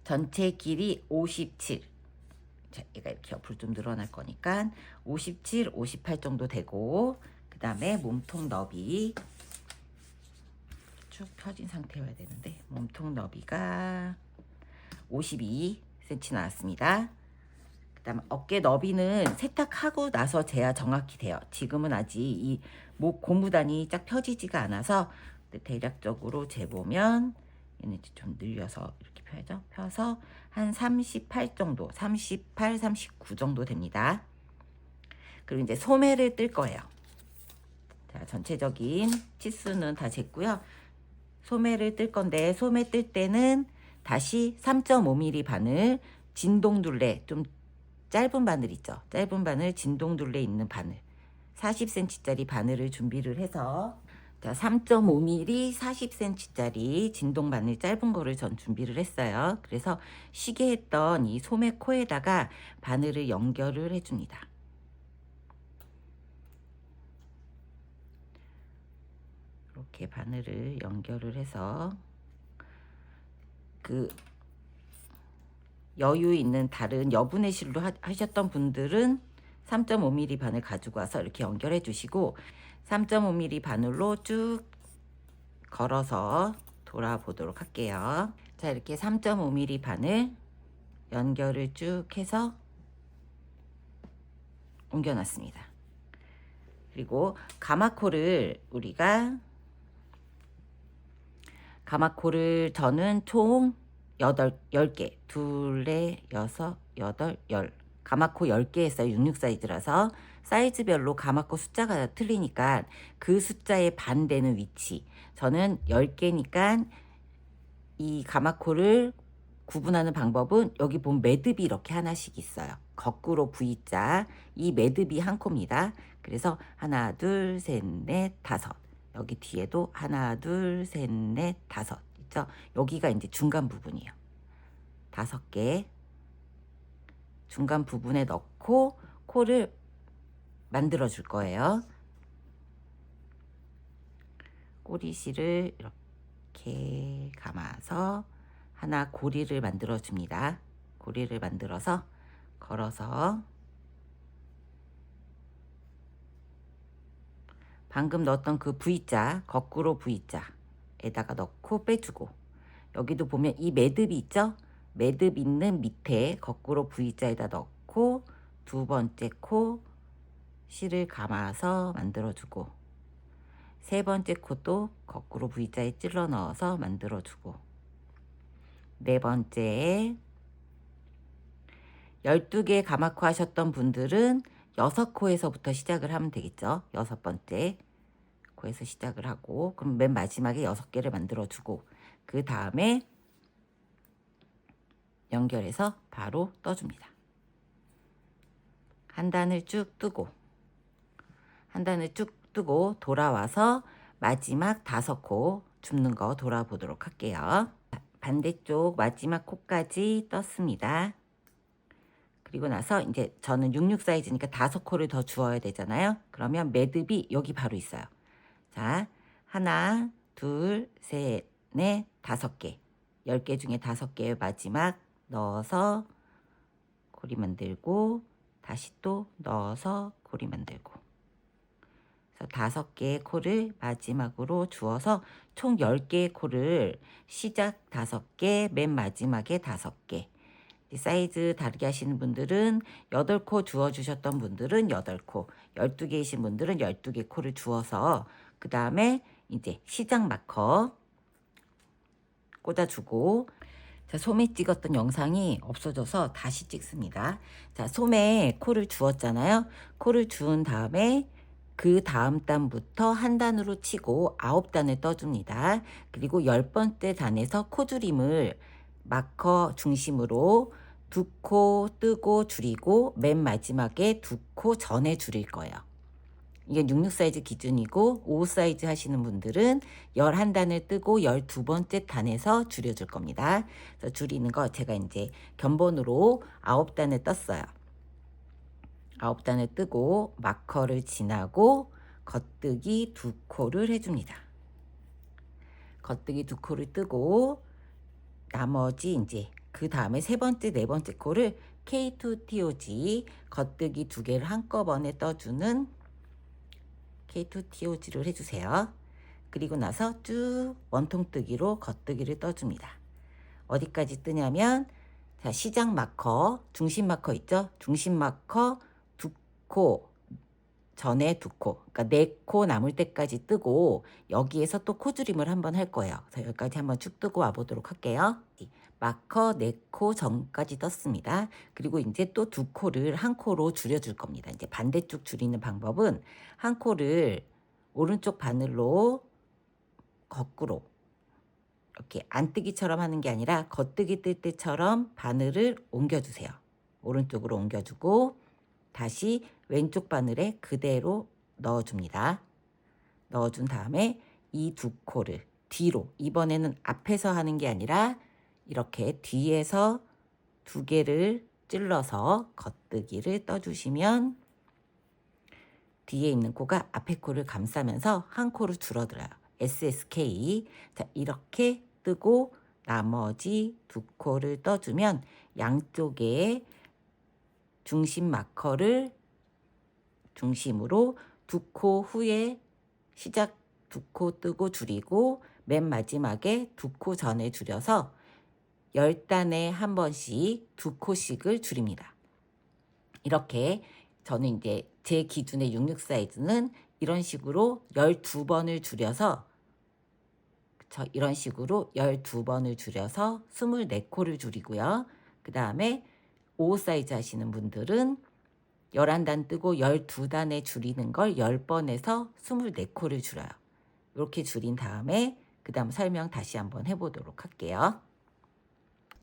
Speaker 1: 전체 길이 57. 자, 얘가 이렇게 옆으로 좀 늘어날 거니까 57, 58 정도 되고 그 다음에 몸통 너비 쭉 펴진 상태여야 되는데 몸통 너비가 52cm 나왔습니다. 그 다음 어깨 너비는 세탁하고 나서 재야 정확히 돼요. 지금은 아직 이 목 고무단이 쫙 펴지지가 않아서 대략적으로 재보면 얘는 좀 늘려서 이렇게 펴야죠. 펴서 한 38 정도, 38, 39 정도 됩니다. 그리고 이제 소매를 뜰 거예요. 자, 전체적인 치수는 다 쟀고요. 소매를 뜰 건데 소매 뜰 때는 다시 3.5mm 바늘 진동둘레, 좀 짧은 바늘 있죠. 짧은 바늘 진동둘레 있는 바늘 40cm짜리 바늘을 준비를 해서, 자, 3.5mm 40cm짜리 진동 바늘 짧은 거를 전 준비를 했어요. 그래서 쉬게 했던 이 소매 코에다가 바늘을 연결을 해줍니다. 이렇게 바늘을 연결을 해서 그 여유 있는 다른 여분의 실로 하셨던 분들은 3.5mm 바늘 가지고 와서 이렇게 연결해 주시고 3.5mm 바늘로 쭉 걸어서 돌아보도록 할게요. 자, 이렇게 3.5mm 바늘 연결을 쭉 해서 옮겨놨습니다. 그리고 가마코를 저는 총 10개, 둘, 넷, 여섯, 여덟, 열. 가마코 10개 했어요. 66 사이즈라서. 사이즈별로 가마코 숫자가 틀리니까 그 숫자에 반되는 위치. 저는 10개니까 이 가마코를 구분하는 방법은 여기 보면 매듭이 이렇게 하나씩 있어요. 거꾸로 V자. 이 매듭이 한 코입니다. 그래서 하나, 둘, 셋, 넷, 다섯. 여기 뒤에도 하나, 둘, 셋, 넷, 다섯 있죠. 여기가 이제 중간 부분이에요. 5개 중간 부분에 넣고 코를 만들어 줄 거예요. 꼬리실을 이렇게 감아서 하나 고리를 만들어 줍니다. 고리를 만들어서 걸어서 방금 넣었던 그 V자, 거꾸로 V자에다가 넣고 빼주고, 여기도 보면 이 매듭이 있죠? 매듭 있는 밑에 거꾸로 V자에다 넣고 두 번째 코 실을 감아서 만들어주고, 세 번째 코도 거꾸로 V자에 찔러 넣어서 만들어주고, 네 번째에 12개 가마코 하셨던 분들은 6코에서부터 시작을 하면 되겠죠. 6번째 코에서 시작을 하고, 그럼 맨 마지막에 6개를 만들어주고, 그 다음에 연결해서 바로 떠줍니다. 한 단을 쭉 뜨고, 한 단을 쭉 뜨고 돌아와서 마지막 5코 줍는 거 돌아보도록 할게요. 반대쪽 마지막 코까지 떴습니다. 그리고 나서 이제 저는 66 사이즈니까 5코를 더 주어야 되잖아요. 그러면 매듭이 여기 바로 있어요. 자, 하나, 둘, 셋, 넷, 5개. 10개 중에 5개 마지막 넣어서 고리 만들고, 다시 또 넣어서 고리 만들고. 그래서 5개의 코를 마지막으로 주어서 총 10개의 코를 시작 5개, 맨 마지막에 5개. 사이즈 다르게 하시는 분들은 8코 주어 주셨던 분들은 8코, 12개이신 분들은 12개 코를 주어서 그 다음에 이제 시작 마커 꽂아주고, 자, 소매 찍었던 영상이 없어져서 다시 찍습니다. 자, 소매에 코를 주었잖아요. 코를 주은 다음에 그 다음 단부터 한 단으로 치고 9단을 떠줍니다. 그리고 10번째 단에서 코줄임을 마커 중심으로 2코 뜨고 줄이고 맨 마지막에 2코 전에 줄일 거예요. 이게 66 사이즈 기준이고 55 사이즈 하시는 분들은 11단을 뜨고 12번째 단에서 줄여줄 겁니다. 그래서 줄이는 거 제가 이제 견본으로 9단을 떴어요. 9단을 뜨고 마커를 지나고 겉뜨기 2코를 해줍니다. 겉뜨기 2코를 뜨고 나머지 이제 그 다음에 세 번째, 네 번째 코를 K2TOG 겉뜨기 2개를 한꺼번에 떠주는 K2TOG를 해주세요. 그리고 나서 쭉 원통뜨기로 겉뜨기를 떠줍니다. 어디까지 뜨냐면, 자, 시작 마커, 중심 마커 있죠? 중심 마커 2코 전에 2코, 그러니까 4코 남을 때까지 뜨고 여기에서 또 코줄임을 한번 할 거예요. 그래서 여기까지 한번 쭉 뜨고 와보도록 할게요. 마커 4코 전까지 떴습니다. 그리고 이제 또 2코를 한 코로 줄여줄 겁니다. 이제 반대쪽 줄이는 방법은 한 코를 오른쪽 바늘로 거꾸로 이렇게 안뜨기처럼 하는 게 아니라 겉뜨기 뜰 때처럼 바늘을 옮겨주세요. 오른쪽으로 옮겨주고 다시 왼쪽 바늘에 그대로 넣어줍니다. 넣어준 다음에 이 두 코를 뒤로, 이번에는 앞에서 하는 게 아니라 이렇게 뒤에서 두 개를 찔러서 겉뜨기를 떠주시면 뒤에 있는 코가 앞에 코를 감싸면서 한 코를 줄어들어요. SSK. 자, 이렇게 뜨고 나머지 두 코를 떠주면 양쪽에 중심 마커를 중심으로 두 코 후에 시작 두 코 뜨고 줄이고 맨 마지막에 두 코 전에 줄여서 10단에 한 번씩 두 코씩을 줄입니다. 이렇게 저는 이제 제 기준의 66 사이즈는 이런 식으로 12번을 줄여서 이런 식으로 12번을 줄여서 24코를 줄이고요. 그 다음에 55 사이즈 하시는 분들은 11단 뜨고 12단에 줄이는 걸 10번에서 24코를 줄여요. 이렇게 줄인 다음에 그 다음 설명 다시 한번 해보도록 할게요.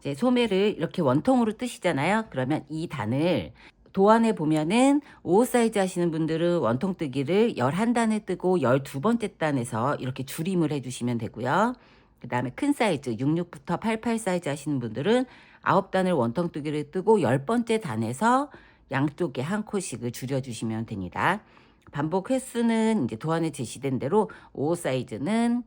Speaker 1: 이제 소매를 이렇게 원통으로 뜨시잖아요. 그러면 이 단을 도안에 보면은 55 사이즈 하시는 분들은 원통 뜨기를 11단을 뜨고 12번째 단에서 이렇게 줄임을 해주시면 되고요. 그 다음에 큰 사이즈 66부터 88 사이즈 하시는 분들은 9단을 원통 뜨기를 뜨고 10번째 단에서 양쪽에 한 코씩을 줄여주시면 됩니다. 반복 횟수는 이제 도안에 제시된 대로 55 사이즈는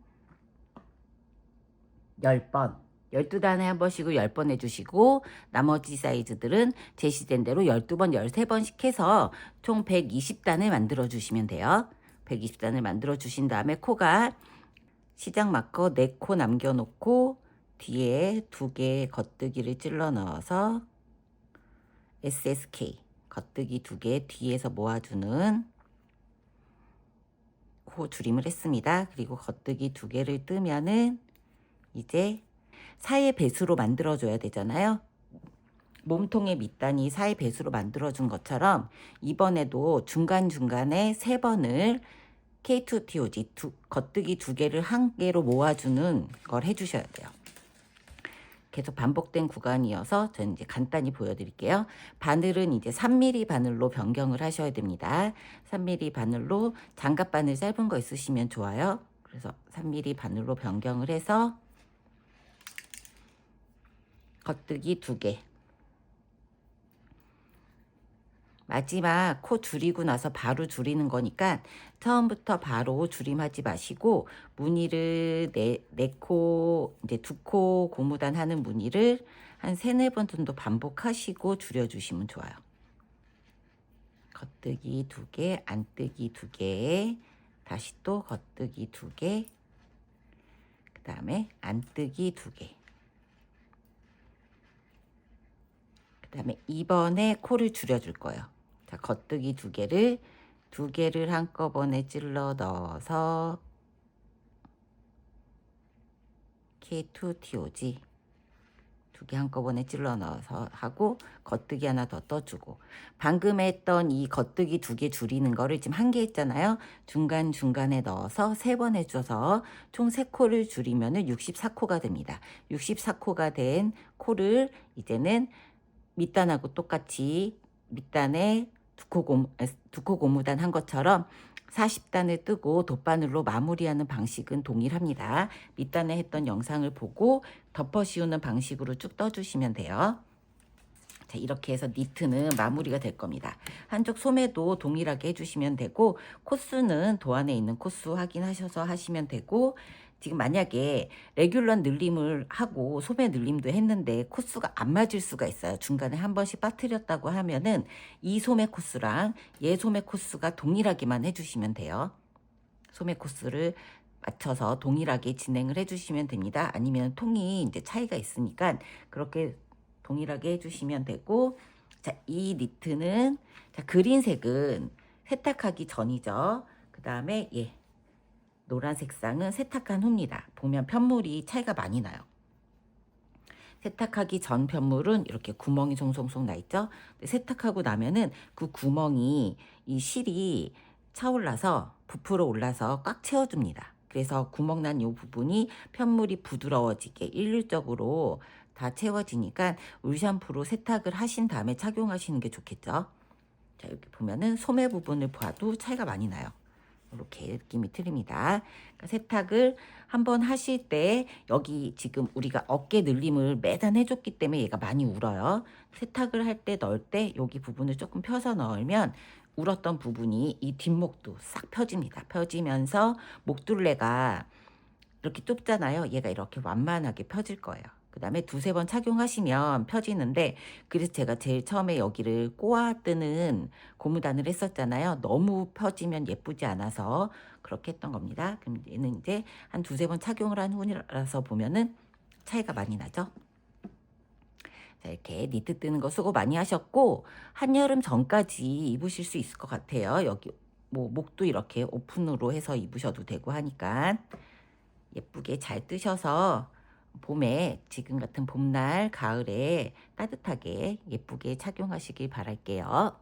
Speaker 1: 10번, 12단에 한 번씩을 10번 해주시고 나머지 사이즈들은 제시된 대로 12번, 13번씩 해서 총 120단을 만들어 주시면 돼요. 120단을 만들어 주신 다음에 코가 시작 마커 4코 남겨놓고 뒤에 2개의 겉뜨기를 찔러 넣어서 SSK 겉뜨기 2개 뒤에서 모아주는 코 줄임을 했습니다. 그리고 겉뜨기 2개를 뜨면은 이제 사의 배수로 만들어줘야 되잖아요. 몸통의 밑단이 사의 배수로 만들어준 것처럼 이번에도 중간중간에 3번을 K2TOG 겉뜨기 2개를 한 개로 모아주는 걸 해주셔야 돼요. 계속 반복된 구간이어서 저는 이제 간단히 보여드릴게요. 바늘은 이제 3mm 바늘로 변경을 하셔야 됩니다. 3mm 바늘로 장갑 바늘 짧은 거 있으시면 좋아요. 그래서 3mm 바늘로 변경을 해서 겉뜨기 2개. 마지막 코 줄이고 나서 바로 줄이는 거니까 처음부터 바로 줄임하지 마시고 무늬를 네 코 이제 2코 고무단 하는 무늬를 한 3-4번 정도 반복하시고 줄여주시면 좋아요. 겉뜨기 2개, 안뜨기 2개, 다시 또 겉뜨기 2개, 그 다음에 안뜨기 2개. 그 다음에 이번에 코를 줄여줄 거예요. 자, 겉뜨기 2개를 한꺼번에 찔러 넣어서 K2TOG 2개 한꺼번에 찔러 넣어서 하고 겉뜨기 하나 더 떠주고 방금 했던 이 겉뜨기 2개 줄이는 거를 지금 1개 했잖아요. 중간중간에 넣어서 3번 해줘서 총 3코를 줄이면 64코가 됩니다. 64코가 된 코를 이제는 밑단하고 똑같이 밑단에 2코 고무단 한 것처럼 40단을 뜨고 돗바늘로 마무리하는 방식은 동일합니다. 밑단에 했던 영상을 보고 덮어 씌우는 방식으로 쭉 떠주시면 돼요. 자, 이렇게 해서 니트는 마무리가 될 겁니다. 한쪽 소매도 동일하게 해주시면 되고 코수는 도안에 있는 코수 확인하셔서 하시면 되고 지금 만약에 레귤러 늘림을 하고 소매 늘림도 했는데 코수가 안 맞을 수가 있어요. 중간에 한 번씩 빠뜨렸다고 하면은 이 소매 코수랑 얘 소매 코수가 동일하게만 해주시면 돼요. 소매 코수를 맞춰서 동일하게 진행을 해주시면 됩니다. 아니면 통이 이제 차이가 있으니까 그렇게 동일하게 해주시면 되고 자, 이 니트는 자, 그린색은 세탁하기 전이죠. 그 다음에 노란 색상은 세탁한 후입니다. 보면 편물이 차이가 많이 나요. 세탁하기 전 편물은 이렇게 구멍이 송송송 나 있죠. 근데 세탁하고 나면은 그 구멍이 이 실이 차올라서 부풀어 올라서 꽉 채워줍니다. 그래서 구멍난 이 부분이 편물이 부드러워지게 일률적으로 다 채워지니까 울 샴푸로 세탁을 하신 다음에 착용하시는 게 좋겠죠. 자, 여기 보면은 소매 부분을 봐도 차이가 많이 나요. 이렇게 느낌이 틀립니다. 그러니까 세탁을 한번 하실 때 여기 지금 우리가 어깨 늘림을 매단 해줬기 때문에 얘가 많이 울어요. 세탁을 할 때 넣을 때 여기 부분을 조금 펴서 넣으면 울었던 부분이 이 뒷목도 싹 펴집니다. 펴지면서 목둘레가 이렇게 좁잖아요. 얘가 이렇게 완만하게 펴질 거예요. 그 다음에 두세 번 착용하시면 펴지는데, 그래서 제가 제일 처음에 여기를 꼬아 뜨는 고무단을 했었잖아요. 너무 펴지면 예쁘지 않아서 그렇게 했던 겁니다. 그럼 얘는 이제 한 두세 번 착용을 한 후라서 보면은 차이가 많이 나죠. 자, 이렇게 니트 뜨는 거 수고 많이 하셨고, 한여름 전까지 입으실 수 있을 것 같아요. 여기 뭐 목도 이렇게 오픈으로 해서 입으셔도 되고 하니까 예쁘게 잘 뜨셔서 봄에, 지금 같은 봄날 가을에 따뜻하게 예쁘게 착용하시길 바랄게요.